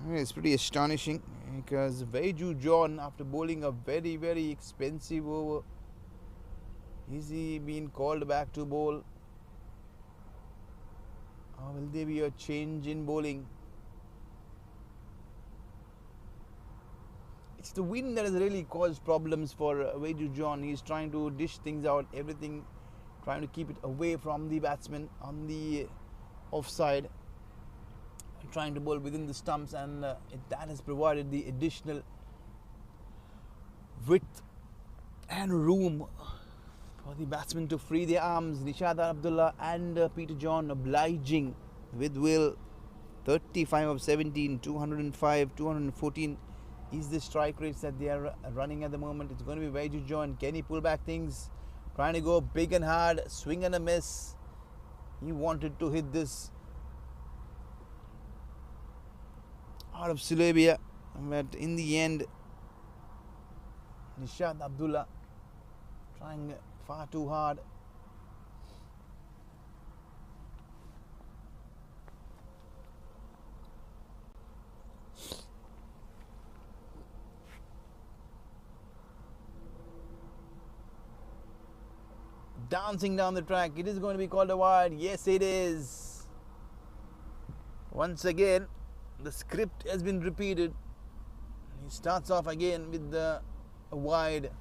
It's pretty astonishing because Veju John, after bowling a very, very expensive over, is he being called back to bowl? Or will there be a change in bowling? It's the wind that has really caused problems for Veju John. He's trying to dish things out, everything, trying to keep it away from the batsman on the offside, trying to bowl within the stumps, and that has provided the additional width and room for the batsmen to free their arms. Nishad Abdullah and Peter John obliging with will. 35 of 17, 205, 214 is the strike rates that they are running at the moment. It's going to be Veju John. Can he pull back things? Trying to go big and hard, swing and a miss. He wanted to hit this out of Sulaibiya, but in the end, Nishad Abdullah trying far too hard. Dancing down the track, it is going to be called a wide. Yes, it is. Once again, the script has been repeated. He starts off again with a wide,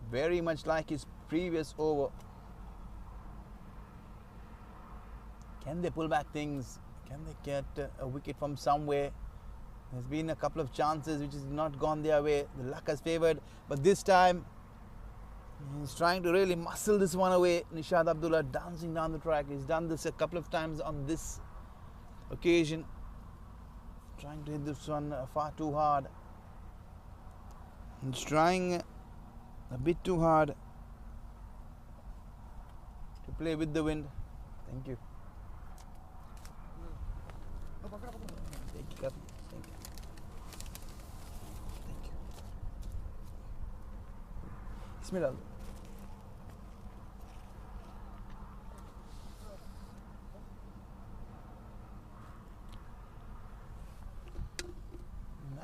very much like his previous over. Can they pull back things? Can they get a wicket from somewhere? There's been a couple of chances which has not gone their way. The luck has favoured, but this time he's trying to really muscle this one away. Nishad Abdullah dancing down the track. He's done this a couple of times on this occasion, trying to hit this one far too hard. He's trying a bit too hard to play with the wind. Thank you. Thank you, Captain. Thank you. Thank you. Bismillah.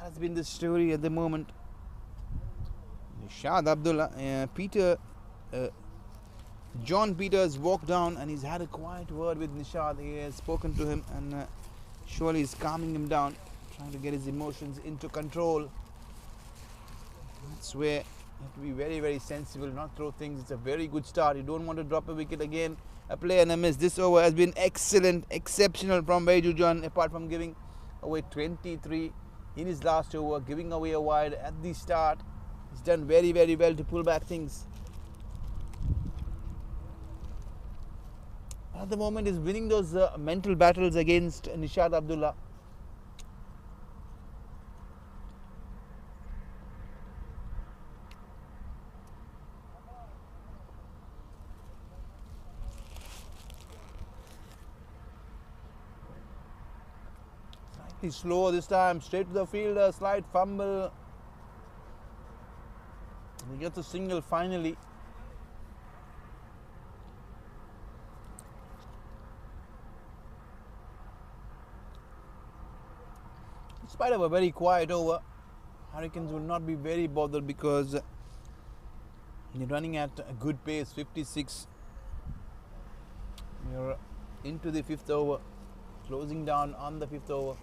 That's been the story at the moment. Nishad Abdullah, John Peters walked down and he's had a quiet word with Nishad. He has spoken to him and surely is calming him down, trying to get his emotions into control. That's where you have to be very, very sensible, not throw things. It's a very good start. You don't want to drop a wicket again. A play and a miss. This over has been excellent, exceptional from Veju John, apart from giving away 23 in his last over, giving away a wide at the start. He's done very, very well to pull back things. At the moment, he's winning those mental battles against Nishad Abdullah. Slightly slow this time, straight to the fielder, slight fumble. He gets a single finally. In spite of a very quiet over, Hurricanes will not be very bothered because they're running at a good pace, 56. We're into the fifth over, closing down on the fifth over.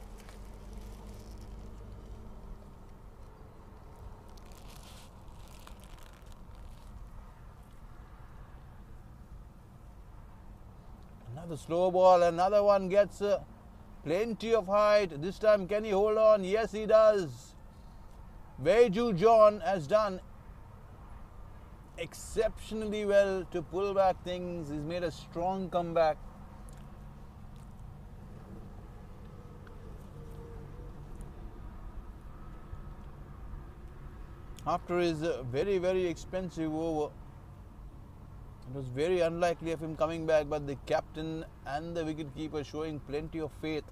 Another slow ball, another one gets plenty of height. This time, can he hold on? Yes, he does. Veju John has done exceptionally well to pull back things. He's made a strong comeback. after his very, very expensive over. It was very unlikely of him coming back, but the captain and the wicketkeeper showing plenty of faith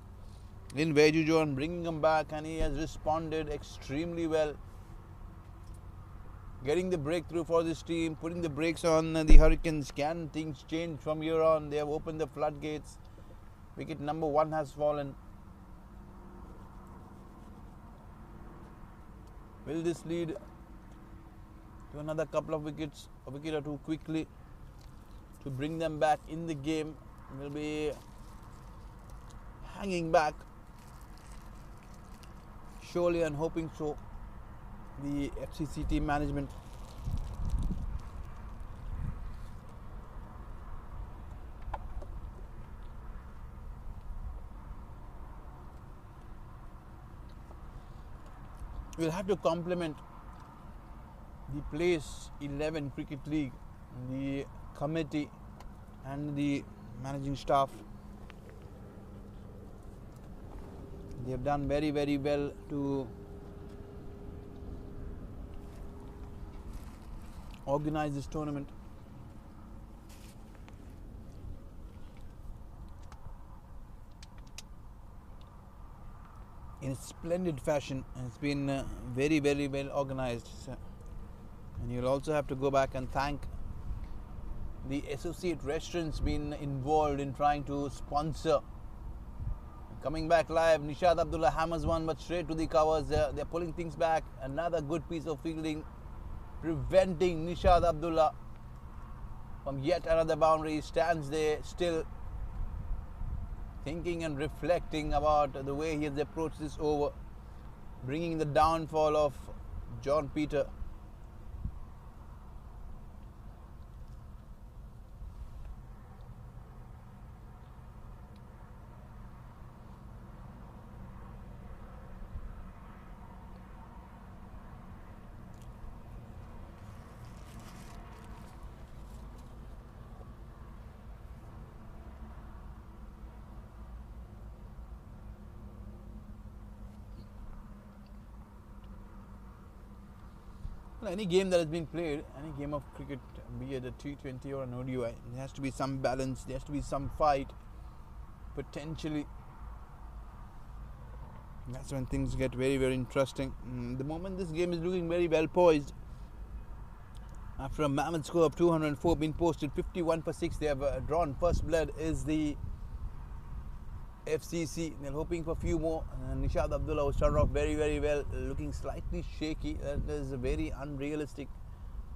in Vejujon, bringing him back, and he has responded extremely well. Getting the breakthrough for this team, putting the brakes on the Hurricanes. Can things change from here on? They have opened the floodgates. Wicket number 1 has fallen. Will this lead to another couple of wickets, a wicket or two quickly, to bring them back in the game? Will be hanging back, surely, and hoping so. The FCC team management. We'll have to compliment the Place 11 Cricket League, the committee and the managing staff. They have done very, very well to organize this tournament. In a splendid fashion, and it's been very, very well organized. So, and you'll also have to go back and thank the associate restaurants been involved in trying to sponsor. Coming back live, Nishad Abdullah hammers one, but straight to the covers. They're pulling things back. Another good piece of fielding, preventing Nishad Abdullah from yet another boundary. He stands there still, thinking and reflecting about the way he has approached this over, bringing the downfall of John Peter. Well, any game that has been played, any game of cricket, be it a T20 or an ODI, there has to be some balance, there has to be some fight, potentially. That's when things get very, very interesting. The moment this game is looking very well poised, after a mammoth score of 204 being posted, 51 for 6, they have drawn first blood is the FCC. They're hoping for a few more. Nishad Abdullah was started off very, very well, looking slightly shaky. That is very unrealistic,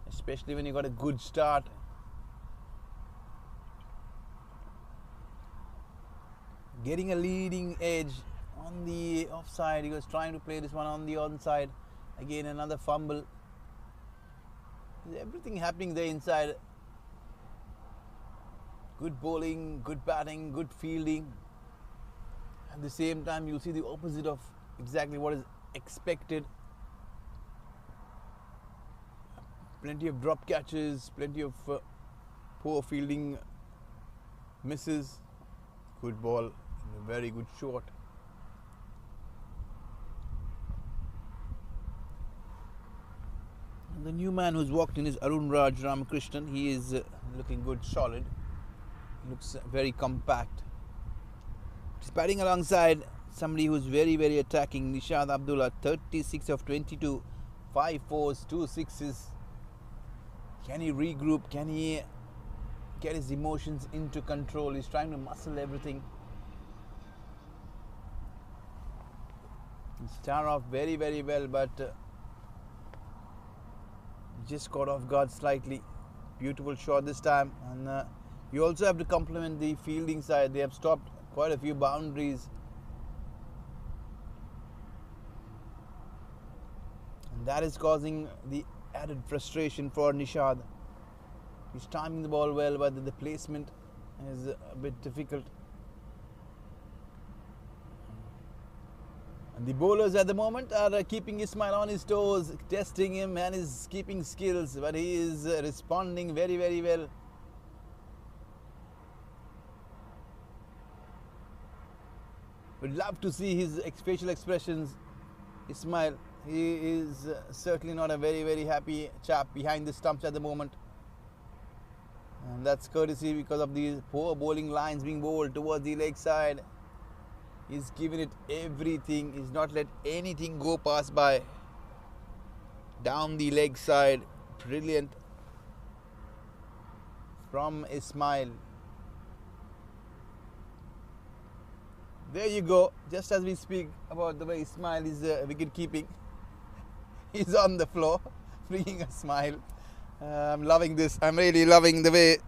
especially when you got a good start. Getting a leading edge on the offside. He was trying to play this one on the onside. Again, another fumble. Everything happening there inside. Good bowling, good batting, good fielding. At the same time, you'll see the opposite of exactly what is expected. Plenty of drop catches, plenty of poor fielding misses. Good ball, and a very good shot. And the new man who's walked in is Arun Raj Ramakrishnan. He is looking good, solid. Looks very compact. He's batting alongside somebody who's very, very attacking, Nishad Abdullah, 36 of 22, 5 fours, 2 sixes. Can he regroup? Can he get his emotions into control? He's trying to muscle everything. He started off very, very well, but just caught off guard slightly. Beautiful shot this time. And you also have to compliment the fielding side. They have stopped quite a few boundaries, and that is causing the added frustration for Nishad. He's timing the ball well, but the placement is a bit difficult. And the bowlers at the moment are keeping Ismail on his toes, testing him and his keeping skills, but he is responding very, very well. Would love to see his facial expressions, Ismail, He is certainly not a very happy chap behind the stumps at the moment. And that's courtesy because of these poor bowling lines being bowled towards the leg side. He's given it everything. He's not let anything go past by. Down the leg side. Brilliant from Ismail. There you go. Just as we speak about the way Ismail is wicket keeping, he's on the floor, freeing a smile. I'm loving this. I'm really loving the way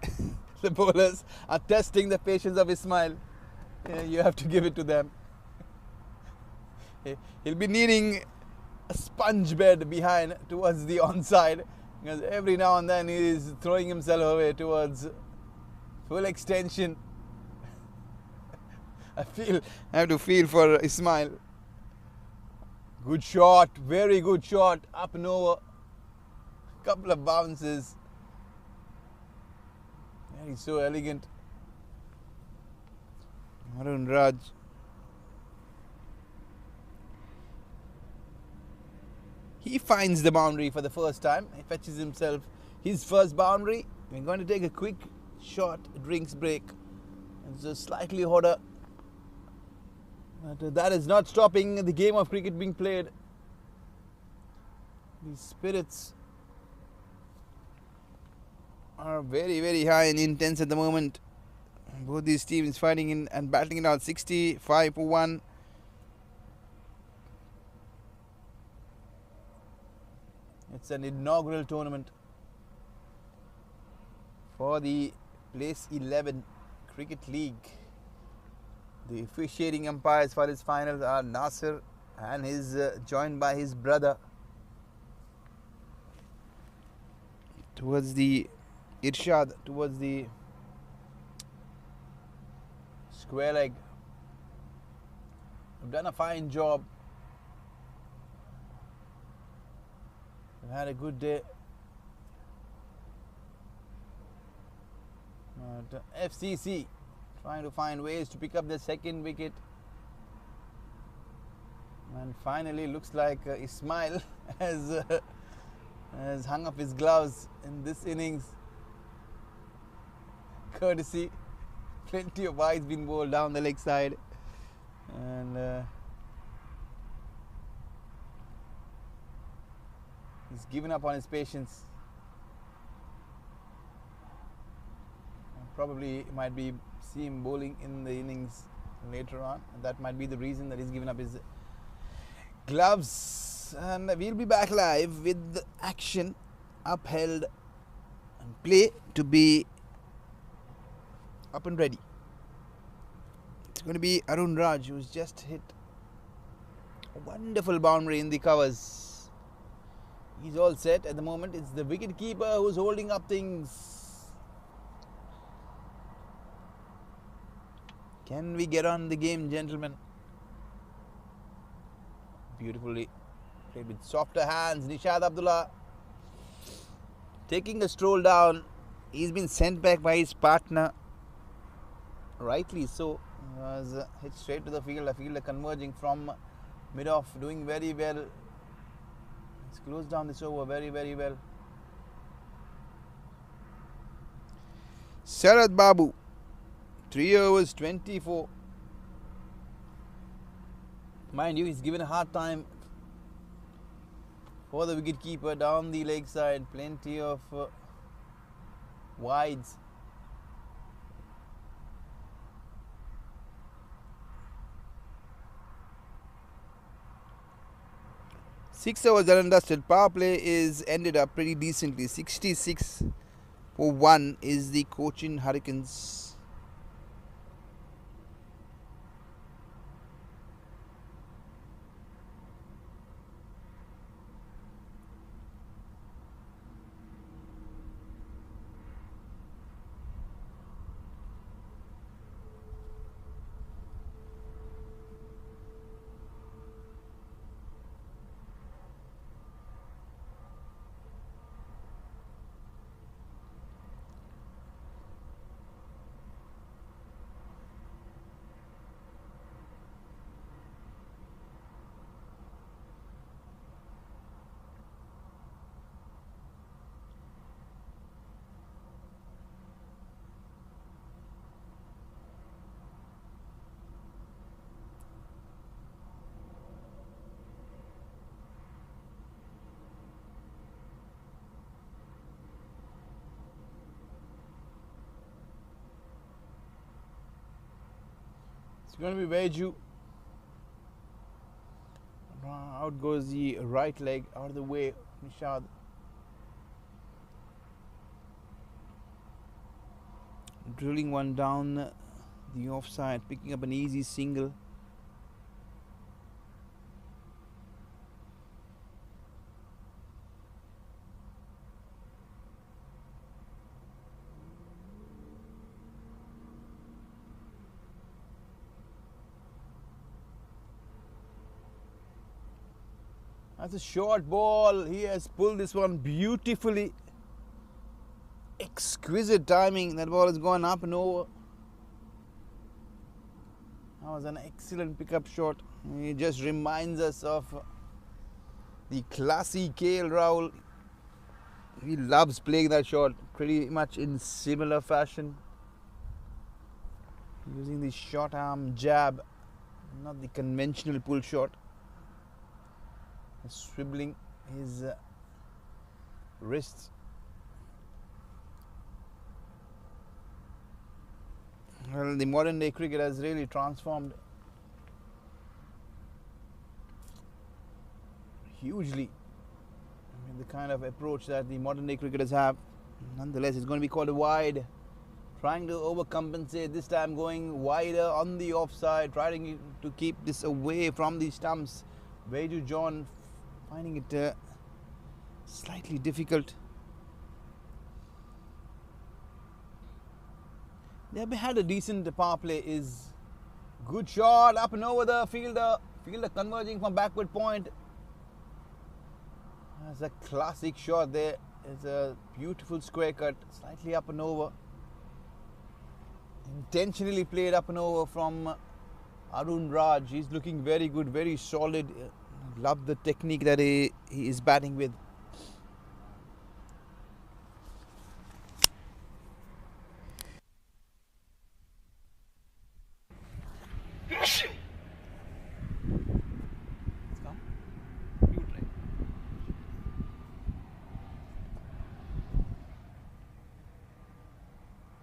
the bowlers are testing the patience of Ismail. You have to give it to them. He'll be needing a sponge bed behind towards the onside, because every now and then he is throwing himself away towards full extension. I have to feel for Ismail. Good shot, very good shot, up and over. Couple of bounces. Yeah, he's so elegant. Arun Raj. He finds the boundary for the first time. He fetches himself his first boundary. We're going to take a quick short drinks break. It's a slightly hotter. But that is not stopping the game of cricket being played. The spirits are very high and intense at the moment. Both these teams fighting in and battling it out. 65 for 1. It's an inaugural tournament for the Place 11 Cricket League. The officiating umpires for his finals are Nasir and is joined by his brother. Towards the Irshad, towards the square leg. We've done a fine job. We've had a good day. But FCC trying to find ways to pick up the second wicket. And finally looks like Ismail has hung up his gloves in this innings. Courtesy. Plenty of wides been bowled down the leg side. And he's given up on his patience. Probably might be see him bowling in the innings later on. And that might be the reason that he's given up his gloves. And we'll be back live with the action upheld and play to be up and ready. It's going to be Arun Raj, who's just hit a wonderful boundary in the covers. He's all set at the moment. It's the wicket keeper who's holding up things. Can we get on the game, gentlemen? Beautifully played with softer hands. Nishad Abdullah taking a stroll down. He's been sent back by his partner. Rightly so. Was hit straight to the field. A fielder converging from mid-off, doing very well. He's closed down this over very well. Sharad Babu. 3 overs, 24. Mind you, he's given a hard time for the wicket keeper down the leg side. Plenty of wides. Six overs done and dusted. Power play is ended up pretty decently. 66 for 1 is the Cochin Hurricanes. It's going to be Veju. Out goes the right leg, out of the way, Nishad. Drilling one down the offside, picking up an easy single. That's a short ball. He has pulled this one beautifully. Exquisite timing. That ball has gone up and over. That was an excellent pickup shot. It just reminds us of the classy KL Rahul. He loves playing that shot pretty much in similar fashion. Using the short arm jab, not the conventional pull shot. Swiveling his wrists. Well, the modern day cricket has really transformed hugely. I mean, the kind of approach that the modern day cricketers have. Nonetheless, it's going to be called a wide. Trying to overcompensate, this time going wider on the offside, trying to keep this away from the stumps. Veju John finding it slightly difficult. They have had a decent power play. Is good shot up and over the fielder. Fielder converging from backward point. That's a classic shot there. It's a beautiful square cut, slightly up and over. Intentionally played up and over from Arun Raj. He's looking very good, very solid. Love the technique that he is batting with.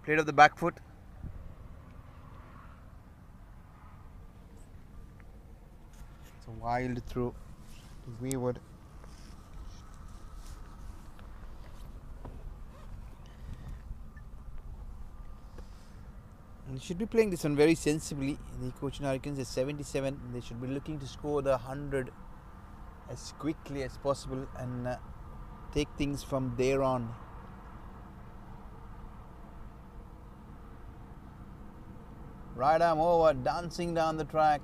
Played off the back foot. It's a wild throw to wayward. And they should be playing this one very sensibly. The Cochin Hurricanes is 77. They should be looking to score the 100 as quickly as possible and take things from there on. Right arm over, dancing down the track.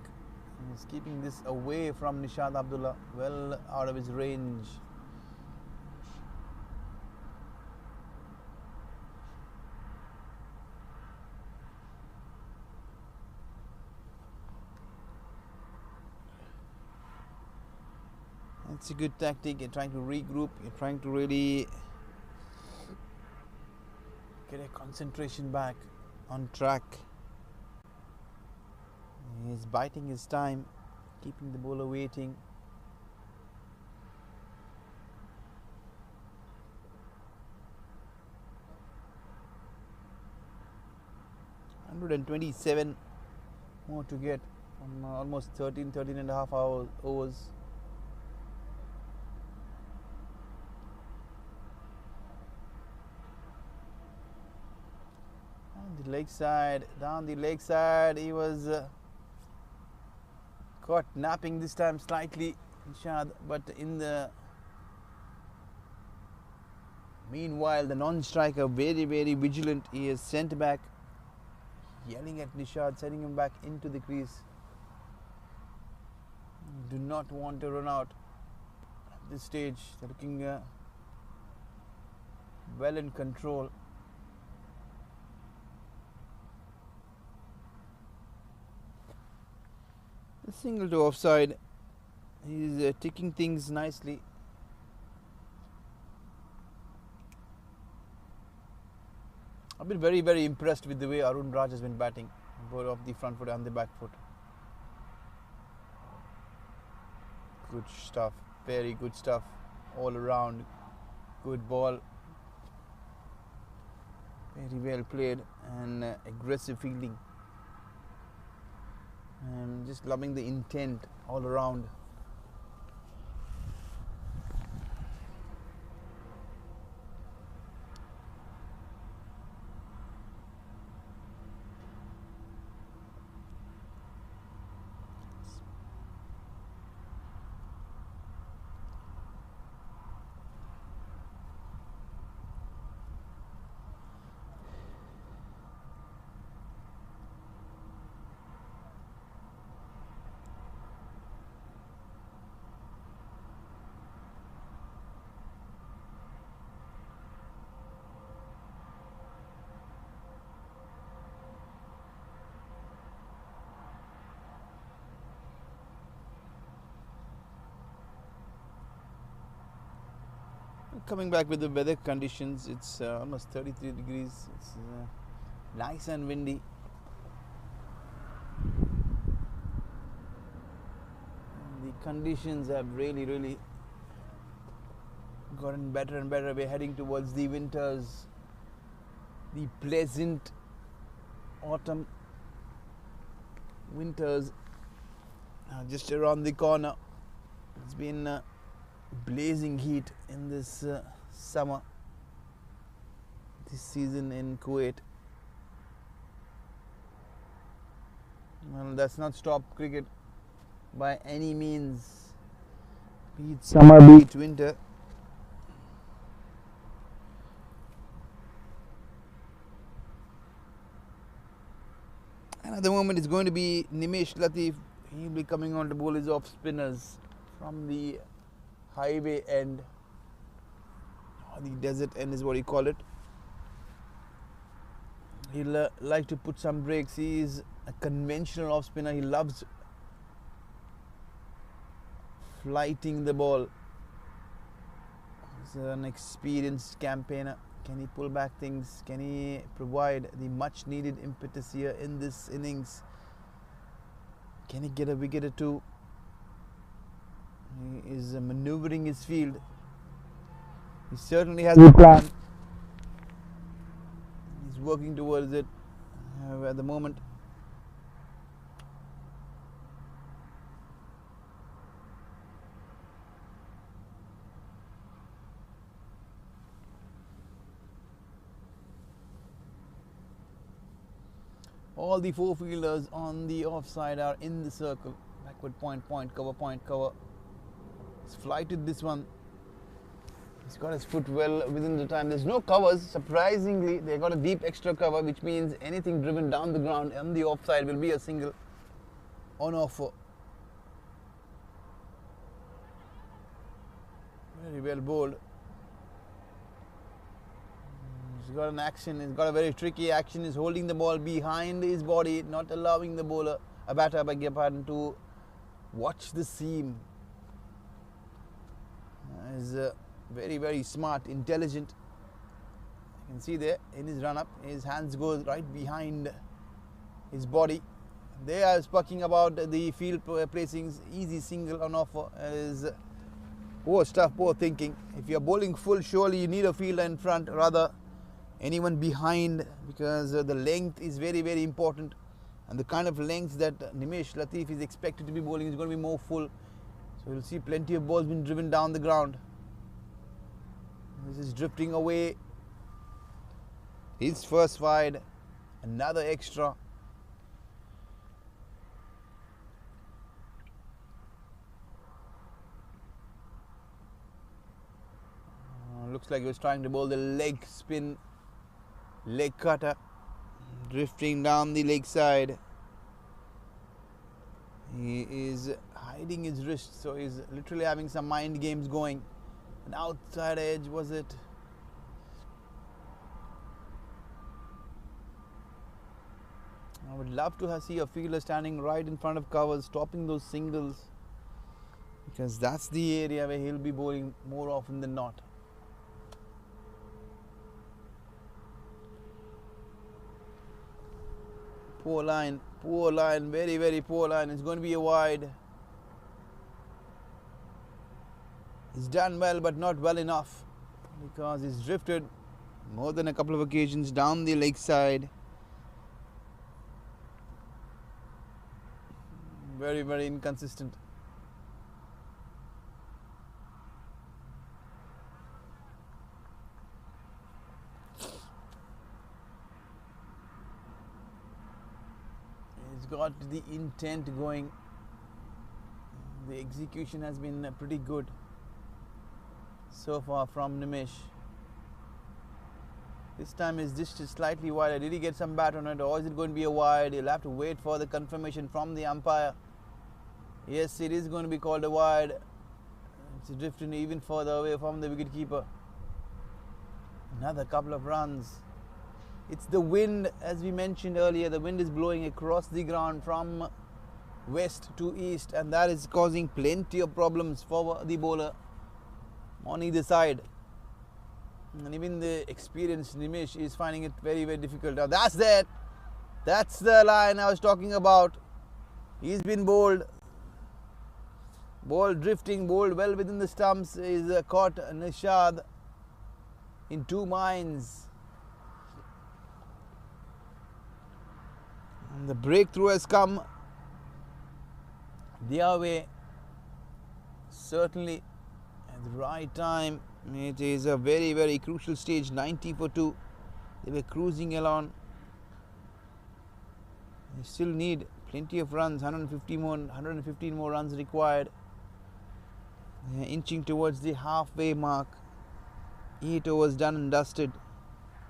He's keeping this away from Nishad Abdullah, well out of his range. That's a good tactic. You're trying to regroup. You're trying to really get a concentration back on track. He's biding his time, keeping the bowler waiting. $127 more to get from almost 13 and a half overs. On the leg side, down the leg side, he was caught napping this time slightly, Nishad, but in the meanwhile the non-striker very vigilant. He is sent back, yelling at Nishad, sending him back into the crease. Do not want to run out at this stage. They're looking well in control. The single to offside. He's ticking things nicely. I've been very impressed with the way Arun Raj has been batting, both off the front foot and the back foot. Good stuff, very good stuff all around. Good ball, very well played, and aggressive fielding. I'm just loving the intent all around. Coming back with the weather conditions, it's almost 33 degrees. It's nice and windy. The conditions have really gotten better and better. We're heading towards the winters, the pleasant autumn winters just around the corner. It's been blazing heat in this summer, this season in Kuwait. Well, that's not stopped cricket by any means, be it summer, be it winter. And at the moment it's going to be Nimesh Latif. He'll be coming on to bowl his off spinners from the highway end, or the desert end is what you call it. He'll like to put some breaks. He is a conventional off spinner. He loves flighting the ball. He's an experienced campaigner. Can he pull back things? Can he provide the much needed impetus here in this innings? Can he get a wicket or two? He is maneuvering his field. He certainly has a plan. He's working towards it at the moment. All the four fielders on the offside are in the circle. Backward point, point cover, point cover. He's flighted this one. He's got his foot well within the time. There's no covers. Surprisingly, they got a deep extra cover, which means anything driven down the ground on the offside will be a single on offer. Very well bowled. He's got an action. He's got a very tricky action. He's holding the ball behind his body, not allowing the bowler, a batter, beg your pardon, to watch the seam. He's very smart, intelligent. You can see there in his run up, his hands go right behind his body. They are speaking about the field placings. Easy single on offer. Is poor stuff, poor thinking. If you're bowling full, surely you need a fielder in front, rather anyone behind, because the length is very important, and the kind of length that Nimesh Latif is expected to be bowling is going to be more full. So you'll see plenty of balls being driven down the ground. This is drifting away. His first wide, another extra. Looks like he was trying to bowl the leg spin, leg cutter, drifting down the leg side. He is hiding his wrist, so he's literally having some mind games going. An outside edge, was it? I would love to see a fielder standing right in front of covers, stopping those singles, because that's the area where he'll be bowling more often than not. Poor line, very poor line. It's going to be a wide. He's done well, but not well enough, because he's drifted more than a couple of occasions down the leg side. Very, very inconsistent. He's got the intent going. The execution has been pretty good so far from Nimesh. This time is just slightly wide. Did he get some bat on it, or is it going to be a wide? You'll have to wait for the confirmation from the umpire. Yes, it is going to be called a wide. It's drifting even further away from the wicketkeeper. Another couple of runs. It's the wind, as we mentioned earlier. The wind is blowing across the ground from west to east, and that is causing plenty of problems for the bowler on either side. And even the experienced Nimesh is finding it very, very difficult. Now that's that. That's the line I was talking about. He's been bowled. Ball drifting, bowled well within the stumps. Is caught Nishad in 2 minds. And the breakthrough has come their way. Certainly at the right time. It is a very, very crucial stage. 90 for 2. They were cruising along. They still need plenty of runs. 115 more runs required. They are inching towards the halfway mark. 8 overs done and dusted.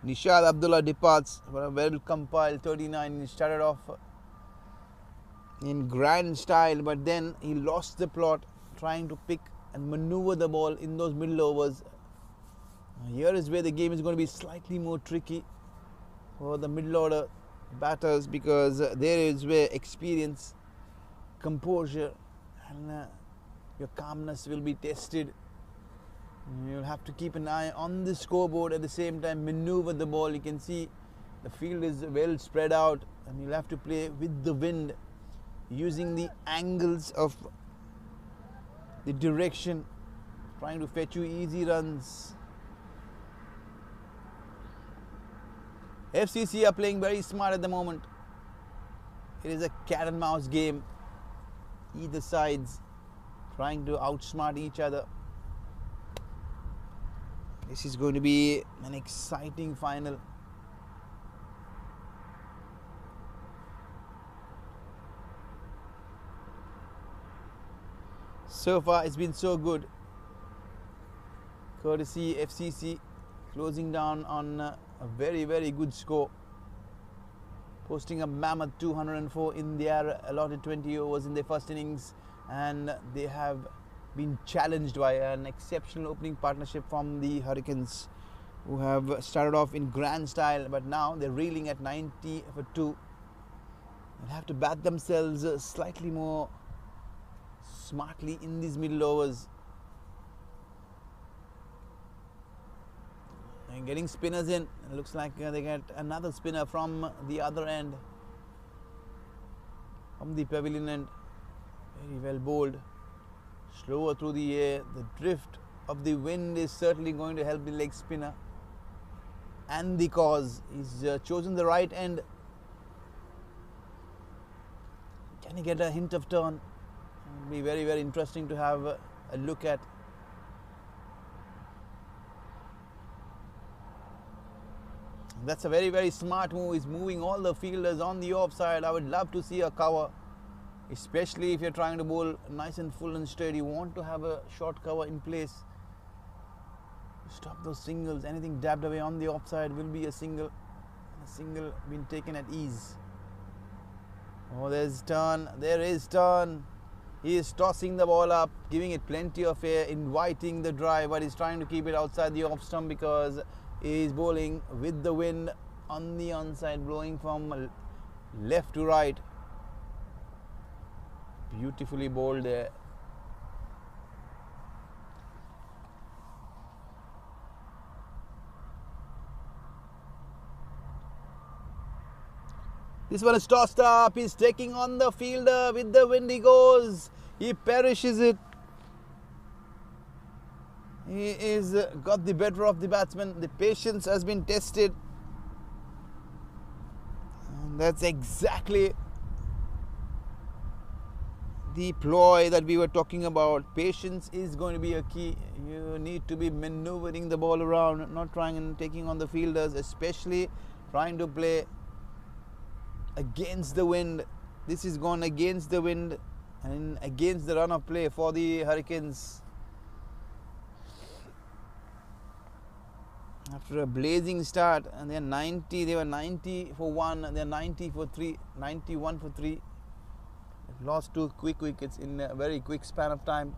Nishad Abdullah departs for a well compiled 39. He started off in grand style, but then he lost the plot trying to pick and maneuver the ball in those middle overs. Here is where the game is going to be slightly more tricky for the middle order batters, because there is where experience, composure and your calmness will be tested. You'll have to keep an eye on the scoreboard, at the same time maneuver the ball. You can see the field is well spread out, and you'll have to play with the wind, using the angles of the direction, trying to fetch you easy runs. FCC are playing very smart at the moment. It is a cat and mouse game. Either sides trying to outsmart each other. This is going to be an exciting final. So far it's been so good. Courtesy FCC closing down on a very, very good score, posting a mammoth 204 in their allotted 20 overs in their first innings, and they have been challenged by an exceptional opening partnership from the Hurricanes, who have started off in grand style, but now they're reeling at 90 for 2. They'll have to bat themselves slightly more smartly in these middle overs. And getting spinners in. It looks like they get another spinner from the other end, from the pavilion end. Very well bowled. Slower through the air. The drift of the wind is certainly going to help the leg spinner. And the cause, he's chosen the right end. Can he get a hint of turn? It'll be very, very interesting to have a look at. That's a very, very smart move. He's moving all the fielders on the offside. I would love to see a cover, especially if you're trying to bowl nice and full and straight. You want to have a short cover in place. Stop those singles. Anything dabbed away on the offside will be a single. A single being taken at ease. Oh, there's turn. There is turn. He is tossing the ball up, giving it plenty of air, inviting the drive, but he's trying to keep it outside the off stump because he is bowling with the wind on the onside, blowing from left to right. Beautifully bowled there. This one is tossed up. He's taking on the fielder. With the wind he goes. He perishes it. He is got the better of the batsman. The patience has been tested. And that's exactly the ploy that we were talking about. Patience is going to be a key. You need to be maneuvering the ball around, not trying and taking on the fielders, especially trying to play against the wind. This is gone against the wind and against the run of play for the Hurricanes. After a blazing start, and they're 90, they were 90 for 1, and they're 90 for 3, 91 for 3. They've lost 2 quick wickets in a very quick span of time.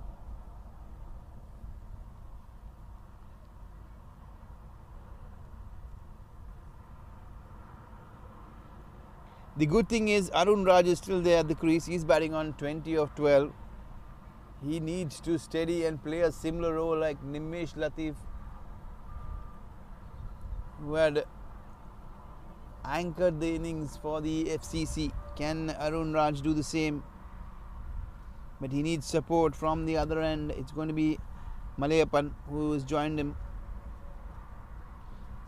The good thing is Arun Raj is still there at the crease. He's batting on 20 of 12. He needs to steady and play a similar role like Nimesh Latif, who had anchored the innings for the FCC. Can Arun Raj do the same? But he needs support from the other end. It's going to be Malayappan who has joined him.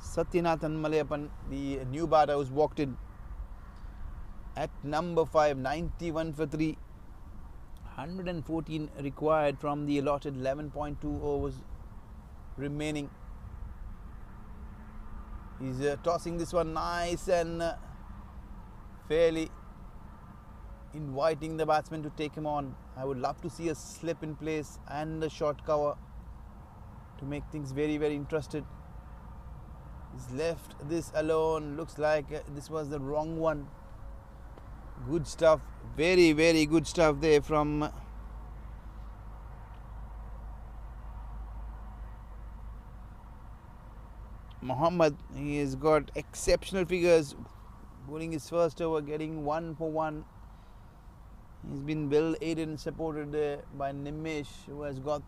Satyanathan Malayappan, the new batter who's walked in at number 5, 91 for 3. 114 required from the allotted 11.2 overs remaining. He's tossing this one nice and fairly inviting the batsman to take him on. I would love to see a slip in place and a short cover to make things very, very interested. He's left this alone. Looks like this was the wrong one. Good stuff. Very, very good stuff there from Mohammad. He has got exceptional figures, bowling his first over, getting 1 for 1. He's been well aided and supported there by Nimesh, who has got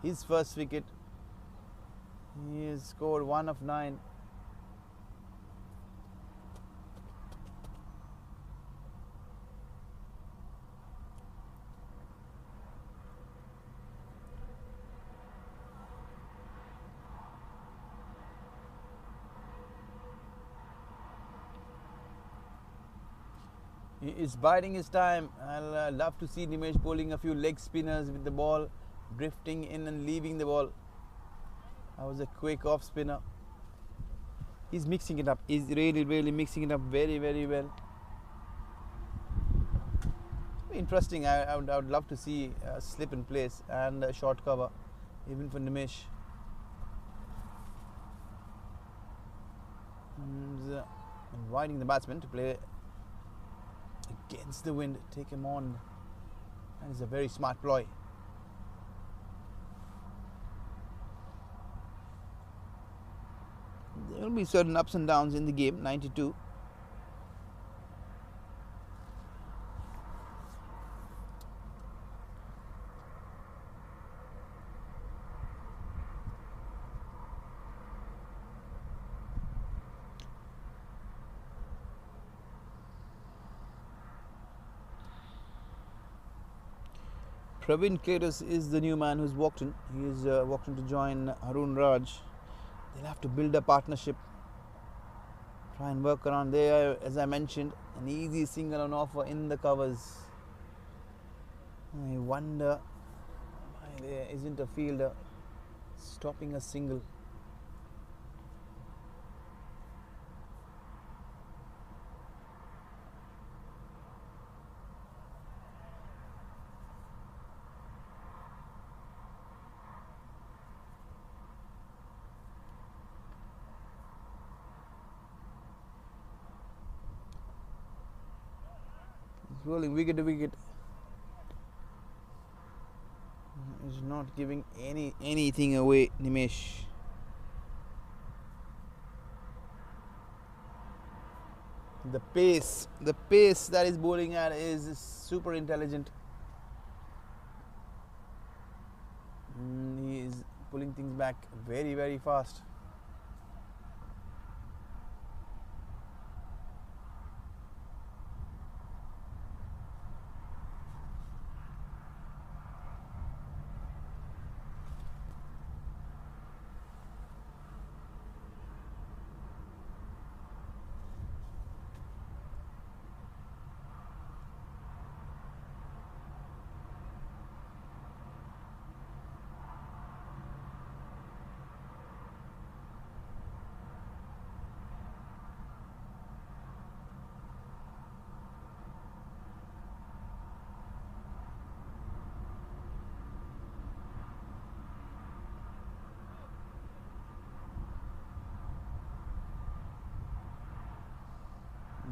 his first wicket. He has scored 1 of 9. He is biding his time. I'll love to see Nimesh bowling a few leg spinners with the ball drifting in and leaving the ball. That was a quick off spinner. He's mixing it up. He's really, really mixing it up very, very well. Interesting. I would love to see a slip in place and a short cover, even for Nimesh. And, inviting the batsman to play against the wind, take him on. That is a very smart ploy. There will be certain ups and downs in the game. 92. Praveen Kletus is the new man who's walked in. He is walked in to join Arun Raj. They'll have to build a partnership. Try and work around there. As I mentioned, an easy single on offer in the covers. I wonder why there isn't a fielder stopping a single. Rolling wicket to wicket. Is not giving anything away, Nimesh. The pace that he's bowling at is super intelligent. He is pulling things back very, very fast.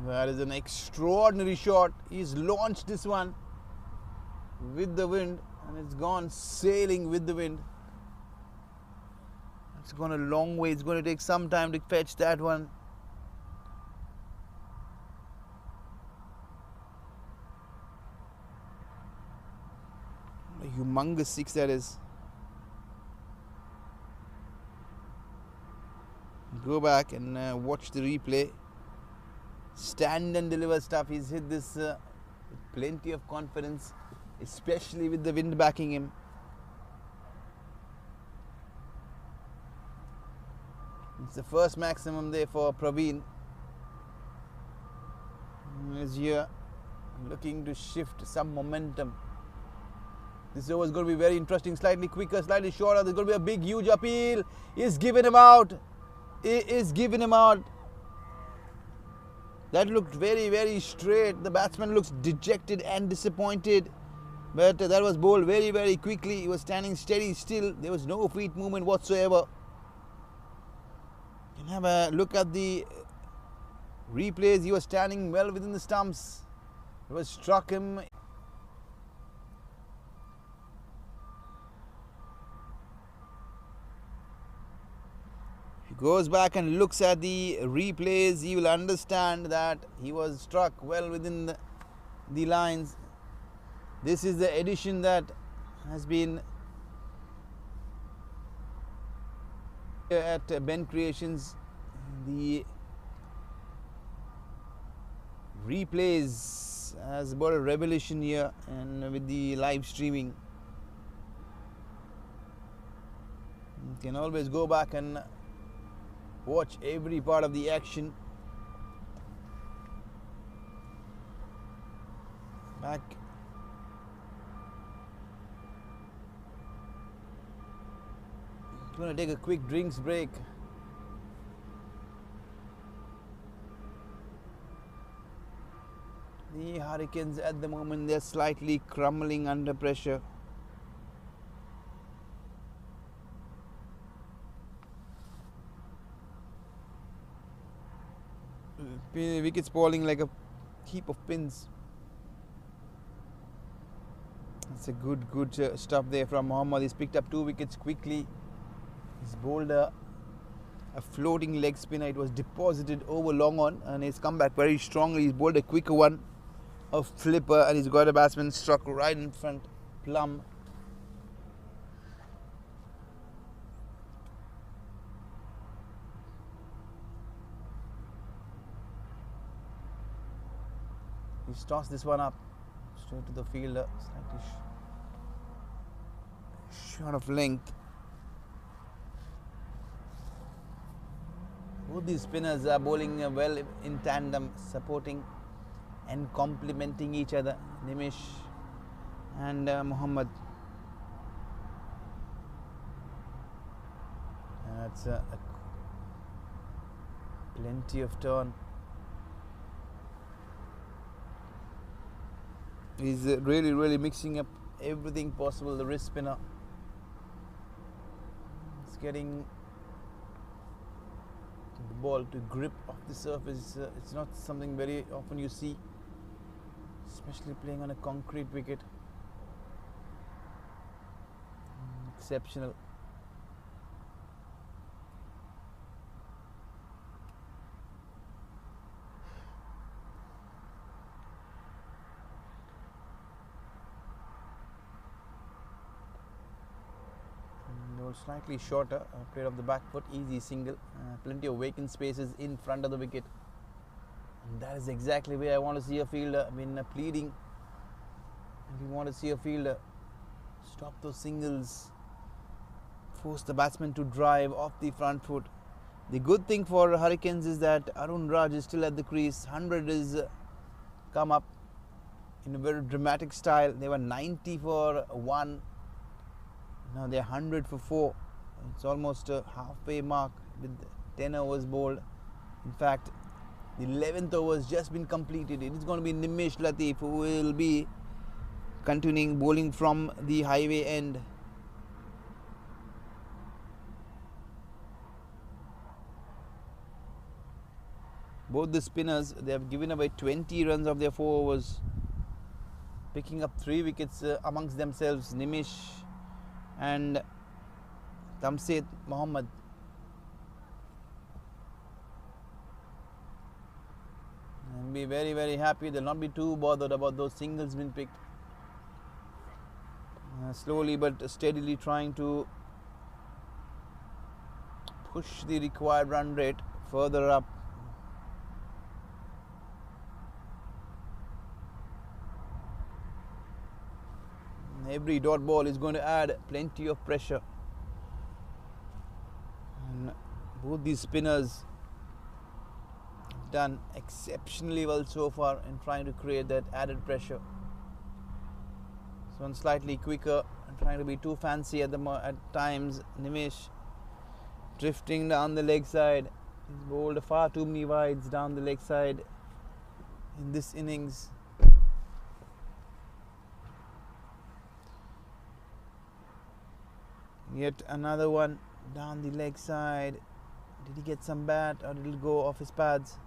That is an extraordinary shot. He's launched this one with the wind and it's gone sailing with the wind. It's gone a long way. It's going to take some time to fetch that one. A humongous six that is. Go back and watch the replay. Stand and deliver stuff. He's hit this with plenty of confidence, especially with the wind backing him. It's the first maximum there for Praveen. He's here looking to shift some momentum. This over is going to be very interesting. Slightly quicker, slightly shorter. There's going to be a big, huge appeal. He's given him out. He is giving him out. That looked very, very straight. The batsman looks dejected and disappointed. But that was bowled very, very quickly. He was standing steady still. There was no feet movement whatsoever. You can have a look at the replays. He was standing well within the stumps. It was struck him. Goes back and looks at the replays, he will understand that he was struck well within the lines. This is the addition that has been at Ben Creations. The replays has brought a revelation here, and with the live streaming you can always go back and watch every part of the action. Back. Going to take a quick drinks break. The Hurricanes at the moment, they're slightly crumbling under pressure. Wickets falling like a heap of pins. It's a good stuff there from Mohammad. He's picked up 2 wickets quickly. He's bowled a floating leg spinner. It was deposited over long on, and he's come back very strongly. He's bowled a quicker one, a flipper, and he's got a batsman struck right in front, plumb. He's tossed this one up straight to the fielder, slightly short of length. Both these spinners are bowling well in tandem, supporting and complementing each other, Nimish and Mohammad. That's plenty of turn. He's really mixing up everything possible. The wrist spinner. It's getting the ball to grip off the surface. It's not something very often you see, especially playing on a concrete wicket. Exceptional. Slightly shorter, played off the back foot, easy single, plenty of vacant spaces in front of the wicket, and that is exactly where I want to see a fielder. I mean, pleading, if you want to see a fielder, stop those singles, force the batsman to drive off the front foot. The good thing for Hurricanes is that Arun Raj is still at the crease. 100 is come up in a very dramatic style. They were 90 for 1. Now they're 100 for 4. It's almost a halfway mark with 10 overs bowled. In fact, the 11th over has just been completed. It is going to be Nimish Latif who will be continuing bowling from the highway end. Both the spinners, they have given away 20 runs of their 4 overs, picking up 3 wickets amongst themselves, Nimish and Tamseed Mohammad. And be very, very happy. They'll not be too bothered about those singles being picked. Slowly but steadily trying to push the required run rate further up. Every dot ball is going to add plenty of pressure. And both these spinners have done exceptionally well so far in trying to create that added pressure. This one slightly quicker and trying to be too fancy at times. Nimish drifting down the leg side. He's bowled far too many wides down the leg side in this innings. Yet another one down the leg side. Did he get some bat or did it go off his pads?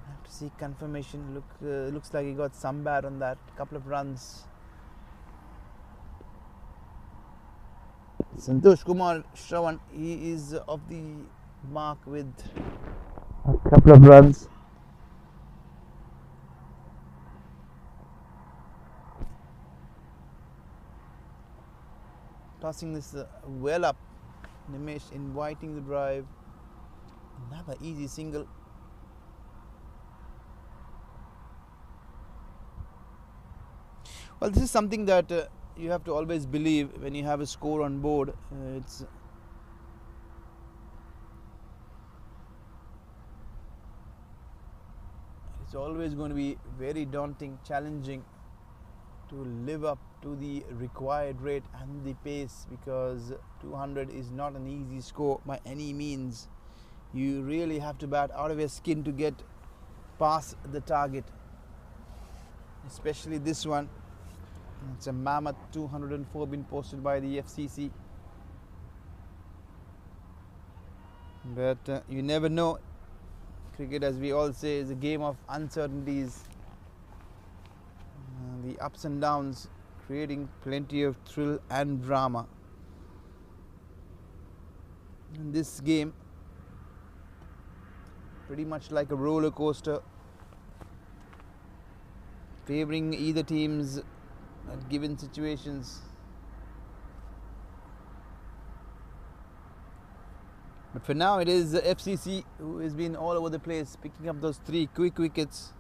I have to seek confirmation. Looks like he got some bat on that. Couple of runs. Santosh Kumar Shravan, he is off the mark with a couple of runs. Tossing this well up. Nimish inviting the drive. Another easy single. Well, this is something that you have to always believe when you have a score on board. It's always going to be very daunting, challenging to live up to the required rate and the pace, because 200 is not an easy score by any means. You really have to bat out of your skin to get past the target, especially this one. It's a mammoth 204 been posted by the FCC, but you never know. Cricket, as we all say, is a game of uncertainties. The ups and downs creating plenty of thrill and drama. In this game, pretty much like a roller coaster, favouring either teams at given situations. But for now, it is the FCC who has been all over the place, picking up those 3 quick wickets.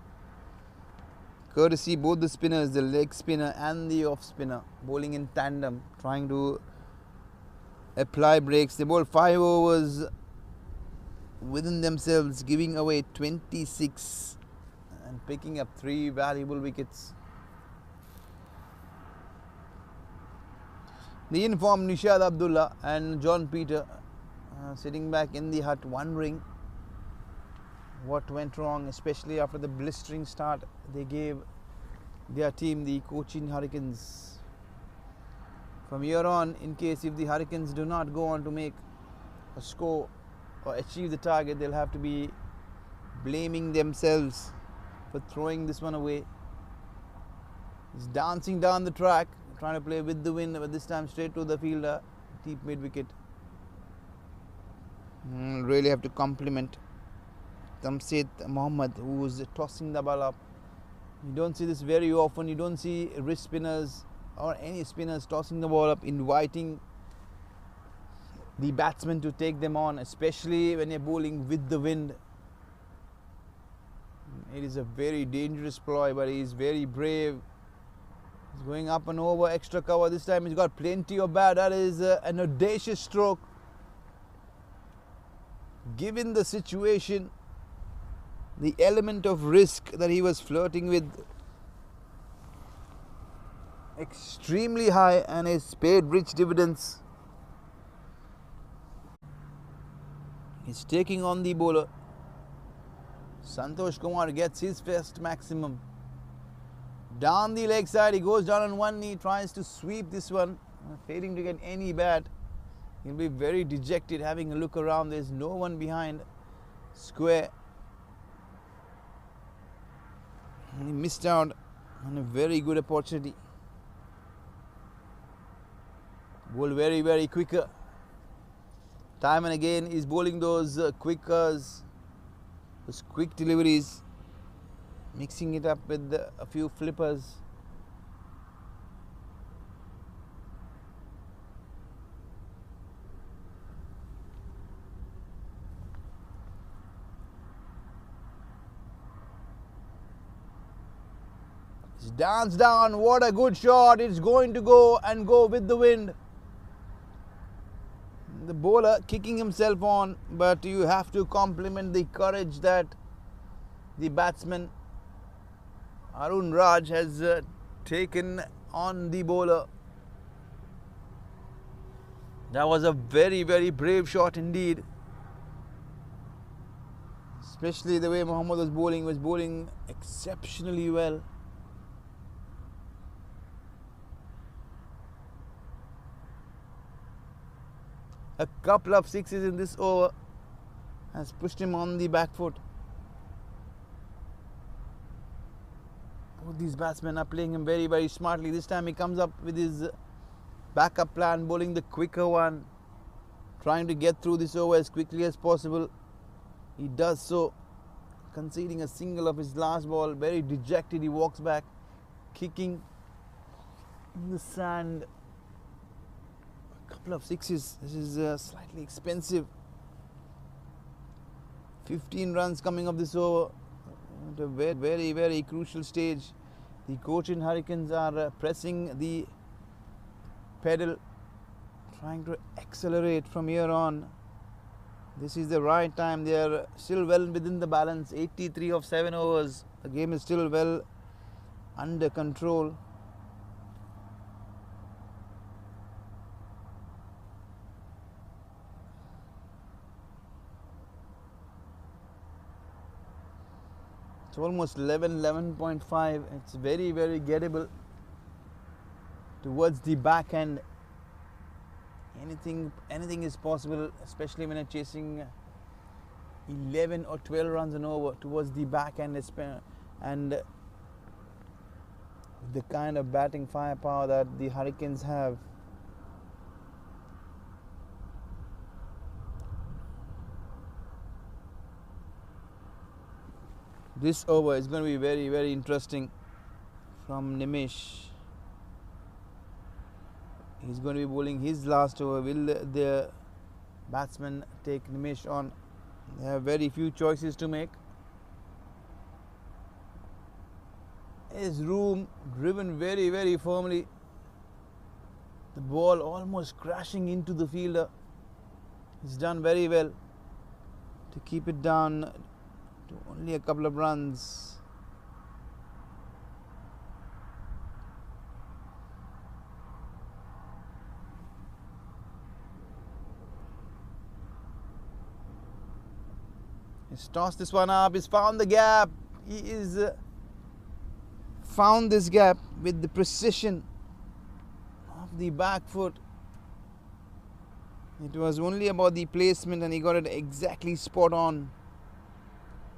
Courtesy both the spinners, the leg spinner and the off spinner, bowling in tandem, trying to apply breaks. They bowled 5 overs within themselves, giving away 26 and picking up 3 valuable wickets. The informed Nishad Abdullah and John Peter sitting back in the hut wondering what went wrong, especially after the blistering start they gave their team, the Cochin Hurricanes. From here on, in case if the Hurricanes do not go on to make a score or achieve the target, they'll have to be blaming themselves for throwing this one away. He's dancing down the track, trying to play with the wind, but this time straight to the fielder, deep mid wicket. Really have to compliment Tamseed Mohammad, who is tossing the ball up. You don't see this very often. You don't see wrist spinners or any spinners tossing the ball up, inviting the batsman to take them on, especially when you're bowling with the wind. It is a very dangerous ploy, but he is very brave. He's going up and over, extra cover. This time he's got plenty of bat. That is an audacious stroke. Given the situation, the element of risk that he was flirting with extremely high, and has paid rich dividends. He's taking on the bowler. Santosh Kumar gets his first maximum. Down the leg side, he goes down on one knee, tries to sweep this one, failing to get any bat. He'll be very dejected, having a look around. There's no one behind. square. And he missed out on a very good opportunity. Bowled very, very quicker. Time and again he's bowling those quickers, those quick deliveries, mixing it up with a few flippers. It's danced down, what a good shot, it's going to go and go with the wind. The bowler kicking himself on, but you have to compliment the courage that the batsman Arun Raj has taken on the bowler. That was a very, very brave shot indeed. Especially the way Mohammad was bowling exceptionally well. A couple of sixes in this over has pushed him on the back foot. Both these batsmen are playing him very, very smartly. This time he comes up with his backup plan, bowling the quicker one, trying to get through this over as quickly as possible. He does so, conceding a single of his last ball. Very dejected, he walks back, kicking in the sand. Couple of sixes. This is slightly expensive. 15 runs coming up this over at a very, very, very crucial stage. The Cochin Hurricanes are pressing the pedal, trying to accelerate from here on. This is the right time. They are still well within the balance. 83 of 7 overs. The game is still well under control. It's almost 11.5. It's very, very gettable towards the back end. Anything is possible, especially when you're chasing 11 or 12 runs and over towards the back end, and the kind of batting firepower that the Hurricanes have. This over is going to be very, very interesting from Nimish. He's going to be bowling his last over. Will the batsman take Nimish on? They have very few choices to make. His room driven very, very firmly. The ball almost crashing into the fielder. He's done very well to keep it down to only a couple of runs. He's tossed this one up, he's found the gap. He is found this gap with the precision of the back foot. It was only about the placement and he got it exactly spot on.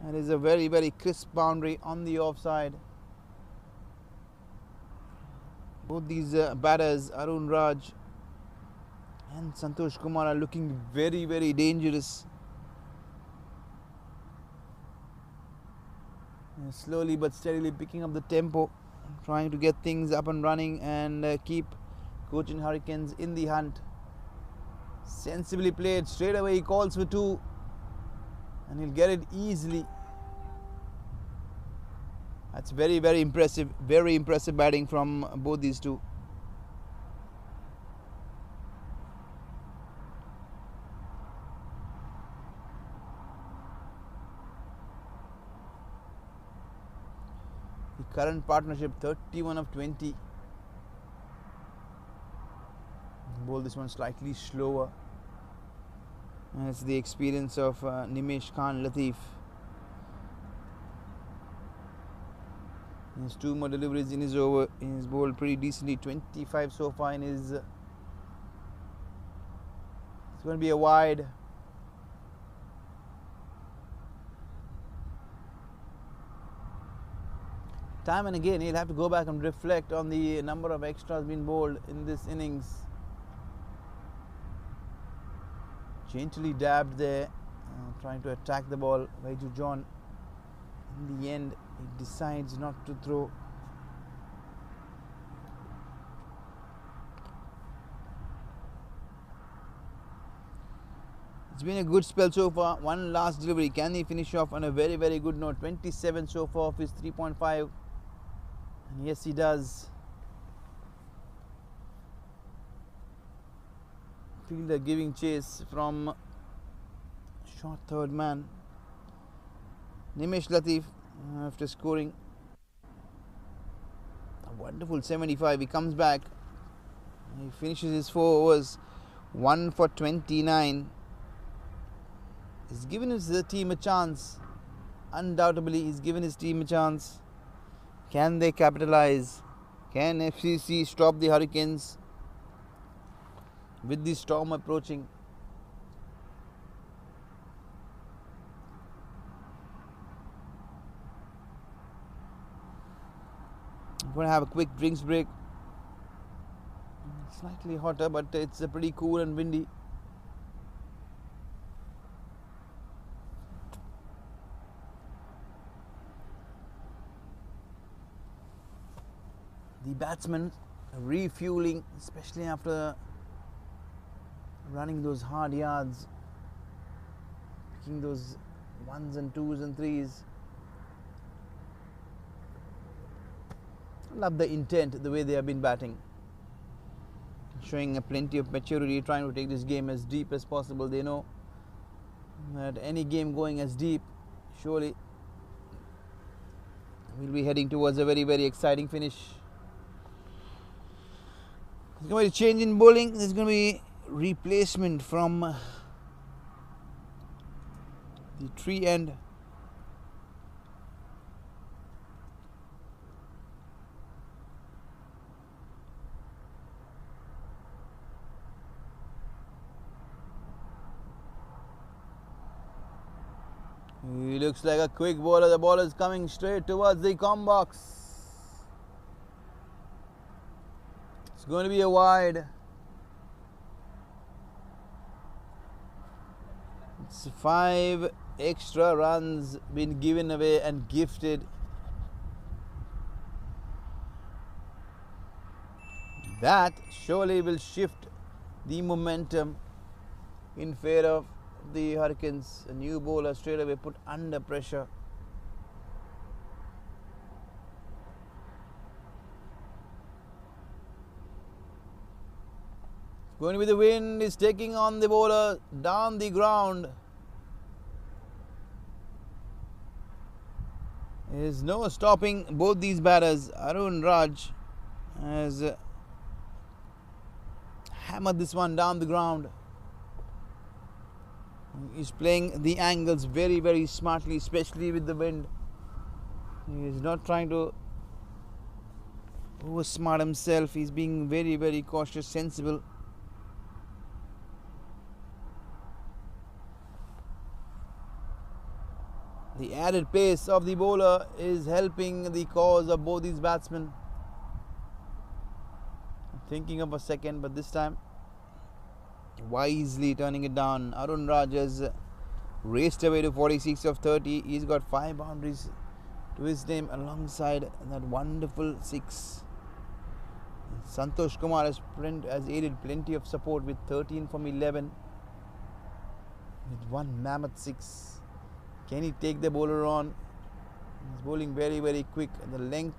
That is a very, very crisp boundary on the offside. Both these batters, Arun Raj and Santosh Kumar, are looking very, very dangerous. And slowly but steadily picking up the tempo, trying to get things up and running and keep Cochin Hurricanes in the hunt. Sensibly played, straight away he calls for 2 and he'll get it easily. That's very, very impressive batting from both these two. The current partnership 31 of 20. Bowl this one slightly slower. And it's the experience of Nimesh Khan Latif. He has 2 more deliveries in his over. He has bowled pretty decently. 25 so far in his. It's going to be a wide. time and again he'll have to go back and reflect on the number of extras being bowled in this innings. Gently dabbed there, trying to attack the ball. Vaiju John, in the end, he decides not to throw. It's been a good spell so far. One last delivery. Can he finish off on a very, very good note? 27 so far of his 3.5. And yes, he does. Fielder giving chase from short third man. Nimesh Latif, after scoring a wonderful 75, he comes back. He finishes his 4 overs, 1 for 29. He's given his team a chance. Undoubtedly, he's given his team a chance. Can they capitalize? Can FCC stop the Hurricanes with the storm approaching? I'm going to have a quick drinks break. Slightly hotter, but it's pretty cool and windy. The batsmen refueling, especially after running those hard yards, picking those 1s and 2s and 3s. Love the intent, the way they have been batting, showing a plenty of maturity, trying to take this game as deep as possible. They know that any game going as deep, surely we'll be heading towards a very, very exciting finish. There's going to be a change in bowling. There's going to be replacement from the tree end. He looks like a quick bowler. The ball is coming straight towards the com box. It's going to be a wide. It's 5 extra runs been given away and gifted. That surely will shift the momentum in favor of the Hurricanes. A new bowler straight away put under pressure. Going to be the wind is taking on the bowler down the ground. There is no stopping both these batters. Arun Raj has hammered this one down the ground. He's playing the angles very, very smartly, especially with the wind. He is not trying to oversmart himself. He's being very, very cautious, sensible. The added pace of the bowler is helping the cause of both these batsmen. I'm thinking of a second, but this time wisely turning it down. Arun Raj has raced away to 46 of 30. He's got 5 boundaries to his name alongside that wonderful 6. Santosh Kumar has aided plenty of support with 13 from 11 with 1 mammoth 6. Can he take the bowler on? He's bowling very, very quick. The length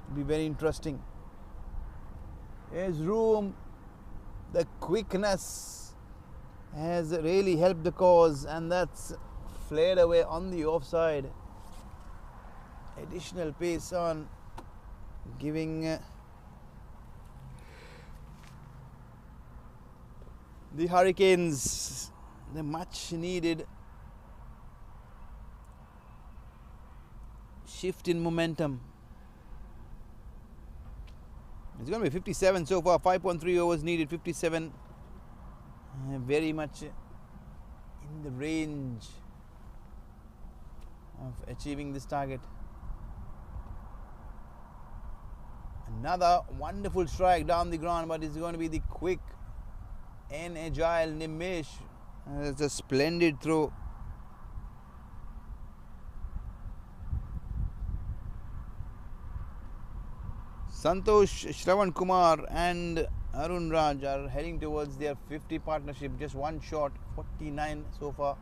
will be very interesting. There's room. The quickness has really helped the cause, and that's flared away on the offside. Additional pace on, giving the Hurricanes the much needed shift in momentum. It's going to be 57 so far. 5.3 overs needed. 57. Very much in the range of achieving this target. Another wonderful strike down the ground, but it's going to be the quick and agile Nimish. It's a splendid throw. Santosh, Shravan Kumar and Arun Raj are heading towards their 50 partnership. Just one shot, 49 so far.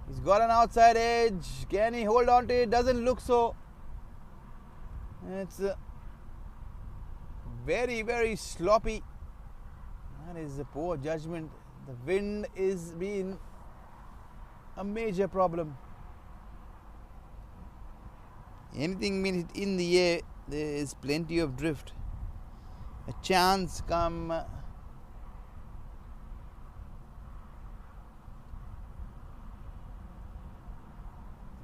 He's got an outside edge. Can he hold on to it? Doesn't look so. It's very, very sloppy. That is a poor judgment. The wind is being a major problem. Anything in the air, there is plenty of drift. A chance come.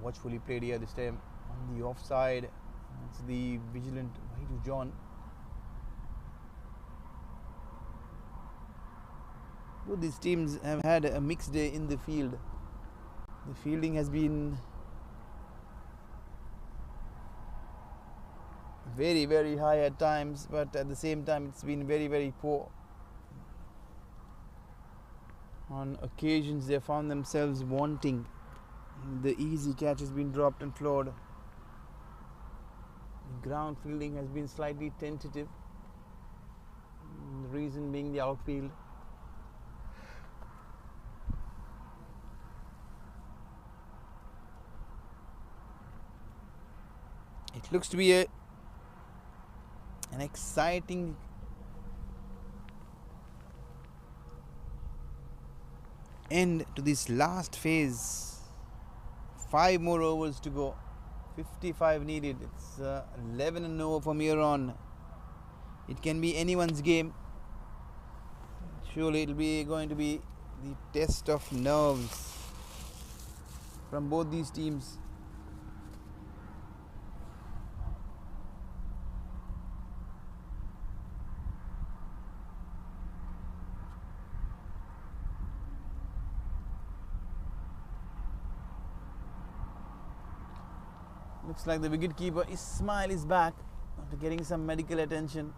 Watchfully played here this time on the offside. It's the vigilant Waidu John. Both these teams have had a mixed day in the field. The fielding has been very, very high at times, but at the same time it's been very, very poor. On occasions they found themselves wanting. The easy catch has been dropped and floored. The ground fielding has been slightly tentative. The reason being the outfield. It looks to be an exciting end to this last phase. 5 more overs to go. 55 needed. It's 11 and over from here on. It can be anyone's game. Surely it will be going to be the test of nerves from both these teams. Looks like the wicketkeeper Ismail is back after getting some medical attention.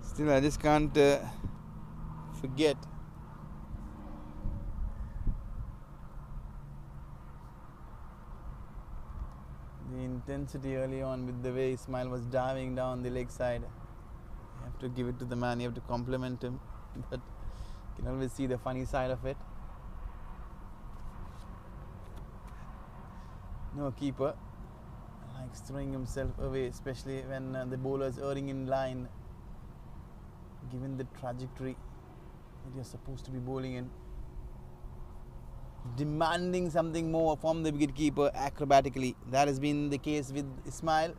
Still, I just can't forget the intensity early on with the way Ismail was diving down the leg side. You have to give it to the man, you have to compliment him, but you can always see the funny side of it. No keeper likes throwing himself away, especially when the bowler is erring in line, given the trajectory that you're supposed to be bowling in. Demanding something more from the wicketkeeper acrobatically. That has been the case with Ismail,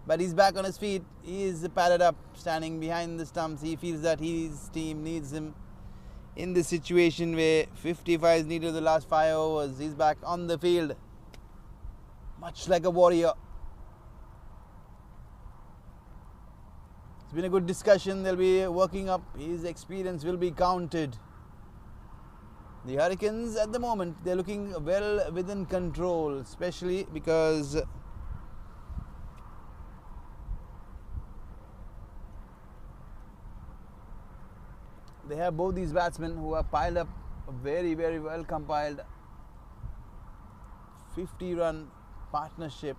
but he's back on his feet. He is padded up, standing behind the stumps. He feels that his team needs him in this situation where 55 is needed the last 5 overs. He's back on the field, much like a warrior. It's been a good discussion. They'll be working up. His experience will be counted. The Hurricanes at the moment, they're looking well within control, especially because they have both these batsmen who are piled up, a very, very well compiled 50-run partnership,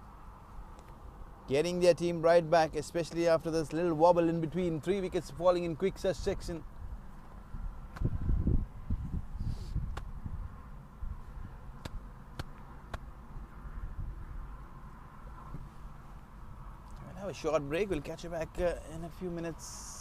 getting their team right back, especially after this little wobble in between. 3 wickets falling in quick succession. We'll have a short break. We'll catch you back in a few minutes.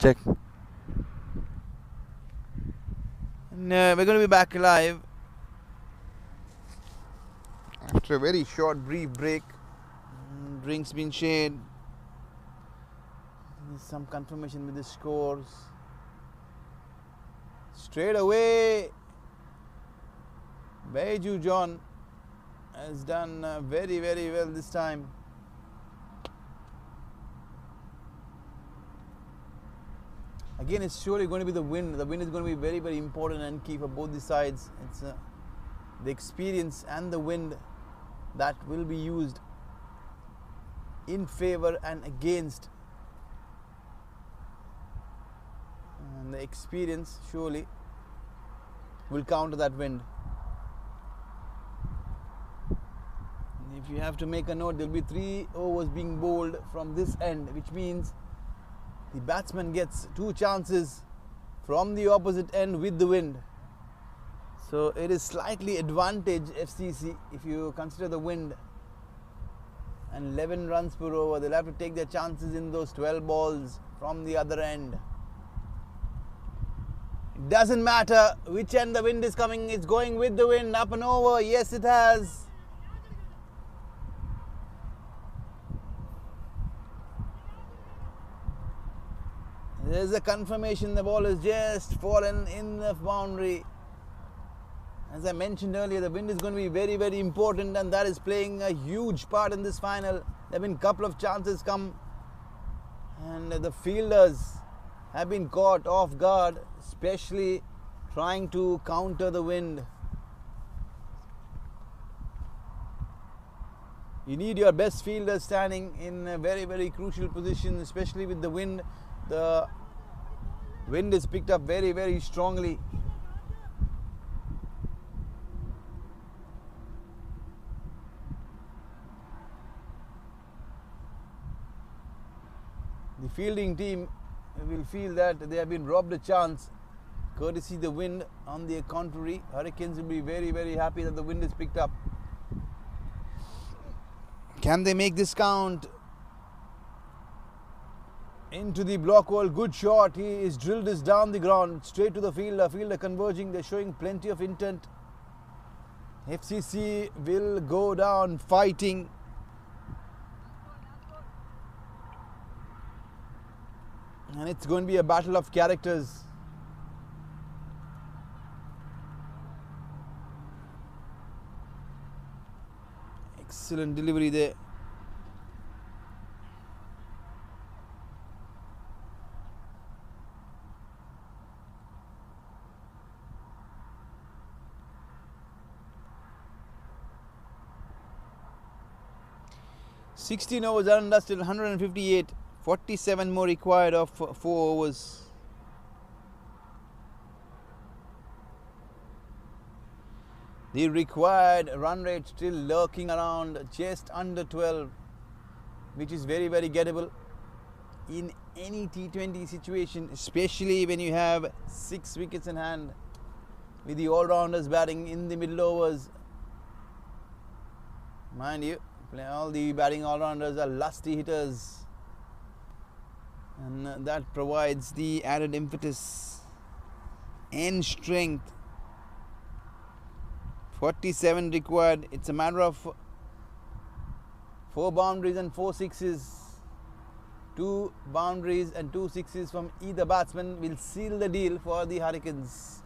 Check. And we're going to be back live after a very short, brief break. Drinks been shared. There's some confirmation with the scores. Straight away, Beju John has done very, very well this time. Again, it's surely going to be the wind. The wind is going to be very, very important and key for both the sides. It's the experience and the wind that will be used in favor and against. And the experience surely will counter that wind. If you have to make a note, there will be 3 overs being bowled from this end, which means the batsman gets 2 chances from the opposite end with the wind. So it is slightly advantage FCC if you consider the wind. And 11 runs per over, they'll have to take their chances in those 12 balls from the other end. It doesn't matter which end the wind is coming, it's going with the wind. Up and over, yes it has. There's a confirmation the ball has just fallen in the boundary. As I mentioned earlier, the wind is going to be very, very important, and that is playing a huge part in this final. There have been a couple of chances come, and the fielders have been caught off guard, especially trying to counter the wind. You need your best fielders standing in a very, very crucial position, especially with the wind. The wind is picked up very, very strongly. The fielding team will feel that they have been robbed a chance courtesy the wind. On the contrary, Hurricanes will be very, very happy that the wind is picked up. Can they make this count? Into the block hole, good shot. He is drilled this down the ground, straight to the fielder. Fielder converging, they're showing plenty of intent. FCC will go down fighting. And it's going to be a battle of characters. Excellent delivery there. "16 overs are undusted, 158, 47 more required of 4 overs. The required run rate still lurking around just under 12, which is very, very gettable in any T20 situation, especially when you have 6 wickets in hand with the all-rounders batting in the middle overs. Mind you, all the batting all-rounders are lusty hitters, and that provides the added impetus and strength. 47 required. It's a matter of 4 boundaries and 4 sixes. 2 boundaries and 2 sixes from either batsman will seal the deal for the Hurricanes.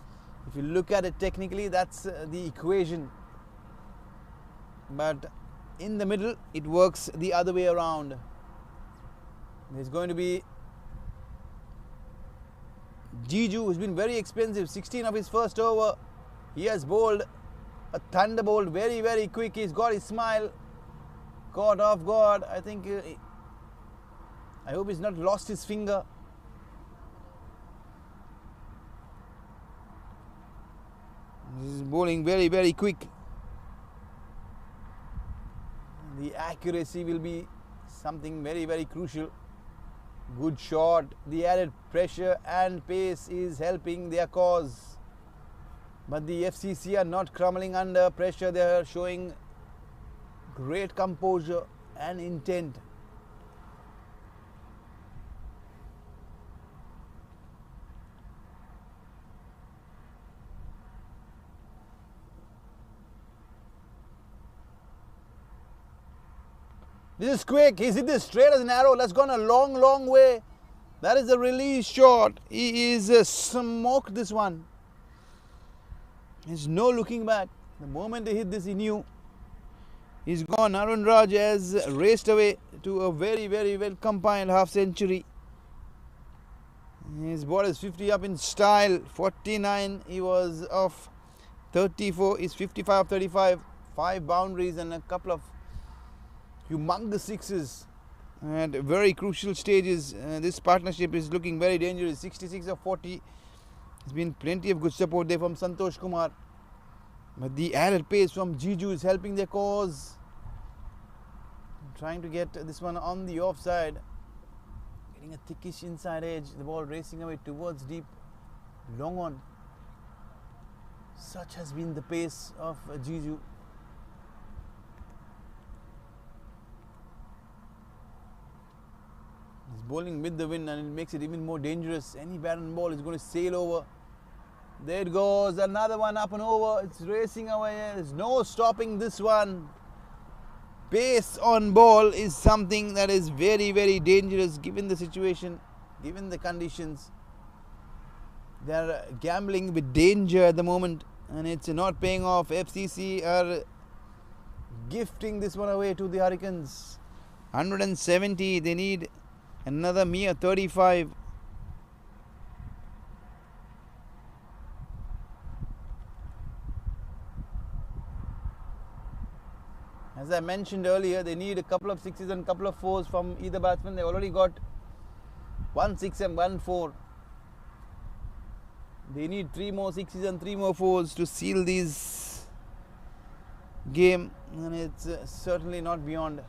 If you look at it technically, that's the equation. But in the middle, it works the other way around. There's going to be Jiju, who's been very expensive. 16 of his first over. He has bowled a thunderbolt, very, very quick. He's got his smile. Caught off guard. I think, I hope he's not lost his finger. He's bowling very, very quick. The accuracy will be something very, very crucial. Good shot. The added pressure and pace is helping their cause. But the FCC are not crumbling under pressure. They are showing great composure and intent. This is quick. He's hit this straight as an arrow. That's gone a long, long way. That is a release shot. He is smoked this one. There's no looking back. The moment he hit this, he knew he's gone. Arun Raj has raced away to a very, very well compiled half century. His ball is 50 up in style. 49 he was off. 34 is 55 35. 5 boundaries and a couple of humongous sixes at very crucial stages. This partnership is looking very dangerous. 66 of 40. There's been plenty of good support there from Santosh Kumar. But the added pace from Jiju is helping their cause. Trying to get this one on the offside. Getting a thickish inside edge. The ball racing away towards deep. Long on. Such has been the pace of Jiju. He's bowling with the wind and it makes it even more dangerous. Any barren ball is going to sail over. There it goes. Another one up and over. It's racing away. There's no stopping this one. Pace on ball is something that is very, very dangerous given the situation, given the conditions. They are gambling with danger at the moment and it's not paying off. FCC are gifting this one away to the Hurricanes. 170. They need another mere 35. As I mentioned earlier, they need a couple of sixes and a couple of fours from either batsman. They already got 1 6 and 1 4. They need 3 more sixes and 3 more fours to seal this game, and it's certainly not beyond.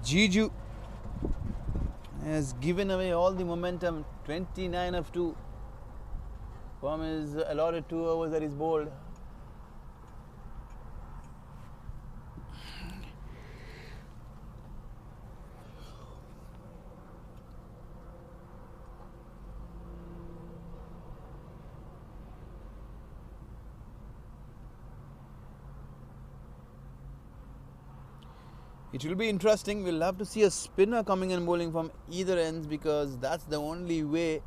Jiju has given away all the momentum. 29 of 2 from his allotted 2 overs that he's bowled. It will be interesting. We'll have to see a spinner coming and bowling from either ends because that's the only way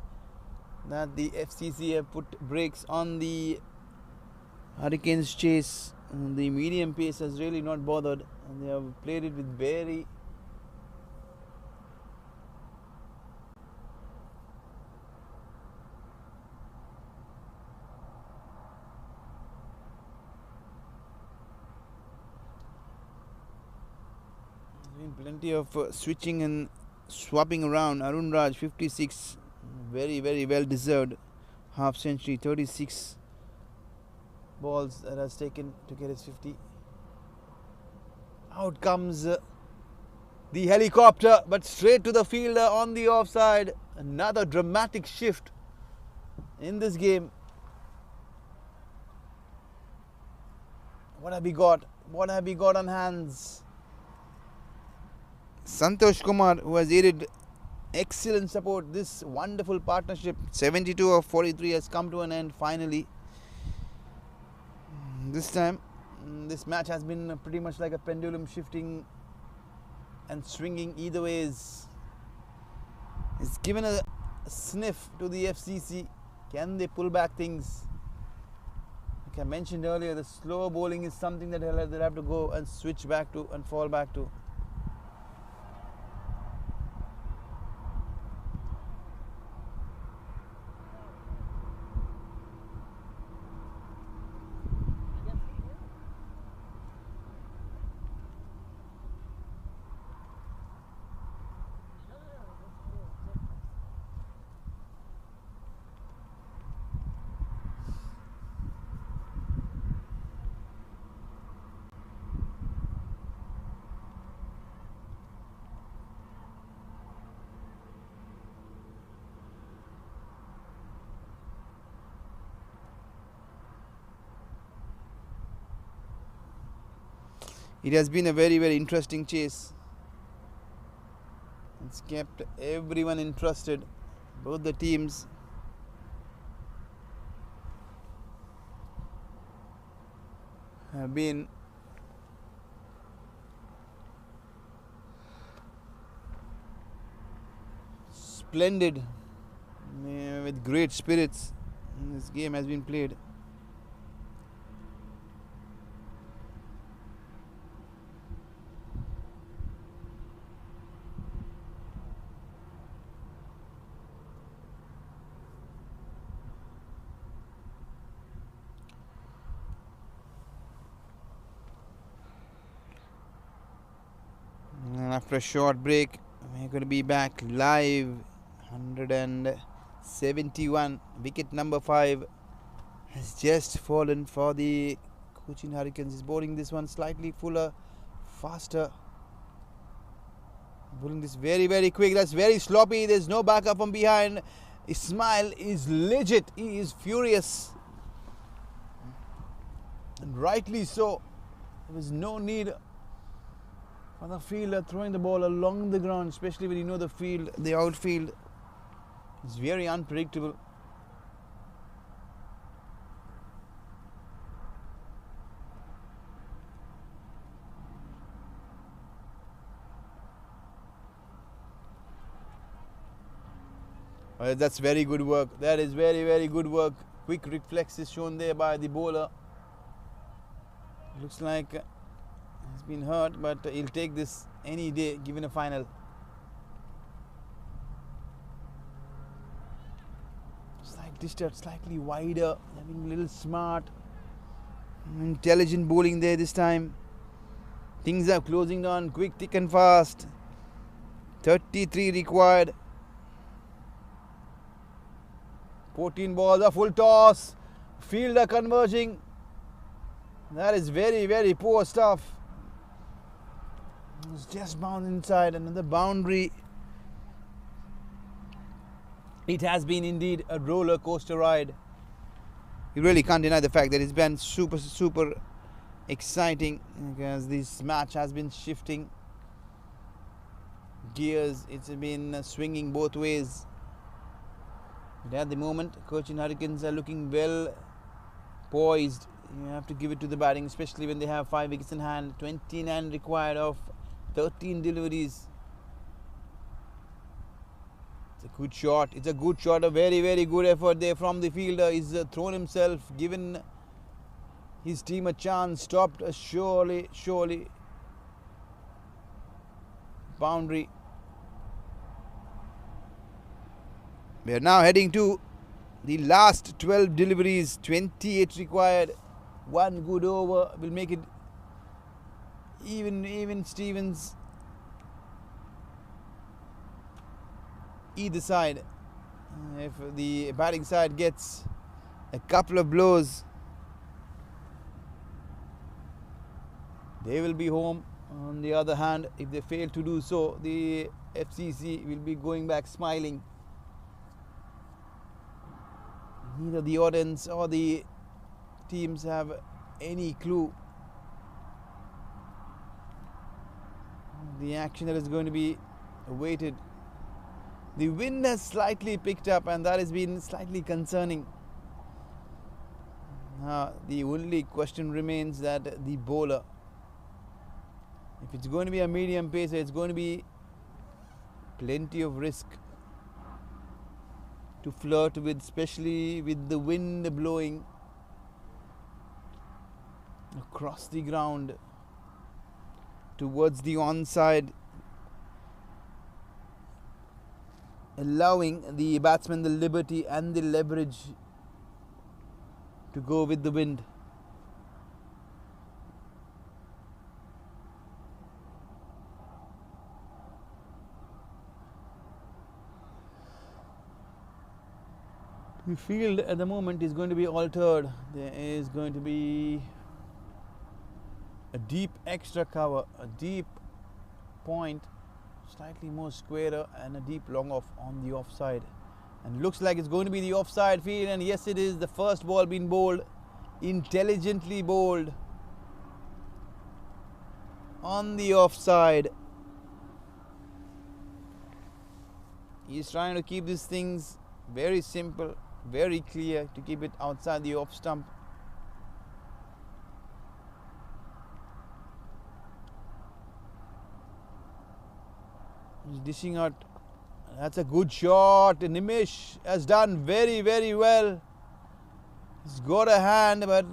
that the FCC have put brakes on the Hurricanes chase. The medium pace has really not bothered and they have played it with very plenty of switching and swapping around. Arun Raj 56, very, very well deserved half century. 36 balls that has taken to get his 50. Out comes the helicopter, but straight to the fielder on the offside. Another dramatic shift in this game. What have we got? What have we got on hands? Santosh Kumar, who has aided excellent support. This wonderful partnership, 72 of 43, has come to an end finally. This time, this match has been pretty much like a pendulum, shifting and swinging either ways. It's given a sniff to the FCC. Can they pull back things? Like I mentioned earlier, the slower bowling is something that they'll have to go and switch back to and fall back to. It has been a very, very interesting chase. It's kept everyone interested. Both the teams have been splendid, with great spirits. This game has been played. And after a short break, we're going to be back live. 171. Wicket number 5 has just fallen for the Cochin Hurricanes. Is bowling this one slightly fuller, faster. Bowling this very, very quick. That's very sloppy. There's no backup from behind. Ismail is legit. He is furious. And rightly so. There was no need for the fielder throwing the ball along the ground, especially when you know the field, the outfield is very unpredictable. That's very good work. That is very, very good work. Quick reflexes shown there by the bowler. Looks like he's been hurt, but he'll take this any day given a final. Slight distance, slightly wider, having a little smart, intelligent bowling there this time. Things are closing down quick, thick and fast. 33 required. 14 balls, a full toss. Fielder converging. That is very, very poor stuff. It's just bounced inside. Another boundary. It has been indeed a roller coaster ride. You really can't deny the fact that it's been super, super exciting, because this match has been shifting gears. It's been swinging both ways. But at the moment, Cochin Hurricanes are looking well poised. You have to give it to the batting, especially when they have 5 wickets in hand. 29 required of 13 deliveries. It's a good shot. It's a good shot. A very, very good effort there from the fielder. He's thrown himself, given his team a chance. Stopped a surely boundary. We are now heading to the last 12 deliveries. 28 required. One good over will make it even Stevens either side. If the batting side gets a couple of blows, they will be home. On the other hand, if they fail to do so, the FCC will be going back smiling. Neither the audience or the teams have any clue the action that is going to be awaited. The wind has slightly picked up, and that has been slightly concerning. Now the only question remains that the bowler, if it's going to be a medium pacer, it's going to be plenty of risk to flirt with, especially with the wind blowing across the ground towards the onside, allowing the batsman the liberty and the leverage to go with the wind. The field at the moment is going to be altered. There is going to be a deep extra cover, a deep point, slightly more squarer, and a deep long off on the offside. And looks like it's going to be the offside field, and yes, it is. The first ball being bowled, intelligently bowled on the offside. He's trying to keep these things very simple, very clear, to keep it outside the off stump. He's dishing out. That's a good shot. Nimish has done very, very well. He's got a hand, but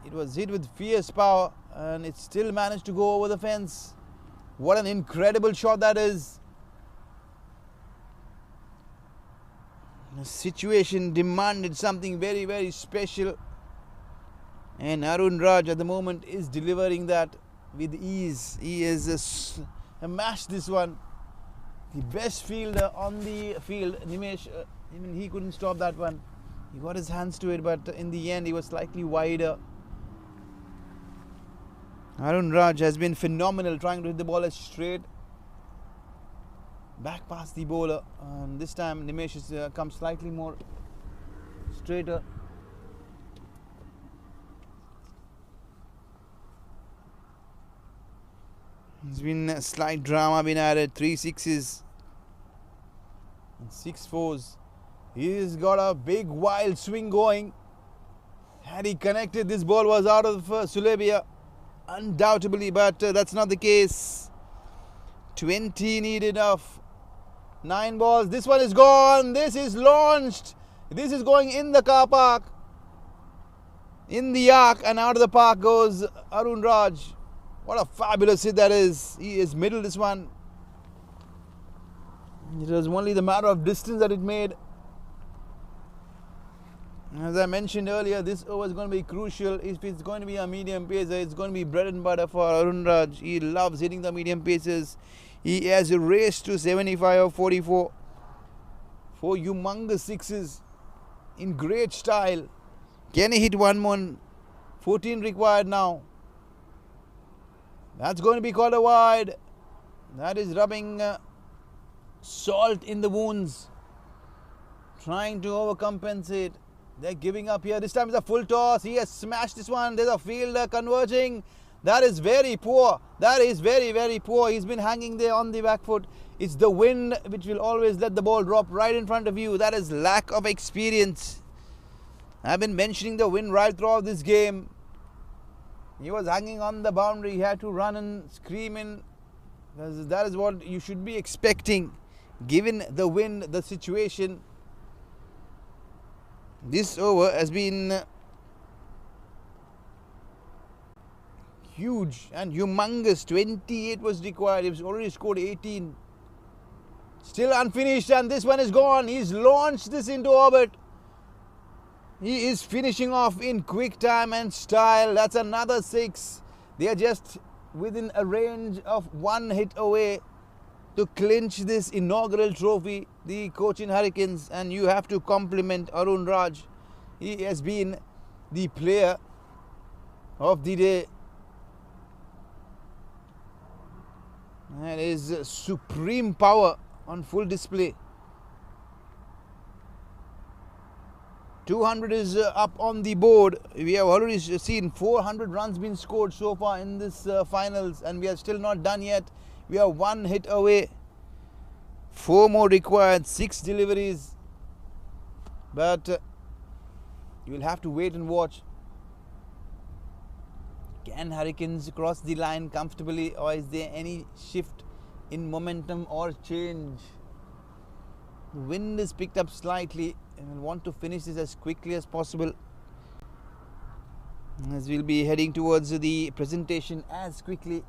it was hit with fierce power and it still managed to go over the fence. What an incredible shot that is. The situation demanded something very, very special. And Arun Raj at the moment is delivering that with ease. He has smashed this one. The best fielder on the field, Nimesh, even he couldn't stop that one. He got his hands to it, but in the end he was slightly wider. Arun Raj has been phenomenal trying to hit the ball as straight back past the bowler, and this time Nimesh has come slightly more straighter. There's been a slight drama been added. 3 6s and 6 4s. He's got a big wild swing going. Had he connected, this ball was out of Sulaibiya undoubtedly, but that's not the case. 20 needed of 9 balls. This one is gone. This is launched. This is going in the car park, in the arc, and out of the park goes Arun Raj. What a fabulous hit that is. He is middle this one. It was only the matter of distance that it made. As I mentioned earlier, this over is going to be crucial. If it's going to be a medium pacer, it's going to be bread and butter for Arun Raj. He loves hitting the medium paces. He has raced to 75 of 44. 4 humongous sixes in great style. Can he hit one more? 14 required now. That's going to be called a wide. That is rubbing salt in the wounds, trying to overcompensate. They're giving up here. This time it's a full toss. He has smashed this one. There's a fielder converging. That is very poor. That is very, very poor. He's been hanging there on the back foot. It's the wind which will always let the ball drop right in front of you. That is lack of experience. I've been mentioning the wind right throughout this game. He was hanging on the boundary. He had to run and scream in. That is what you should be expecting, given the wind, the situation. This over has been huge and humongous. 28 was required. He's already scored 18. Still unfinished, and this one is gone. He's launched this into orbit. He is finishing off in quick time and style. That's another 6. They are just within a range of 1 hit away to clinch this inaugural trophy, the Cochin Hurricanes, and you have to compliment Arun Raj. He has been the player of the day. And his supreme power on full display. 200 is up on the board. We have already seen 400 runs been scored so far in this finals, and we are still not done yet. We are 1 hit away. 4 more required, 6 deliveries. But you will have to wait and watch. Can Hurricanes cross the line comfortably, or is there any shift in momentum or change? The wind is picked up slightly, and we'll want to finish this as quickly as possible, as we'll be heading towards the presentation as quickly.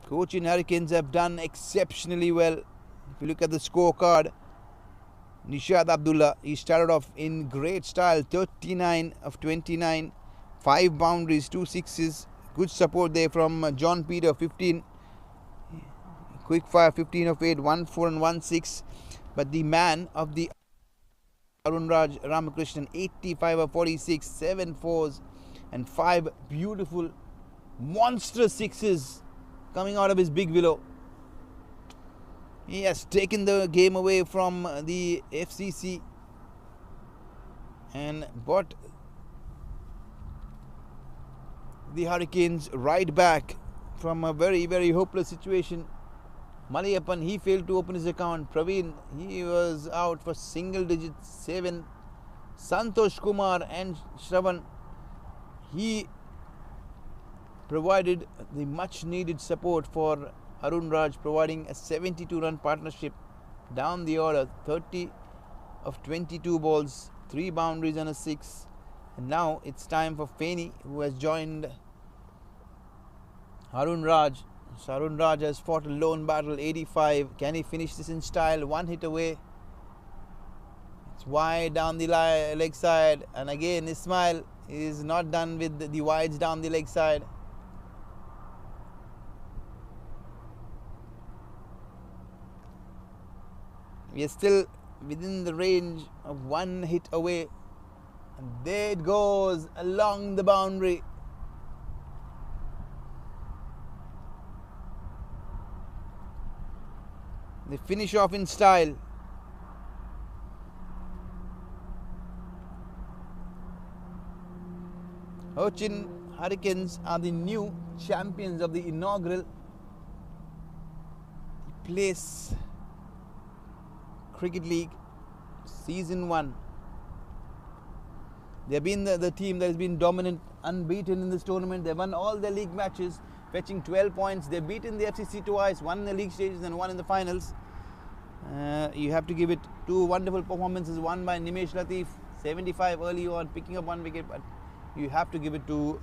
Cochin Hurricanes have done exceptionally well. If you look at the scorecard, Nishad Abdullah, he started off in great style, 39 of 29, 5 boundaries, 2 sixes, good support there from John Peter, 15, quick fire, 15 of 8, 1 4 and 1 6. But the man of the Arun Raj Ramakrishnan, 85 of 46, 7 4s and 5 beautiful monstrous sixes coming out of his big willow. He has taken the game away from the FCC and brought the Hurricanes right back from a very, very hopeless situation. Maliyappan, he failed to open his account. Praveen, he was out for single digits, 7. Santosh Kumar and Shravan, he provided the much needed support for Arun Raj, providing a 72-run partnership down the order. 30 of 22 balls, 3 boundaries and a 6. And now it's time for Feni, who has joined Arun Raj. So Arun Raj has fought a lone battle, 85. Can he finish this in style? 1 hit away. It's wide down the leg side. And again, Ismail is not done with the wides down the leg side. We are still within the range of 1 hit away. And there it goes along the boundary. They finish off in style. Cochin Hurricanes are the new champions of the inaugural Place Cricket League Season 1. They've been the team that has been dominant, unbeaten in this tournament. They won all their league matches, fetching 12 points. They've beaten the FCC twice, one in the league stages and one in the finals. You have to give it 2 wonderful performances, one by Nimesh Latif, 75 early on, picking up 1 wicket, but you have to give it to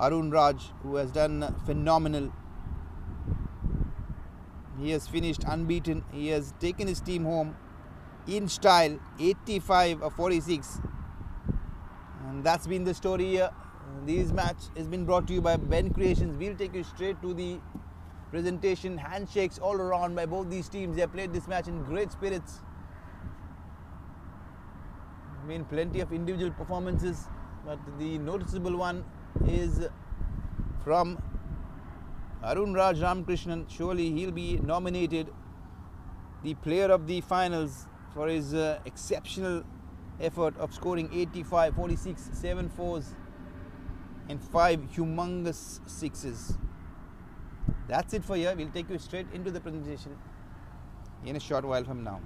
Arun Raj, who has done phenomenal. He has finished unbeaten. He has taken his team home in style, 85 of 46. And that's been the story here. This match has been brought to you by Ben Creations. We'll take you straight to the presentation. Handshakes all around by both these teams. They have played this match in great spirits. I mean, plenty of individual performances, but the noticeable one is from Arun Raj Ramakrishnan. Surely he'll be nominated the player of the finals for his exceptional effort of scoring 85, 46, 7 fours and 5 humongous sixes. That's it for here. We'll take you straight into the presentation in a short while from now.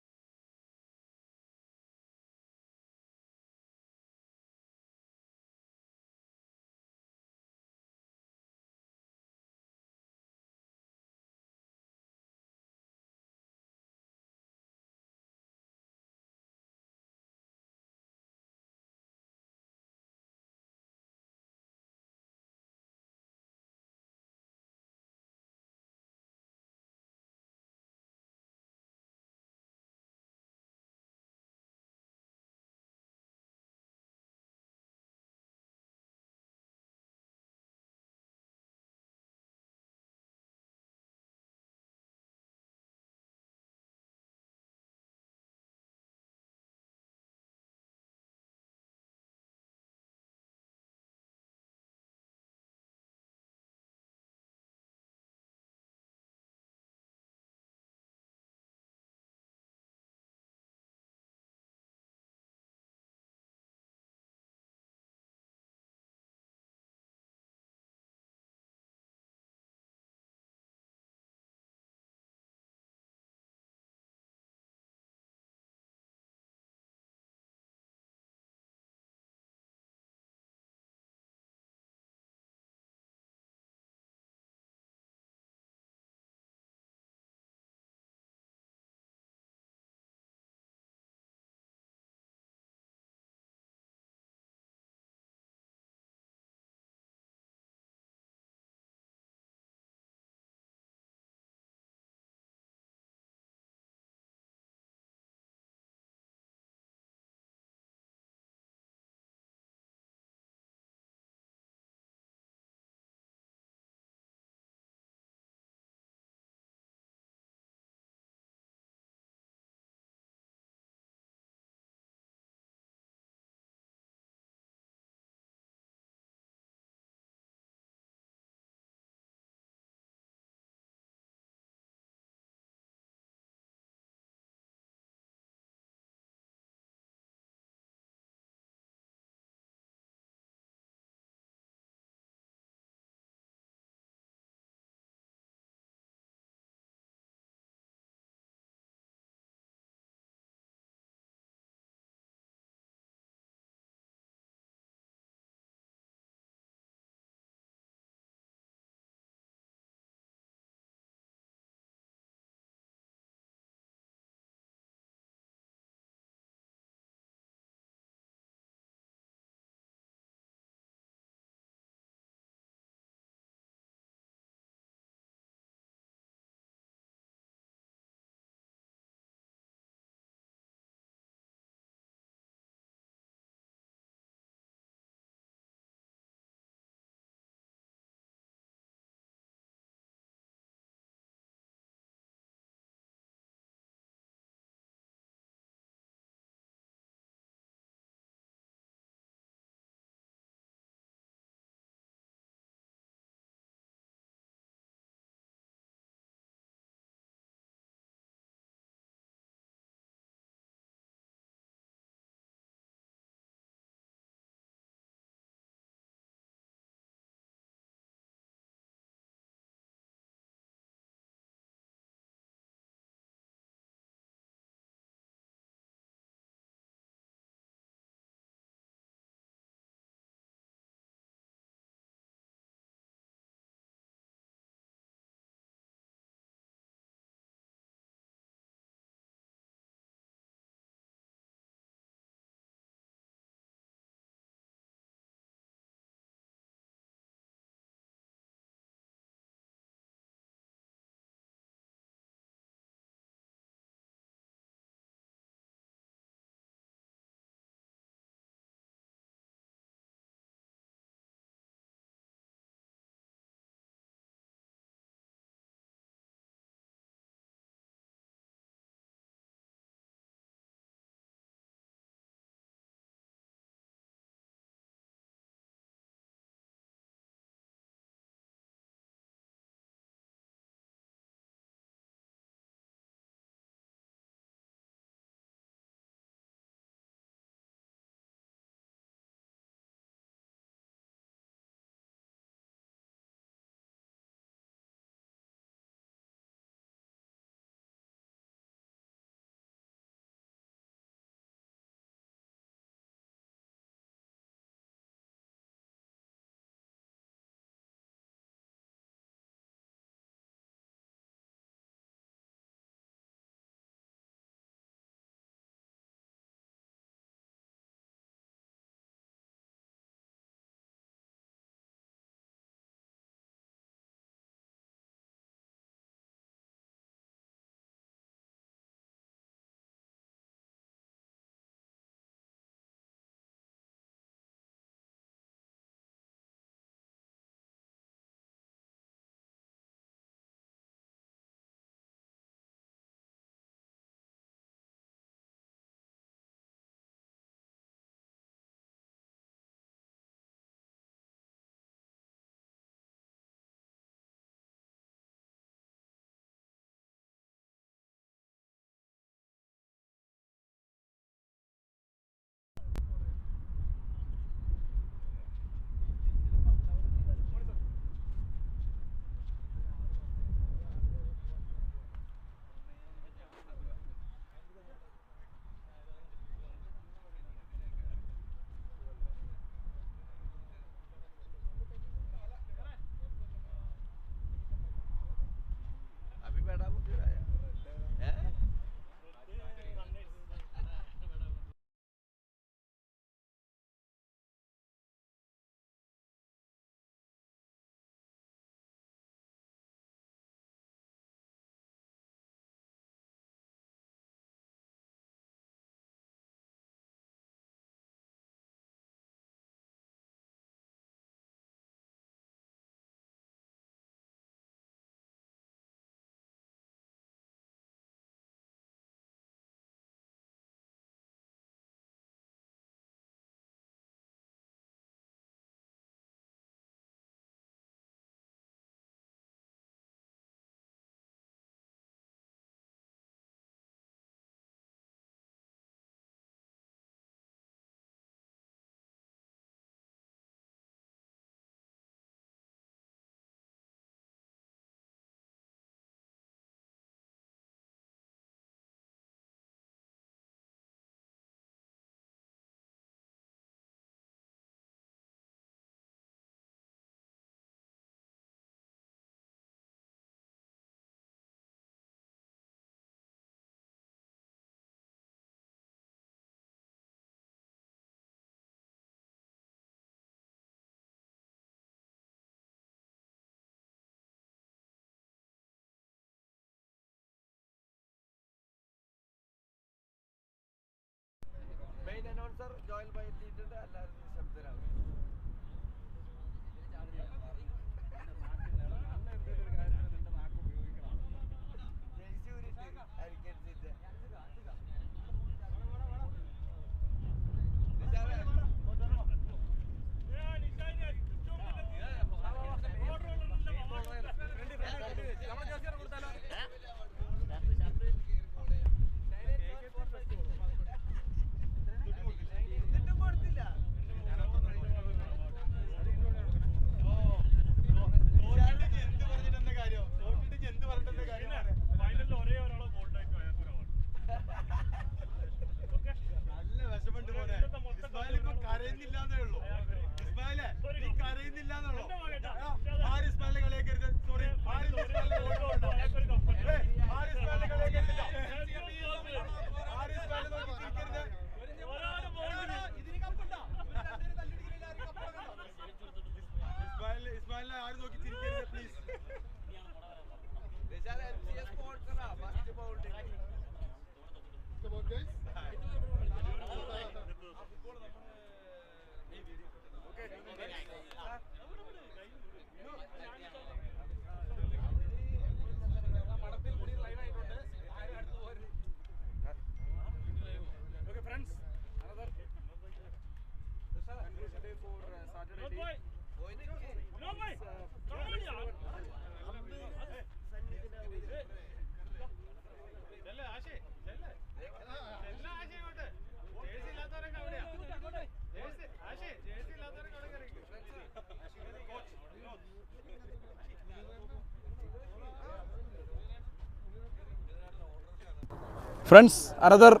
Friends, another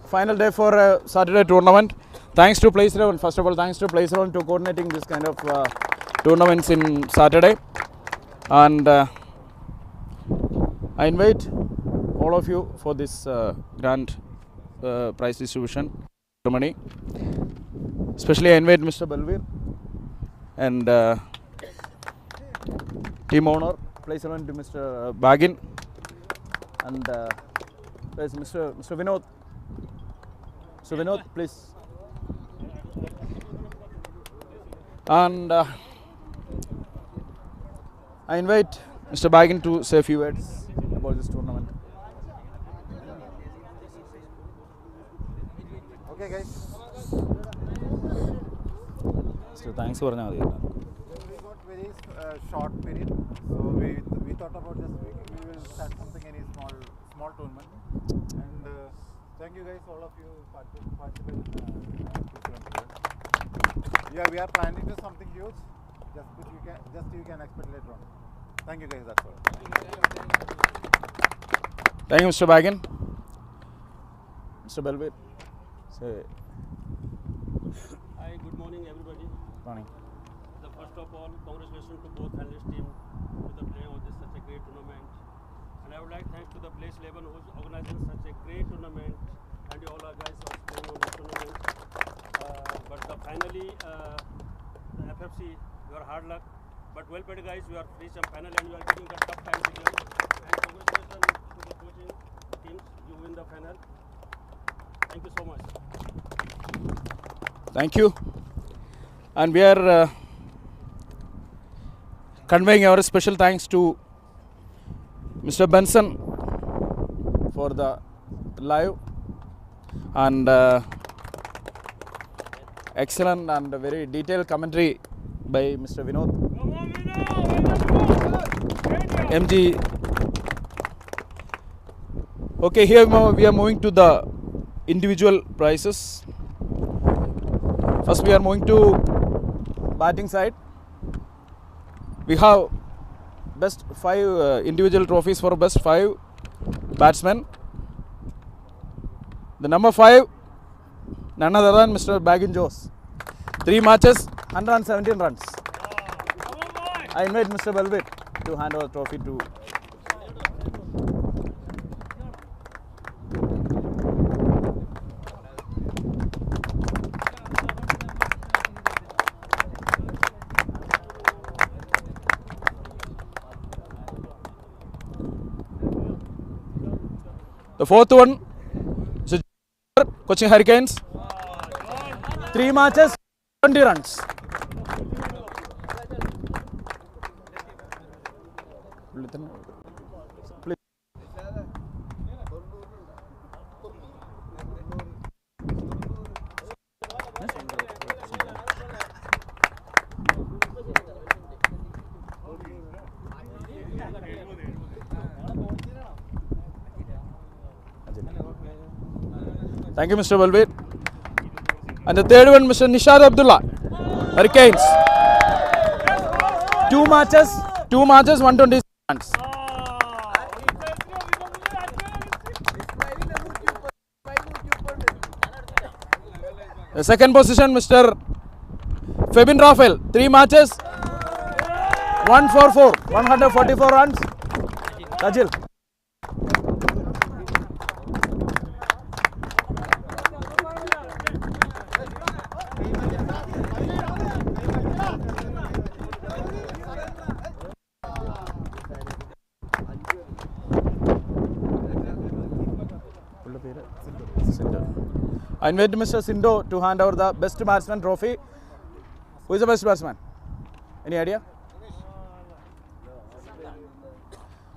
final day for a Saturday tournament. Thanks to Place 11. First of all, thanks to Place 11 to coordinating this kind of tournaments in Saturday. And I invite all of you for this grand prize distribution ceremony. Especially I invite Mr. Balveer and team owner, Place 11 to Mr. Bagin and there's Mr. Vinod. So Vinod, please. And I invite Mr. Bagin to say a few words about this tournament. Okay, guys. So thanks for now. We got very short period, so we thought about just we will start something any small tournament. And thank you guys, all of you participated in this tournament. Yeah, we are planning to something huge. Just you can expect later on. Thank you guys. That's all. Thank you, Mr. Bagin. Mr. Balveer, say. Hi, good morning, everybody. Morning. First of all, congratulations to both finalist team with the playing of this such a great tournament. And I would like thanks to the Place 11 who's organizing such a great tournament, and you all are guys are playing on this tournament. But finally, the FFC, your hard luck. But well played, guys. You are reached a final and you are giving a tough time to them. And congratulations to the coaching teams. You win the final. Thank you so much. Thank you. And we are conveying our special thanks to Mr. Benson for the live and excellent and very detailed commentary by Mr. Vinod. MG. Okay, here we are moving to the individual prizes. First we are moving to batting side. We have best 5 individual trophies for best 5 batsmen. The number 5, none other than Mr. Bagin Jose. 3 matches, 117 runs. I invite Mr. Balveer to hand over the trophy to. The 4th one, Cochin Hurricanes. 3 matches, 20 runs. Thank you, Mr. Balveer. And the third one, Mr. Nishad Abdullah, Hurricanes. 2 matches, 120 runs. The second position, Mr. Febin Rafael, 3 matches, 144, 144 runs. Kajil. I invite Mr. Sindo to hand over the best batsman trophy. Who is the best batsman? Any idea?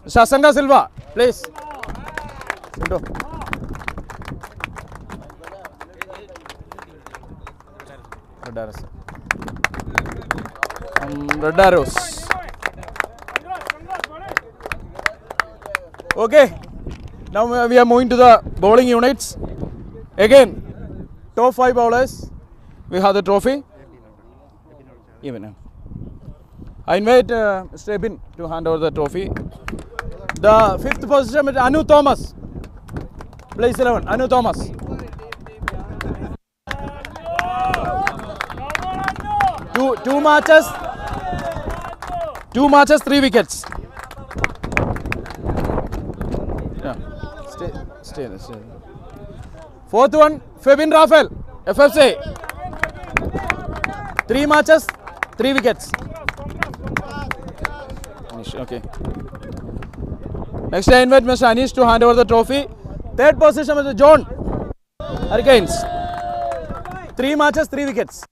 Mr. Asanga Silva, please. Sindo. Red arrows. Red arrows. Okay. Now we are moving to the bowling units. Again, top 5 bowlers, we have the trophy. Even I invite Mr. Ebin to hand over the trophy. The 5th position is Anu Thomas. Place 11, Anu Thomas. Two matches, 3 wickets. Yeah. Stay there. 4th one, Febin Rafael, FFC. 3 matches, 3 wickets. Okay. Next I invite Mr. Anish to hand over the trophy. 3rd position, Mr. John, Hurricanes. 3 matches, 3 wickets.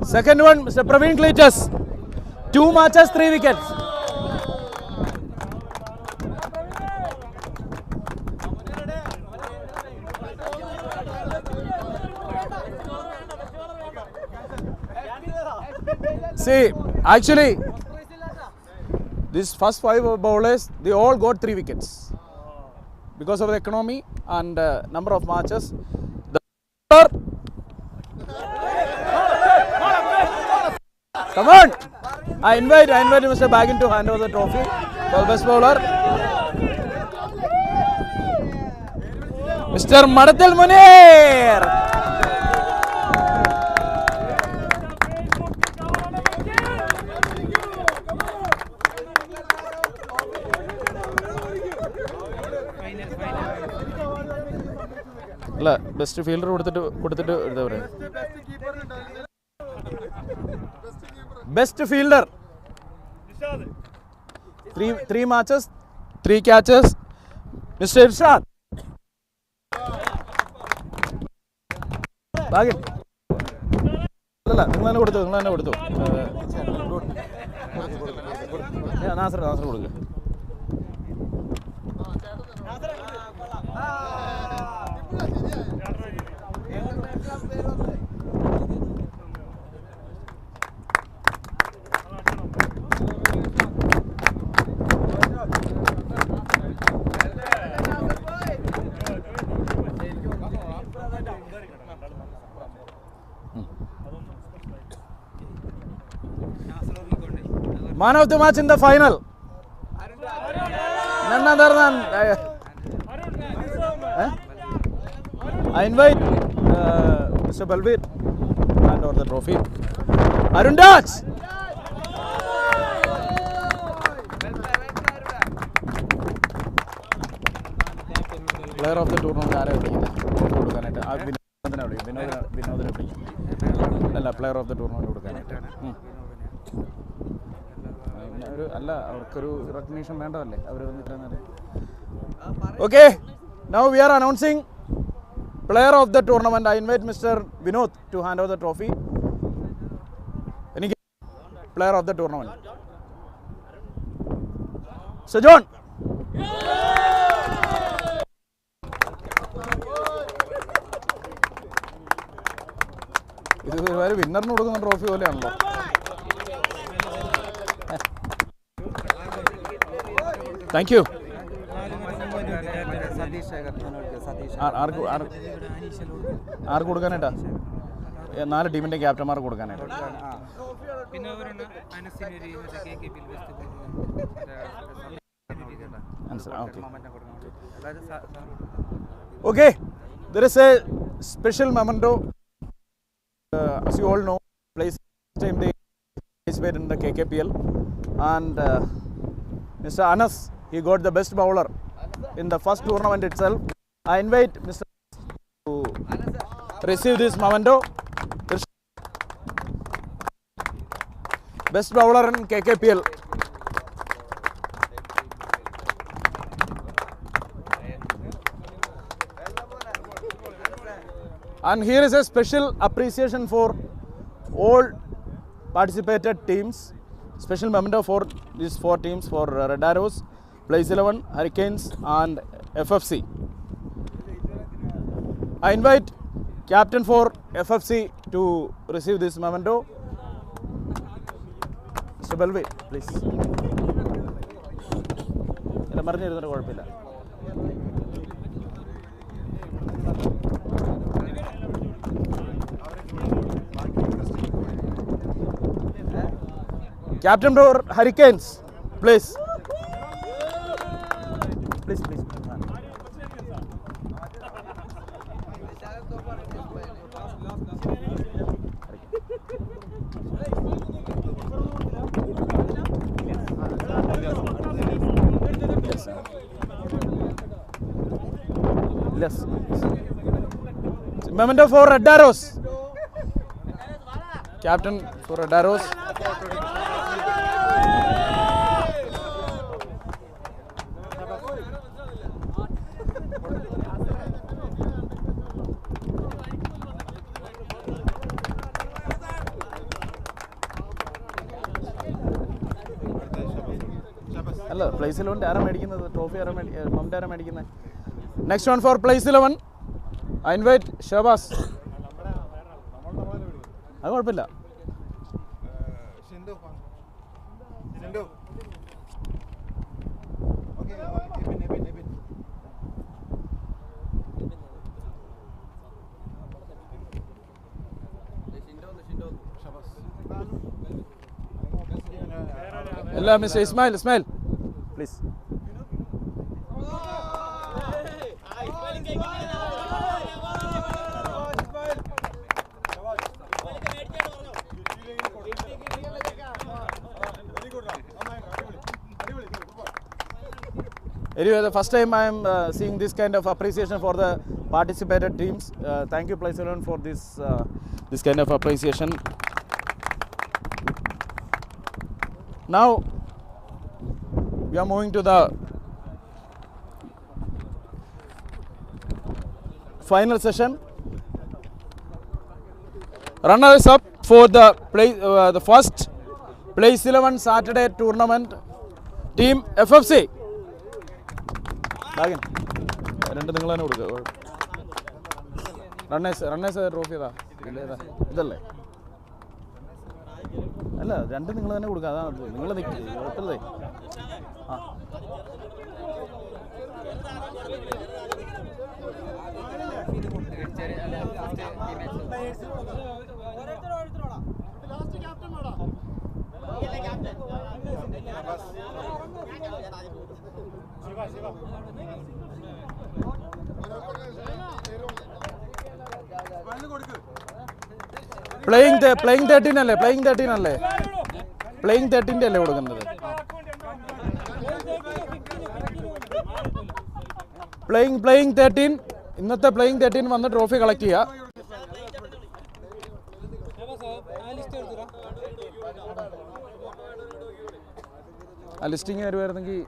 Second one, Mr. Praveen Cletus. 2 matches, 3 wickets. See, actually, these first 5 bowlers, they all got 3 wickets. Because of the economy and number of matches. Come on! I invite Mr. Baggin to hand over the trophy for best bowler. Mr. Madatil Munir. Best fielder best fielder. 3 matches, 3 catches. Mr. Irshad. Bagin. Nasir കൊടുക്കുക. Man of the match in the final. None other than I invite Mr. Balveer to hand over the trophy. Arun Dach. Player of the tournament. Player of the tournament. അല്ല അവർക്കൊരു recognition വേണ്ടതല്ലേ അവർ വന്നിട്ട് Okay, now we are announcing player of the tournament. I invite Mr. Vinod to hand over the trophy. Any player of the tournament? Sir John. This is a very winner trophy. Thank you. ആർക്ക് കൊടുക്കാനായിട്ടാ? 4 ടീമിന്റെ ക്യാപ്റ്റന്മാർക്ക് കൊടുക്കാനായിട്ട്. Okay, there is a special memento. As you all know, place time they participate in the KKPL, and Mr. Anas, he got the best bowler in the first tournament itself. I invite Mr. to receive this memento. Best bowler in KKPL. And here is a special appreciation for all participated teams. Special memento for these 4 teams, for Red Arrows, Place 11, Hurricanes and FFC. I invite captain for FFC to receive this memento. Mr. Belvi, please. Captain for Hurricanes, please. Please. Yes. Memento for Red Arrows. Captain for Red Arrows. Place 11 trophy. Next one for Place 11. I invite Shabas. Shindu. Okay, Nebin. Hello, Mr. Ismail, please. Anyway, the first time I am seeing this kind of appreciation for the participated teams. Thank you, Place 11, for this kind of appreciation. Now we are moving to the final session. Runners up for the first Place 11 Saturday tournament, team FFC. Runners trophy idale. അല്ല രണ്ടും നിങ്ങൾ തന്നെ കൊടുക്കുക. അതാണ് നിങ്ങൾ കുഴപ്പമില്ലേ? Playing 13 അല്ലേ? Playing 13 അല്ലേ? Playing 13 അല്ലേ കൊടുക്കുന്നത്? Playing 13 ഇന്നത്തെ Playing 13 വന്ന് ട്രോഫി കളക്ട് ചെയ്യുക. ആ ലിസ്റ്റിംഗ് വരുമായിരുന്നെങ്കിൽ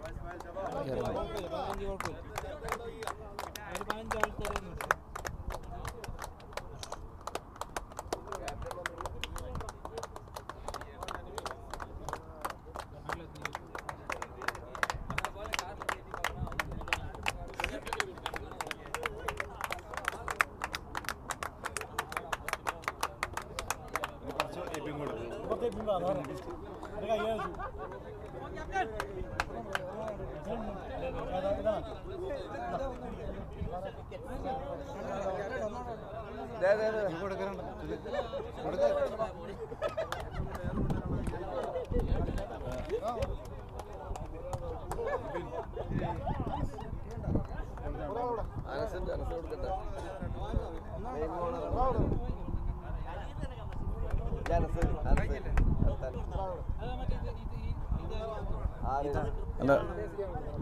അല്ല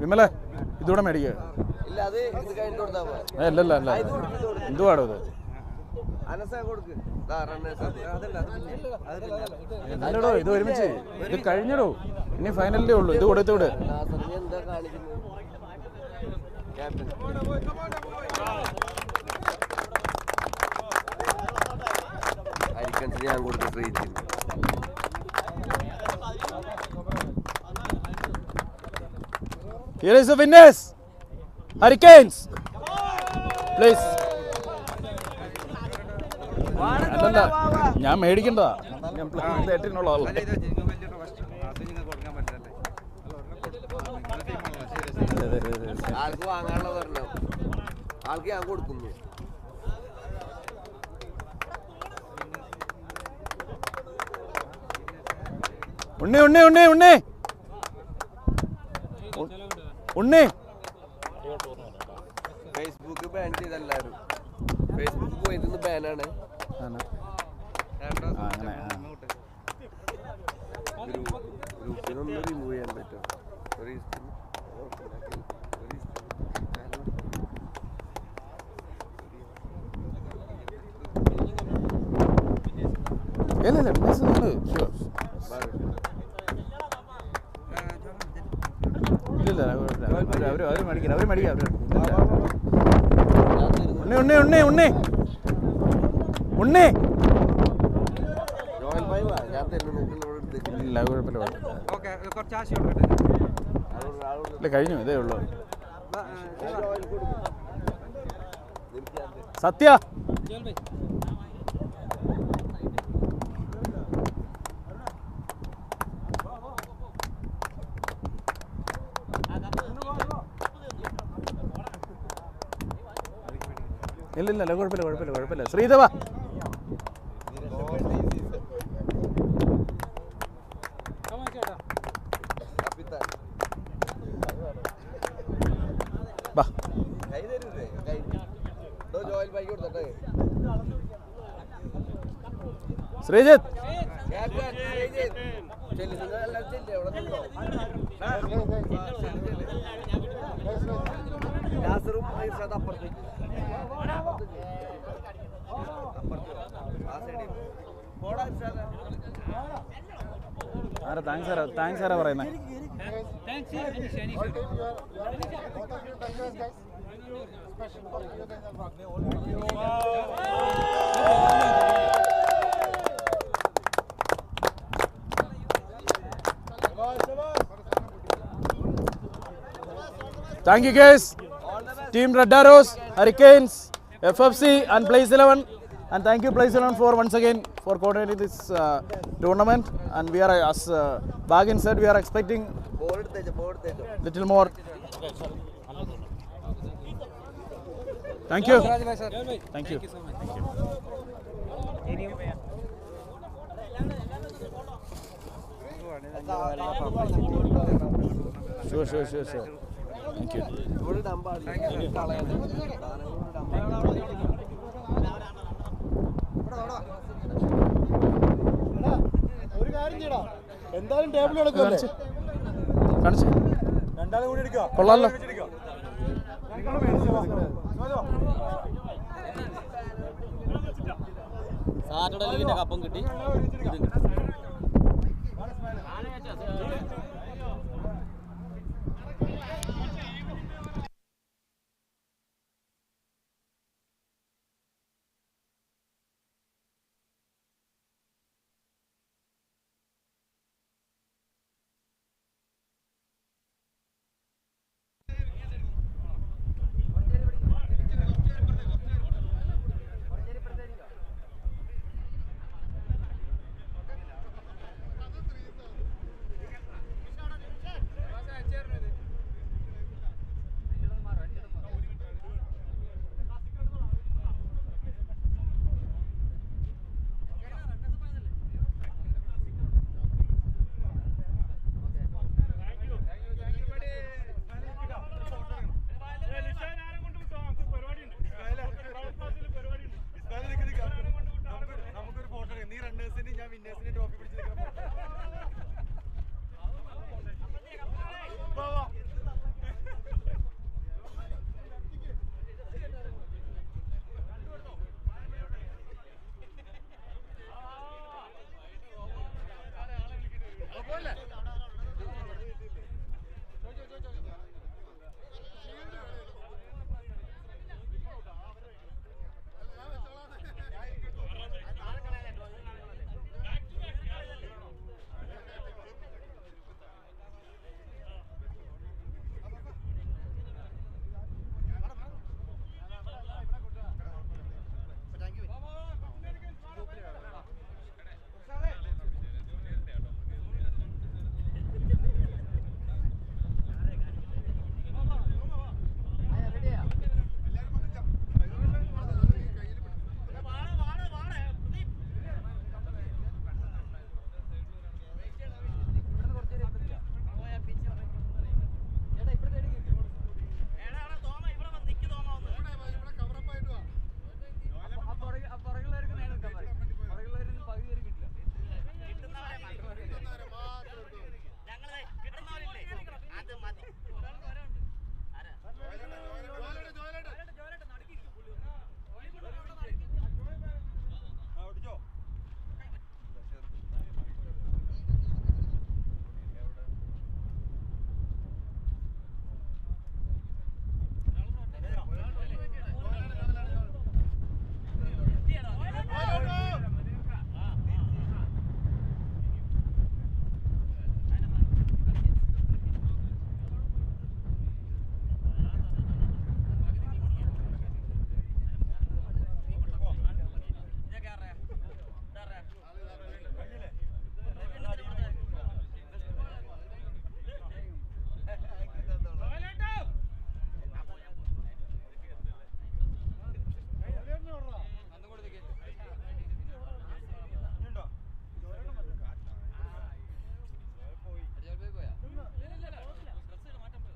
വിമല ഇതൂടെ മേടിക്കുക. അല്ലല്ല അല്ല എന്തുവാടോ ഇത്? അല്ലടോ ഇത് ഒരുമിച്ച് ഇത് കഴിഞ്ഞടോ. ഇനി ഫൈനലിലേ ഉള്ളൂ. ഇത് കൊടുത്തൂടെ? ഞാൻ കൊടുത്തു. Here is the winners, Hurricanes. Please. അല്ലല്ല ഞാൻ മേടിക്കണ്ടതാ. ഞാൻ പ്ലേറ്റിനുള്ള ആളാണ്. ആൾക്ക് വാങ്ങാനുള്ള പറഞ്ഞു. ആൾക്ക് ഞാൻ കൊടുക്കുന്നു. ഉണ്ണി ഉണ്ണി ഉണ്ണി ഉണ്ണി ഉണ്ണി ഫേസ്ബുക്ക് ബാൻ ചെയ്തെല്ലാരും. ഫേസ്ബുക്ക് പോയത് ബാനാണ്. ഗ്രൂപ്പിനൊന്നും റിമൂവ് ചെയ്യാൻ പറ്റും. ഉണ്ണി ഉണ്ണി ഉണ്ണി ഉണ്ണി ഇല്ല കുഴപ്പമില്ല. ഇല്ല കഴിഞ്ഞു. ഇതേ ഉള്ളൂ. സത്യ ഇല്ല കുഴപ്പമില്ല കുഴപ്പമില്ല കുഴപ്പമില്ല. ശ്രീധവ ശ്രീജിത്ത് ആരാ താങ്ക്സ് ആരാ പറയുന്നത്? Thank you guys, Team Red Arrows, Hurricanes, FFC and Place 11, and thank you Place 11 for once again for coordinating this tournament. And we are, as Bagin said, we are expecting little more. Thank you. Thank you. Sure. Thank you. എന്തായാലും table എടുക്കല്ലേ? കൊള്ളാലോ. Saturday ലീഗിന്റെ കപ്പം കിട്ടി. Dale.